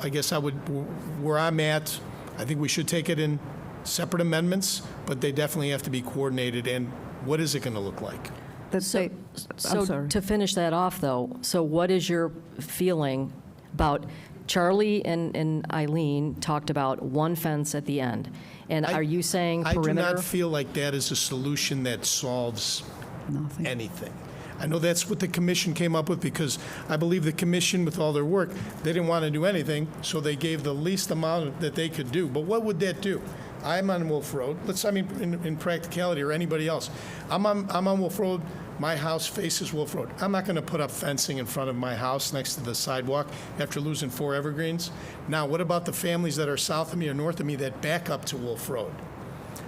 I guess where I'm at, I think we should take it in separate amendments, but they definitely have to be coordinated. And what is it going to look like? So to finish that off, though, so what is your feeling about, Charlie and Eileen talked about one fence at the end, and are you saying perimeter? I do not feel like that is a solution that solves anything. I know that's what the commission came up with, because I believe the commission, with all their work, they didn't want to do anything, so they gave the least amount that they could do. But what would that do? I'm on Wolf Road. In practicality, or anybody else, I'm on Wolf Road. My house faces Wolf Road. I'm not going to put up fencing in front of my house next to the sidewalk after losing 4 evergreens. Now, what about the families that are south of me or north of me that back up to Wolf Road?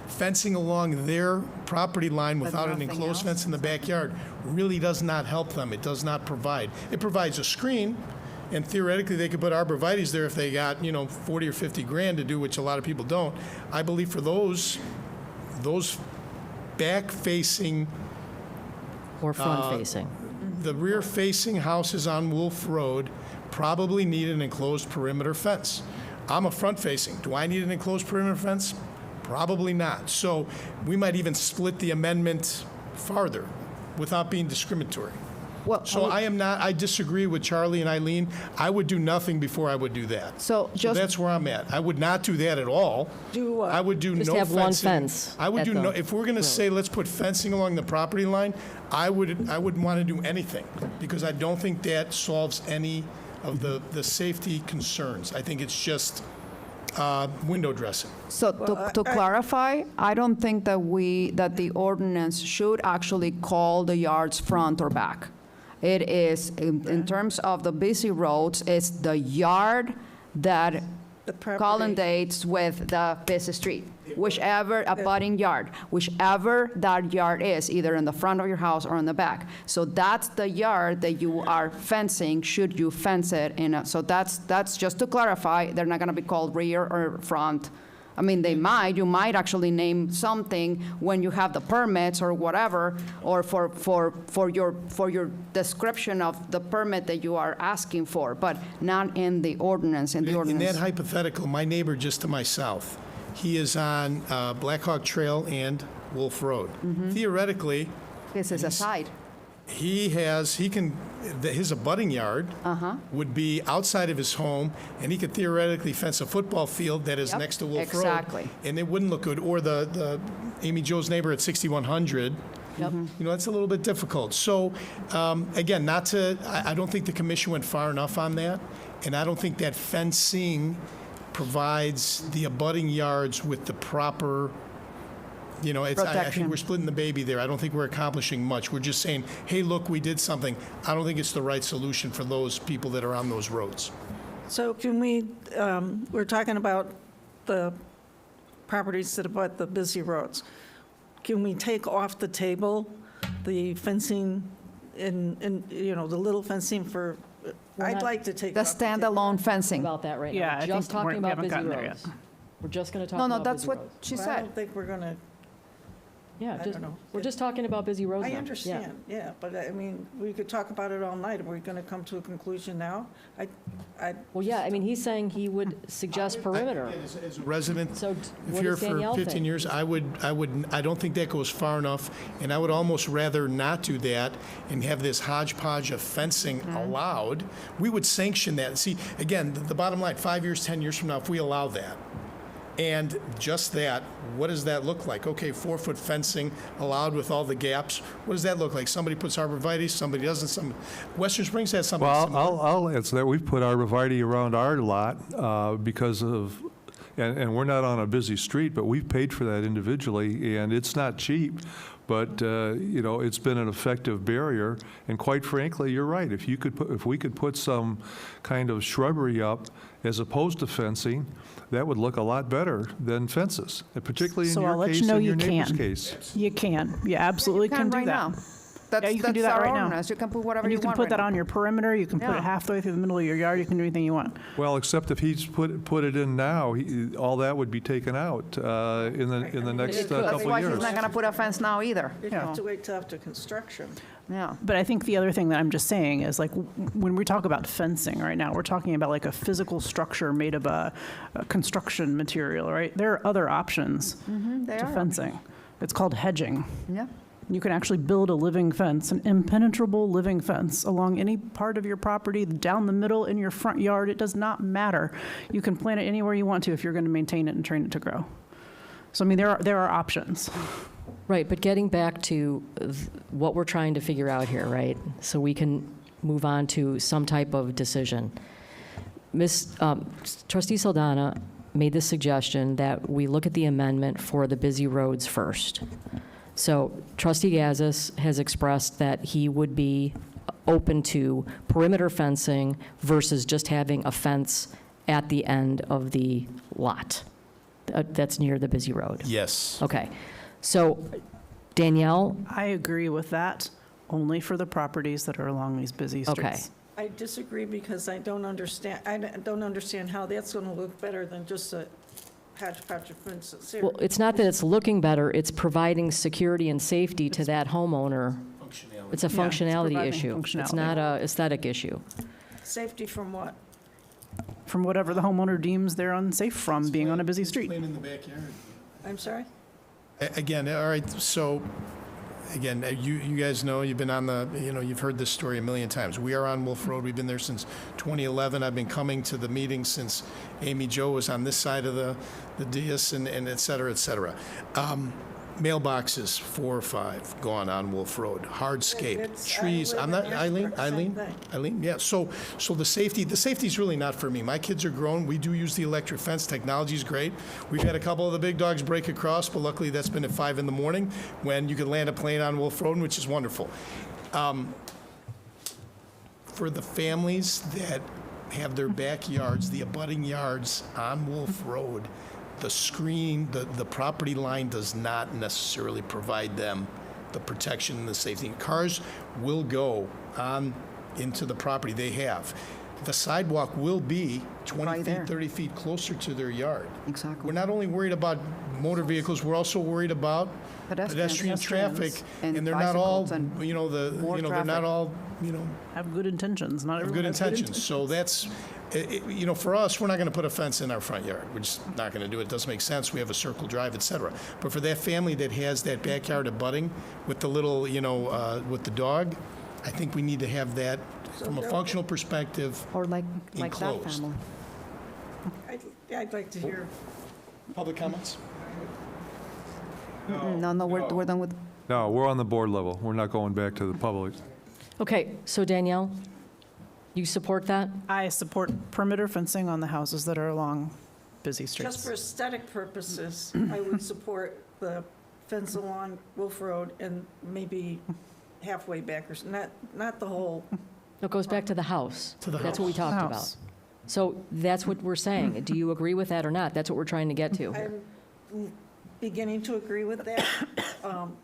Fencing along their property line without an enclosed fence in the backyard really does not help them. It does not provide. It provides a screen, and theoretically they could put arborvitaes there if they got, 40 or 50 grand to do, which a lot of people don't. I believe for those back-facing or front-facing. The rear-facing houses on Wolf Road probably need an enclosed perimeter fence. I'm a front-facing. Do I need an enclosed perimeter fence? Probably not. So we might even split the amendment farther without being discriminatory. So I disagree with Charlie and Eileen. I would do nothing before I would do that. So that's where I'm at. I would not do that at all. I would do just no have fencing. one fence. I would do no, if we're going to say let's put fencing along the property line, I wouldn't want to do anything, because I don't think that solves any of the safety concerns. I think it's just window dressing. So to clarify, I don't think that the ordinance should actually call the yards front or back. It is, in terms of the busy roads, it's the yard that collidates with the busy street, whichever abutting yard, whichever that yard is, either in the front of your house or in the back. So that's the yard that you are fencing, should you fence it in. So that's just to clarify, they're not going to be called rear or front. I mean, you might actually name something when you have the permits or whatever, or for your description of the permit that you are asking for, but not in the ordinance. In that hypothetical, my neighbor just to my south, he is on Blackhawk Trail and Wolf Road. Theoretically, this is a side. His abutting yard would be outside of his home, and he could theoretically fence a football field that is next to Wolf Road. And it wouldn't look good. Or the Amy Jo's neighbor at 6100. That's a little bit difficult. So, again, I don't think the commission went far enough on that, and I don't think that fencing provides the abutting yards with the proper. I think we're splitting the baby there. I don't think we're accomplishing much. We're just saying, hey, look, we did something. I don't think it's the right solution for those people that are on those roads. So can we're talking about the properties that abut the busy roads. Can we take off the table the fencing and, you know, the little fencing for, I'd like to take. The standalone fencing. About that right Yeah, now. I Just think talking we about haven't busy gotten there roads. yet. We're just going to talk No, about no, that's busy what roads. she I said. don't think we're gonna, Yeah, I just, don't know. we're just talking about busy roads I now. Yeah. understand, yeah, but I mean, we could talk about it all night. Are we gonna come to a conclusion now? Well, yeah, I mean, he's saying he would suggest perimeter. As a resident, So if what here does for Danielle 15 think? years, I don't think that goes far enough, and I would almost rather not do that and have this hodgepodge of fencing allowed. We would sanction that. See, again, the bottom line, 5 years, 10 years from now, if we allow that, and just that, what does that look like? Okay, 4-foot fencing allowed with all the gaps. What does that look like? Somebody puts arborvitae, somebody doesn't. Western Springs has something Well, similar. I'll answer that. We've put arborvitae around our lot because of, and we're not on a busy street, but we've paid for that individually, and it's not cheap. But, you know, it's been an effective barrier. And quite frankly, you're right. If we could put some kind of shrubbery up as opposed to fencing, that would look a lot better than fences, particularly in So I'll your let case you know and your you neighbor's can. case. You can. You absolutely can do right that. now. That's, you can do that's that our right now. ordinance. You can put whatever And you you can want put right that now. on your perimeter, you can put Yeah. it halfway through the middle of your yard, you can do anything you want. Well, except if he's put it in now, all that would be taken out in the next That's couple why of he's years. not going to put a fence now either. You'd have to wait till after construction. Yeah. But I think the other thing that I'm just saying is like, when we talk about fencing right now, we're talking about like a physical structure made of a construction material, right? There are other options They to are. fencing. It's called hedging. Yeah. You can actually build a living fence, an impenetrable living fence along any part of your property, down the middle, in your front yard. It does not matter. You can plant it anywhere you want to if you're going to maintain it and train it to grow. So, I mean, there are options. Right, but getting back to what we're trying to figure out here, right? So we can move on to some type of decision. Trustee Saldana made the suggestion that we look at the amendment for the busy roads first. So Trustee Gazis has expressed that he would be open to perimeter fencing versus just having a fence at the end of the lot that's near the busy road. Yes. Okay. So Danielle? I agree with that, only for the properties that are along these busy streets. Okay. I disagree because I don't understand how that's gonna look better than just a hodgepodge of fences here. Well, it's not that it's looking better, it's providing security and safety to that homeowner. It's a Yeah, it's functionality providing issue. It's functionality. not a aesthetic issue. Safety from what? From whatever the homeowner deems they're unsafe from being on a busy street. Playing in the backyard. I'm sorry? Again, all right, so, again, you guys know, you've been on you've heard this story a million times. We are on Wolf Road, we've been there since 2011. I've been coming to the meetings since Amy Jo was on this side of the dais and et cetera, et cetera. Mailboxes, 4 or 5, gone on Wolf Road, hardscape, It's- I trees. live I'm in not, Harrisburg, same thing. Eileen, yeah, so the safety's really not for me. My kids are grown, we do use the electric fence, technology's great. We've had a couple of the big dogs break across, but luckily that's been at 5 in the morning when you can land a plane on Wolf Road, which is wonderful. For the families that have their backyards, the abutting yards on Wolf Road, the screen, the property line does not necessarily provide them the protection and the safety. Cars will go on into the property they have. The sidewalk will be 20 Right feet, there. 30 feet closer to their yard. Exactly. We're not only worried about motor vehicles, we're also worried about pedestrian traffic, and and they're not all, bicycles and more they're traffic. not all, Have good intentions, not have everyone good has good intentions. So that's, for us, we're not going to put a fence in our front yard. We're just not going to do it. It doesn't make sense. We have a circle drive, et cetera. But for that family that has that backyard abutting with the little, with the dog, I think we need to have that from a functional perspective. Or like that Enclosed. family. I'd like to hear. Public comments? No, we're done with. No, we're on the board level. We're not going back to the public. Okay, so Danielle, you support that? I support perimeter fencing on the houses that are along busy Just streets. for aesthetic purposes, I would support the fence along Wolf Road and maybe halfway back, or not the whole. It goes back to the house. To the That's what we talked about. House. So that's what we're saying. Do you agree with that or not? That's what we're trying to get to here. I'm beginning to agree with that.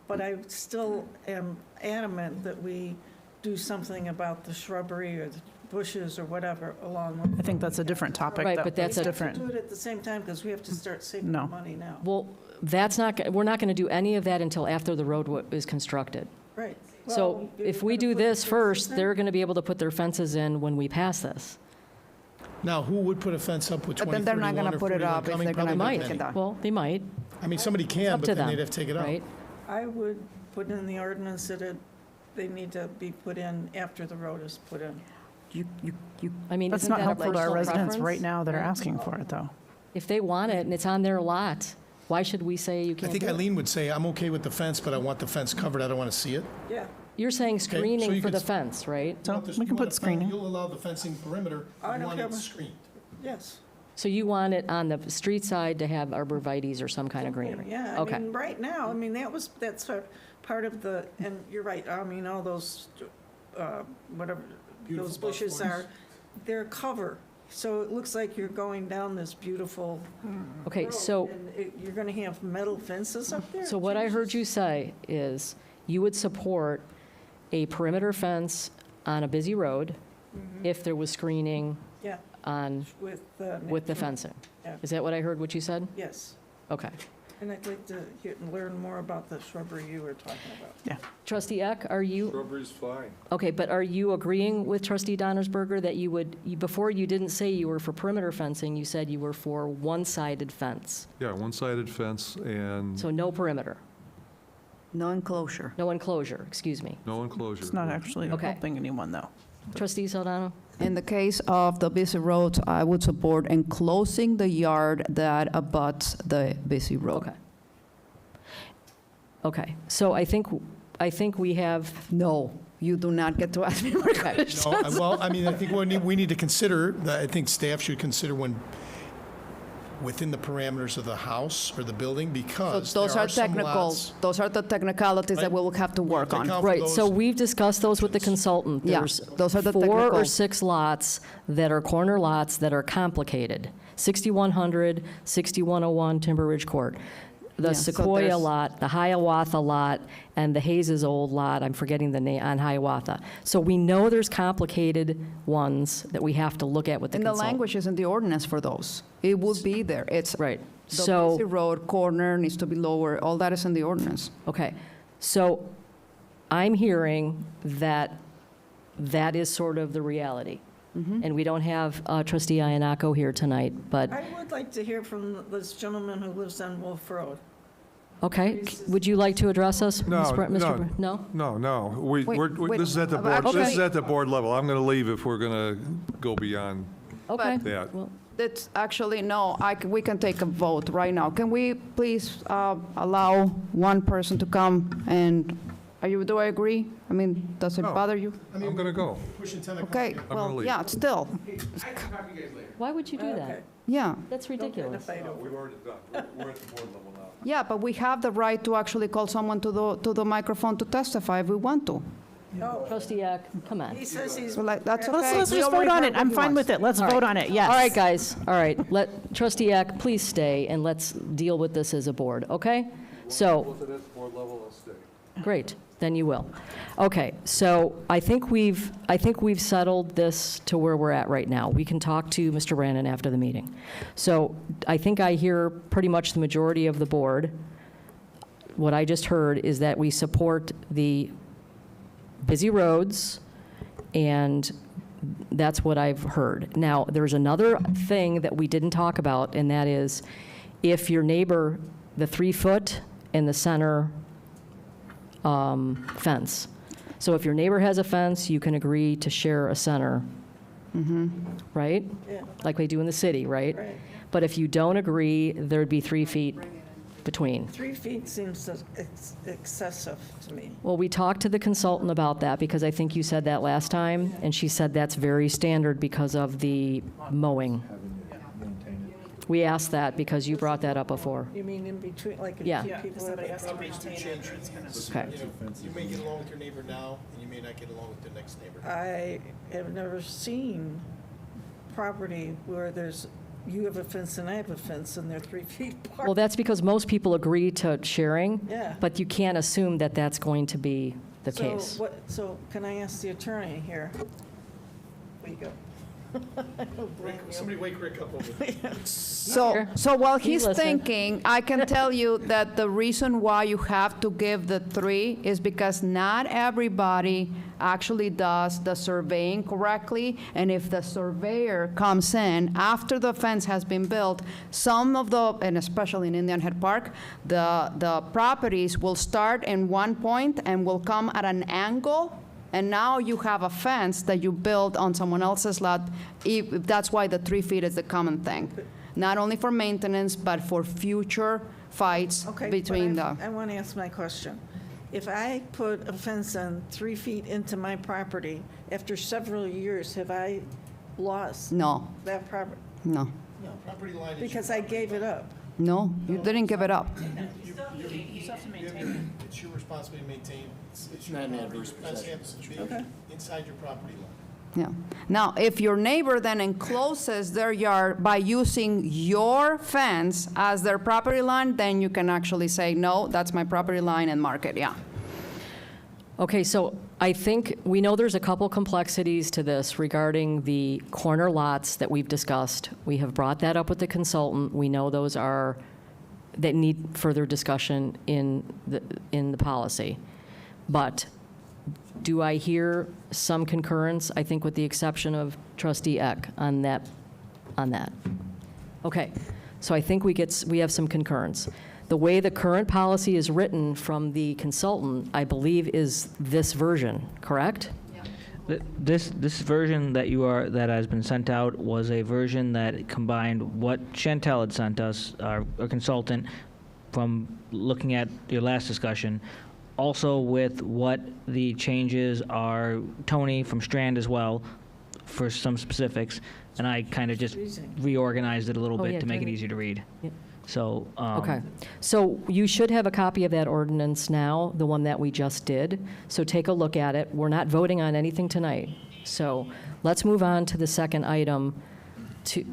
But I still am adamant that we do something about the shrubbery or the bushes or whatever along with. I think that's a different topic. Right, that but that's was a- different. Do it at the same time because we have to start saving No. money now. Well, we're not going to do any of that until after the road is constructed. Right. So Well, if you're we gonna do put this the first, fences in? they're going to be able to put their fences in when we pass this. Now, who would put a fence up with But then they're not 2031 gonna or put it 41 up if coming? they're gonna Probably They not might. take it many. down. Well, they might. I mean, somebody Up can, but to then them, they'd have to take it out. right? I would put in the ordinance that they need to be put in after the road is put in. I mean, That's isn't not that a helpful to our personal residents preference? right now that are asking for it, though. If they want it and it's on their lot, why should we say you I can't think do it? Eileen would say, I'm okay with the fence, but I want the fence covered, I don't want to see it. Yeah. You're saying so screening you for could the s- fence, right? So You want this- we you can want put the fen- screening. You'll allow the fencing perimeter, I you don't want care it about- screened. Yes. So you want it on the street side to have arborvitae's or some kind of greenery? Yeah, I Okay. mean, right now, I mean, that's part of the, and you're right, I mean, all those, whatever, those Beautiful bushes buffaloes. are, they're cover. So it looks like you're going down this beautiful Okay, road, so, and you're going to have metal fences up there? so what I heard you say is you would support a perimeter fence on a busy road if there was screening Yeah, on, with. with the fencing. Yeah. Is that what I heard what you said? Yes, Okay. and I'd like to learn more about the shrubbery you were talking about. Trustee Eck, are you, Shrubbery's fine. okay, but are you agreeing with trustee Donnersberger that before you didn't say you were for perimeter fencing, you said you were for one-sided fence? Yeah, one-sided fence and So no perimeter, No enclosure. no enclosure, excuse me. no enclosure. It's not actually Okay. helping anyone, though. Trustee Saldana? In the case of the busy roads, I would support enclosing the yard that abuts the busy road. Okay. Okay, so I think we have, No, you do not get to ask me more questions. No, well, I mean, I think we need to consider, I think staff should consider when, within the parameters of the house or the building, So because those there are are some technical, lots. those are the technicalities that Right. we will have to work on. Account for right, so those we've discussed those with the consultant. Yeah, There's those are the 4 or technical. 6 lots that are corner lots that are complicated. 6100, 6101 Timber Ridge Court. The Yeah, so Sequoia there's- lot, the Hiawatha lot, and the Hayes' old lot, I'm forgetting the name, on Hiawatha. So we know there's complicated ones that we have to look at with the And the consultant. language is in the ordinance for those. It would be there. It's Right, the so. busy road, corner needs to be lower, all that is in the ordinance. Okay, so I'm hearing that that is sort of the reality. And we don't have trustee Iannacco here tonight, but, I would like to hear from this gentleman who lives on Wolf Road. okay, would you like to address us? No, Mr. Bre- Mr. no. Bre- No? No. Wait, This is at the wait, board, this is actually- at the board level. I'm going to leave if we're going to go beyond Okay. that. Well, It's actually, no, we can take a vote right now. Can we please allow one person to come and, do I agree? I mean, does it No. bother you? I'm going to go. Pushing 10 o'clock. Okay, gonna well, leave. yeah, still, why would you do Okay. that? yeah. That's ridiculous. We've already done. We're at the board level now. Yeah, but we have the right to actually call someone to the microphone to testify if we want to. No, Trustee Eck, come on. he says he's. So like, that's okay. Let's We just already vote on heard it. what I'm he fine wants. with it. Let's All right. vote on it, yes. All right, guys, all right. Trustee Eck, please stay, and let's deal with this as a board, okay? So. Both at the board level, I'll stay. Great, then you will. Okay, so I think we've settled this to where we're at right now. We can talk to Mr. Brandon after the meeting. So I think I hear pretty much the majority of the board. What I just heard is that we support the busy roads, and that's what I've heard. Now, there's another thing that we didn't talk about, and that is if your neighbor, the 3-foot in the center fence. So if your neighbor has a fence, you can agree to share a center, right? Yeah. Like they do in the city, right? Right. But if you don't agree, there'd be 3 feet between. 3 feet seems excessive to me. Well, we talked to the consultant about that because I think you said that last time, and she said that's very standard because of the mowing. We asked that because you brought that up before. You mean in between, like Yeah. if people have Somebody to has to maintain it. Okay. You may get along with your neighbor now, and you may not get along with the next neighbor. I have never seen property where there's you have a fence and I have a fence, and they're 3 feet apart. Well, that's because most people agree to sharing, Yeah. but you can't assume that that's going to be the case. So can I ask the attorney here? Where you go? I don't blame you. Somebody wake Rick up over there. So while he's listening. thinking, I can tell you that the reason why you have to give the 3 is because not everybody actually does the surveying correctly. And if the surveyor comes in after the fence has been built, some of the, and especially in Indian Head Park, the properties will start in one point and will come at an angle. And now you have a fence that you built on someone else's lot. If that's why the 3 feet is the common thing. Not only for maintenance, but for future fights Okay, between but the. I want to ask my question. If I put a fence on 3 feet into my property, after several years, have I lost No, that property? no, No, property line is. Because I gave it up. no, you didn't give it up. You have to maintain it. It's your responsibility to maintain. It's your property. Fence happens to be inside your property line. Yeah. Now, if your neighbor then encloses their yard by using your fence as their property line, then you can actually say, no, that's my property line, and mark it, yeah. Okay, so I think we know there's a couple complexities to this regarding the corner lots that we've discussed. We have brought that up with the consultant. We know those are, that need further discussion in the policy. But do I hear some concurrence, I think with the exception of Trustee Eck on that? Okay, so I think we have some concurrence. The way the current policy is written from the consultant, I believe, is this version, correct? This version that has been sent out was a version that combined what Chantel had sent us, our consultant, from looking at your last discussion, also with what the changes are, Tony from Strand as well, for some specifics, and I kind of just reorganized it a little Oh, bit yeah, to make it Tony. easier to read. Yep. So. Okay, so you should have a copy of that ordinance now, the one that we just did. So take a look at it. We're not voting on anything tonight. So let's move on to the second item, to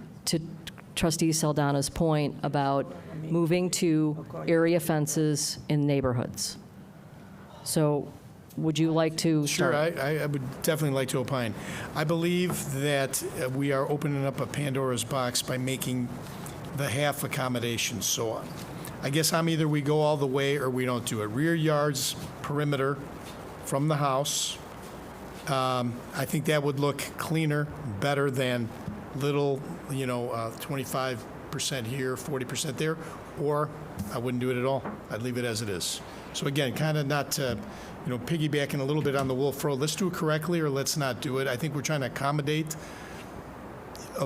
Trustee Saldana's point about moving to area fences in neighborhoods. So would you like to Sure, start? I would definitely like to opine. I believe that we are opening up a Pandora's box by making the half accommodations. So I guess either we go all the way or we don't do it. Rear yards, perimeter from the house. I think that would look cleaner, better than little, 25% here, 40% there, or I wouldn't do it at all. I'd leave it as it is. So again, kind of not to, piggybacking a little bit on the Wolf Road. Let's do it correctly or let's not do it. I think we're trying to accommodate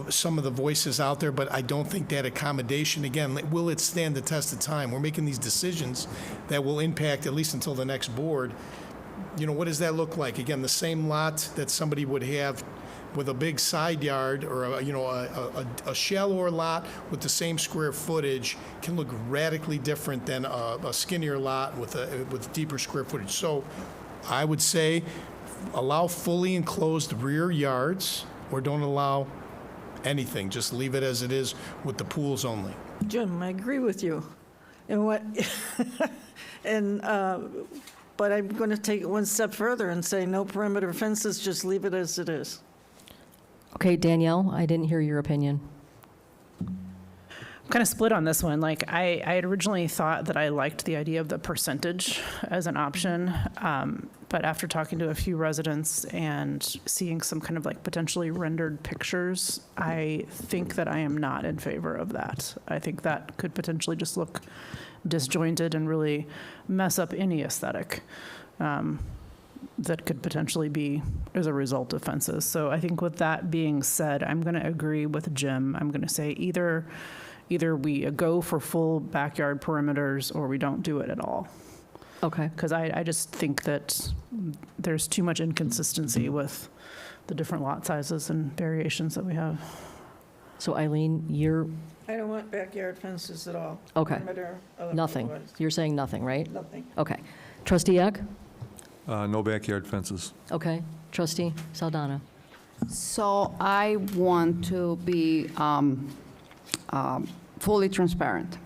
some of the voices out there, but I don't think that accommodation, again, will it stand the test of time? We're making these decisions that will impact, at least until the next board. What does that look like? Again, the same lot that somebody would have with a big side yard or a shallower lot with the same square footage can look radically different than a skinnier lot with deeper square footage. So I would say allow fully enclosed rear yards or don't allow anything. Just leave it as it is with the pools only. Jim, I agree with you. And what, but I'm going to take it one step further and say no perimeter fences, just leave it as it is. Okay, Danielle, I didn't hear your opinion. I'm kind of split on this one. Like, I had originally thought that I liked the idea of the percentage as an option, but after talking to a few residents and seeing some kind of like potentially rendered pictures, I think that I am not in favor of that. I think that could potentially just look disjointed and really mess up any aesthetic that could potentially be as a result of fences. So I think with that being said, I'm going to agree with Jim. I'm going to say either we go for full backyard perimeters or we don't do it at all. Okay. Because I just think that there's too much inconsistency with the different lot sizes and variations that we have. So Eileen, I don't want backyard fences at all. okay. Perimeter, Nothing. otherwise. You're saying nothing, right? Nothing. Okay. Trustee Eck? No backyard fences. Okay. Trustee Saldana? So I want to be fully transparent.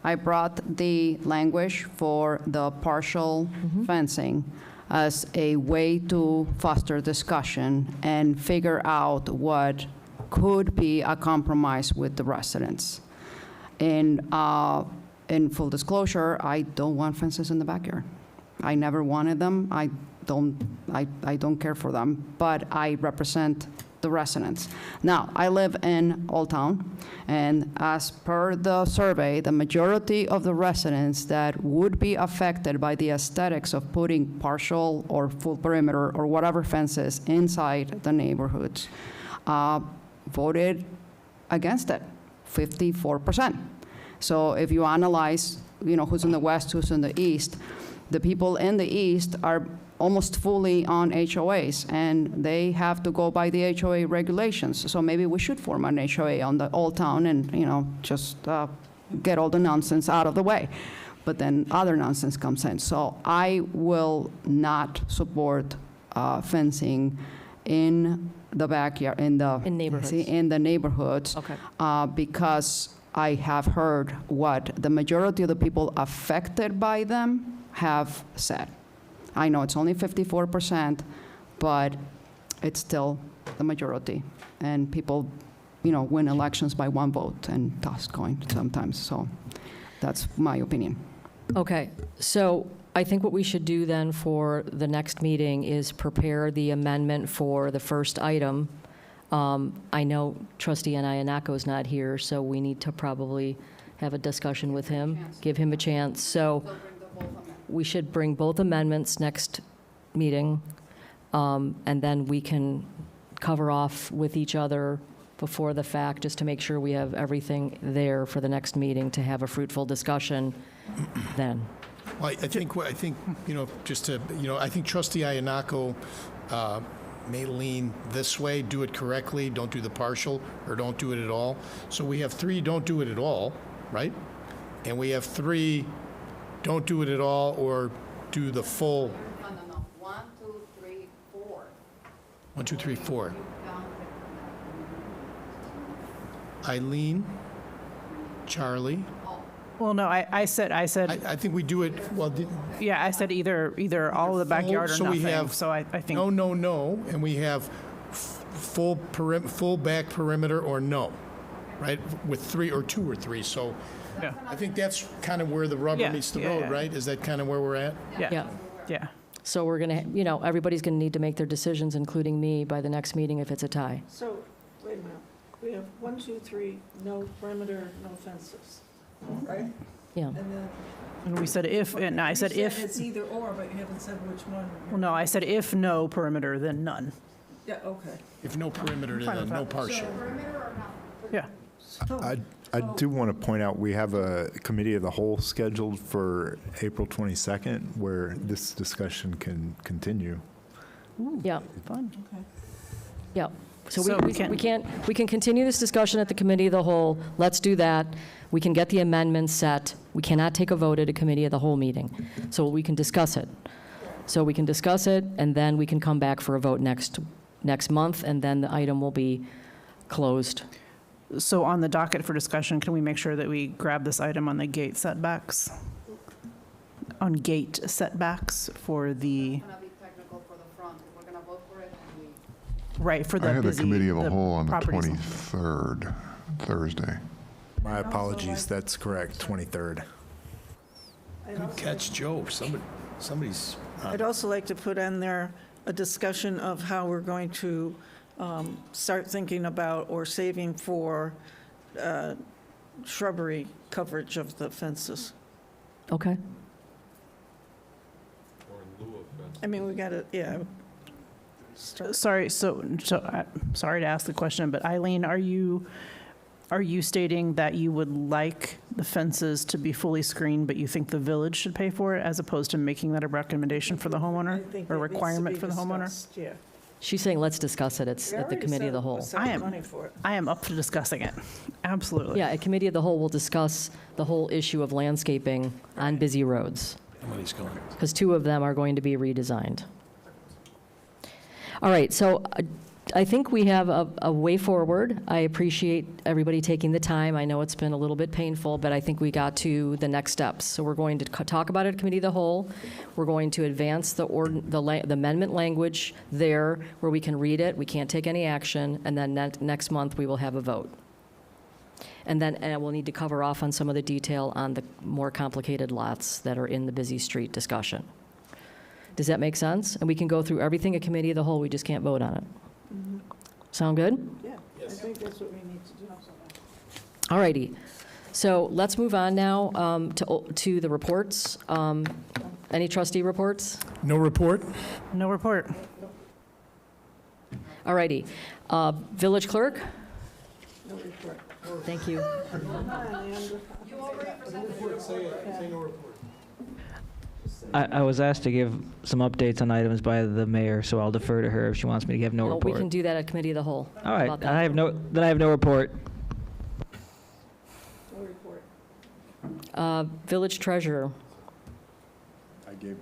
I brought the language for the partial fencing as a way to foster discussion and figure out what could be a compromise with the residents. In full disclosure, I don't want fences in the backyard. I never wanted them. I don't care for them, but I represent the residents. Now, I live in Old Town, and as per the survey, the majority of the residents that would be affected by the aesthetics of putting partial or full perimeter or whatever fences inside the neighborhoods voted against it, 54%. So if you analyze, who's in the west, who's in the east, the people in the east are almost fully on HOAs, and they have to go by the HOA regulations. So maybe we should form an HOA on the Old Town and, just get all the nonsense out of the way. But then other nonsense comes in. So I will not support fencing in the backyard, in neighborhoods. In the neighborhoods, Okay. because I have heard what the majority of the people affected by them have said. I know it's only 54%, but it's still the majority. And people, win elections by one vote and toss coin sometimes. So that's my opinion. Okay, so I think what we should do then for the next meeting is prepare the amendment for the first item. I know trustee Iannacco is not here, so we need to probably have a discussion with him, give him a chance. So we should bring both amendments next meeting, and then we can cover off with each other before the fact, just to make sure we have everything there for the next meeting to have a fruitful discussion then. Well, I think, just to, I think trustee Iannacco may lean this way, do it correctly, don't do the partial, or don't do it at all. So we have 3, don't do it at all, right? And we have 3, don't do it at all, or do the full. No. 1, 2, 3, 4. 1, 2, 3, 4. Eileen, Charlie. Well, no, I said. I think we do it, Yeah, I said either all of the backyard or so we nothing. have So I think. No, and we have full back perimeter or no, right? With 3 or 2 or 3, so. Yeah. I think that's kind of where the rubber meets the road, right? Is that kind of where we're at? Yeah. So we're going to, everybody's going to need to make their decisions, including me, by the next meeting if it's a tie. So, wait a minute. We have 1, 2, 3, no perimeter, no fences, right? Yeah. And then. And we said if, and I said You if. it's either or, but you haven't said which one. Well, no, I said if no perimeter, then none. Yeah, okay. If no perimeter, then no partial. Yeah. I do want to point out, we have a committee of the whole scheduled for April 22nd, where this discussion can continue. Yeah. Fun. Okay. Yeah. So So we can continue this discussion at the committee of the whole. Let's do that. We can get the amendments set. We cannot take a vote at a committee of the whole meeting. So we can discuss it. So we can discuss it, and then we can come back for a vote next month, and then the item will be closed. So on the docket for discussion, can we make sure that we grab this item on the gate setbacks? On gate setbacks for the. Right, for the I have the busy. committee of a whole on the properties. 23rd, Thursday. My apologies, that's correct, 23rd. Good catch, Joe. Somebody's. I'd also like to put in there a discussion of how we're going to start thinking about or saving for shrubbery coverage of the fences. Okay. I mean, we got to, Sorry, sorry to ask the question, but Eileen, are you stating that you would like the fences to be fully screened, but you think the village should pay for it, as opposed to making that a recommendation for the homeowner or requirement for the homeowner? Yeah. She's saying, let's discuss it. It's We at the already committee of the set- whole. set money for it. I am up for discussing it. Absolutely. Yeah, at committee of the whole, we'll discuss the whole issue of landscaping on busy roads, Somebody's going. because 2 of them are going to be redesigned. All right, so I think we have a way forward. I appreciate everybody taking the time. I know it's been a little bit painful, but I think we got to the next steps. So we're going to talk about it at Committee of the Whole. We're going to advance the amendment language there where we can read it. We can't take any action. And then next month, we will have a vote. And then we'll need to cover off on some of the detail on the more complicated lots that are in the busy street discussion. Does that make sense? And we can go through everything at Committee of the Whole. We just can't vote on it. Sound good? Yeah, I think that's what we need to do. All righty. So let's move on now to the reports. Any trustee reports? No report? No report. All righty. Village clerk? No report. Thank you. I was asked to give some updates on items by the mayor, so I'll defer to her if she wants me to give no Well, we report. can do that at Committee of the Whole. All How right, about that? I have no report. No report. Village treasurer? I gave him.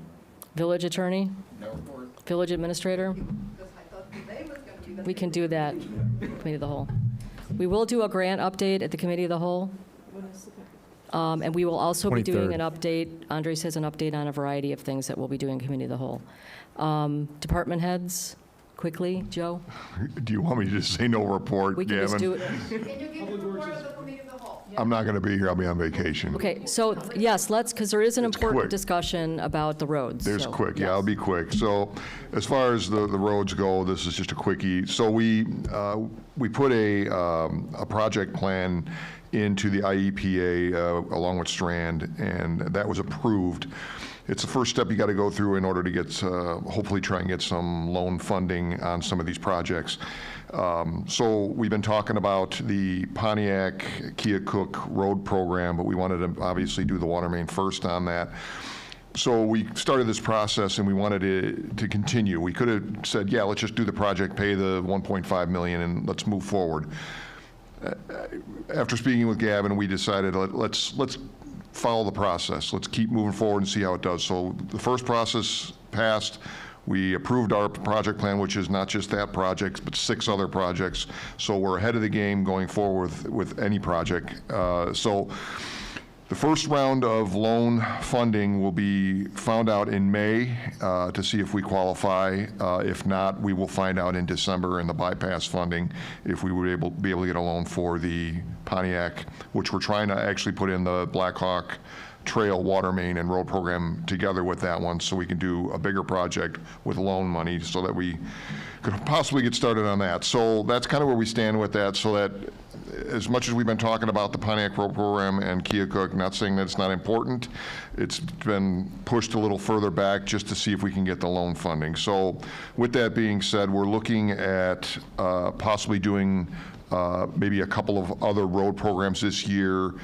Village attorney? No report. Village administrator? We can do that, Committee of the Whole. We will do a grant update at the Committee of the Whole. And we will also be doing an update, Andres has an update on a variety of things that we'll be doing in Committee of the Whole. Department heads, quickly, Joe? Do you want me to just say no report, We can Gavin? just do it. I'm not going to be here. I'll be on vacation. Okay, so yes, because there is an important quick. discussion about the roads. There's so, quick, yeah, yes. I'll be quick. So as far as the roads go, this is just a quickie. So we put a project plan into the IEPA along with Strand, and that was approved. It's the first step you got to go through in order to get, hopefully try and get some loan funding on some of these projects. So we've been talking about the Pontiac Keokuk Road Program, but we wanted to obviously do the water main first on that. So we started this process and we wanted it to continue. We could have said, yeah, let's just do the project, pay the $1.5 million, and let's move forward. After speaking with Gavin, we decided let's follow the process. Let's keep moving forward and see how it does. So the first process passed. We approved our project plan, which is not just that project, but 6 other projects. So we're ahead of the game going forward with any project. So the first round of loan funding will be found out in May to see if we qualify. If not, we will find out in December in the bypass funding if we would be able to get a loan for the Pontiac, which we're trying to actually put in the Blackhawk Trail water main and road program together with that one, so we can do a bigger project with loan money so that we could possibly get started on that. So that's kind of where we stand with that, so that as much as we've been talking about the Pontiac Road Program and Keokuk, not saying that it's not important, it's been pushed a little further back just to see if we can get the loan funding. So with that being said, we're looking at possibly doing maybe a couple of other road programs this year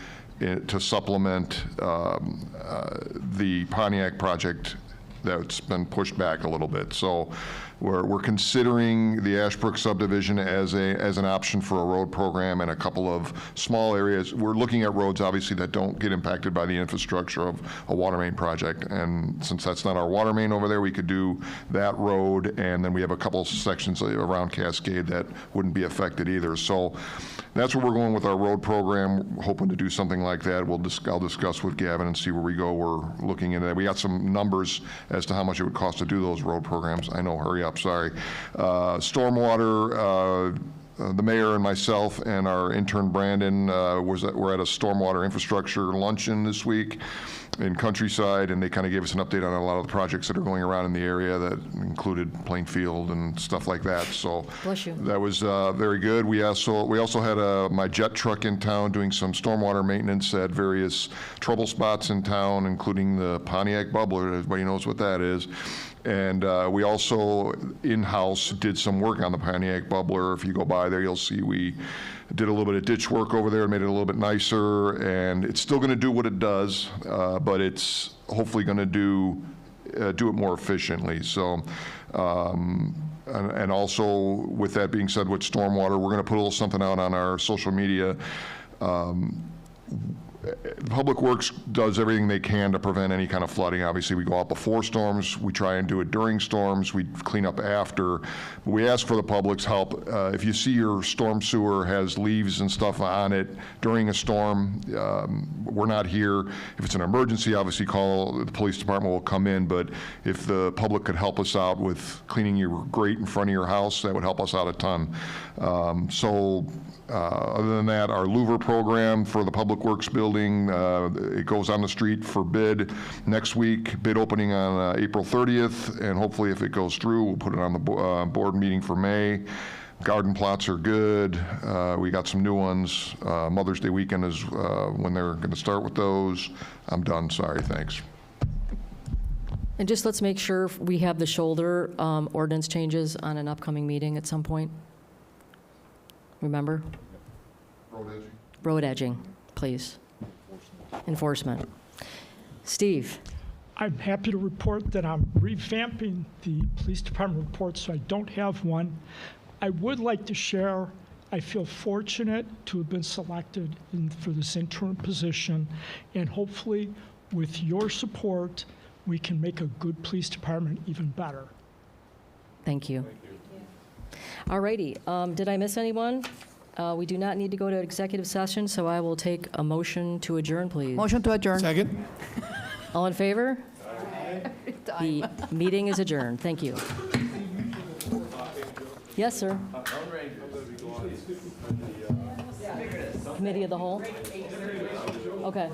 to supplement the Pontiac project that's been pushed back a little bit. So we're considering the Ashbrook subdivision as an option for a road program and a couple of small areas. We're looking at roads, obviously, that don't get impacted by the infrastructure of a water main project. And since that's not our water main over there, we could do that road. And then we have a couple of sections around Cascade that wouldn't be affected either. So that's where we're going with our road program, hoping to do something like that. I'll discuss with Gavin and see where we go. We're looking into that. We got some numbers as to how much it would cost to do those road programs. I know, hurry up, sorry. Stormwater, the mayor and myself and our intern Brandon were at a stormwater infrastructure luncheon this week in Countryside, and they kind of gave us an update on a lot of the projects that are going around in the area that included Plainfield and stuff like that. So Bless you. that was very good. We also had my jet truck in town doing some stormwater maintenance at various trouble spots in town, including the Pontiac Bubbler. Everybody knows what that is. And we also in-house did some work on the Pontiac Bubbler. If you go by there, you'll see we did a little bit of ditch work over there, made it a little bit nicer, and it's still going to do what it does, but it's hopefully going to do it more efficiently. So, and also with that being said, with stormwater, we're going to put a little something out on our social media. Public Works does everything they can to prevent any kind of flooding. Obviously, we go out before storms. We try and do it during storms. We clean up after. But we ask for the public's help. If you see your storm sewer has leaves and stuff on it during a storm, we're not here. If it's an emergency, obviously call the police department, will come in. But if the public could help us out with cleaning your grate in front of your house, that would help us out a ton. Other than that, our louver program for the Public Works building, it goes on the street for bid next week, bid opening on April 30th, and hopefully if it goes through, we'll put it on the board meeting for May. Garden plots are good. We got some new ones. Mother's Day weekend is when they're going to start with those. I'm done, sorry, thanks. And just let's make sure we have the shoulder ordinance changes on an upcoming meeting at some point. Remember? Road edging. Road edging, please. Enforcement. Steve? I'm happy to report that I'm revamping the police department report, so I don't have one. I would like to share, I feel fortunate to have been selected for this interim position, and hopefully with your support, we can make a good police department even better. Thank you. All righty. Did I miss anyone? We do not need to go to executive session, so I will take a motion to adjourn, please. Motion to adjourn. Second. All in favor? The meeting is adjourned. Thank you. Yes, sir. Committee of the whole? Okay.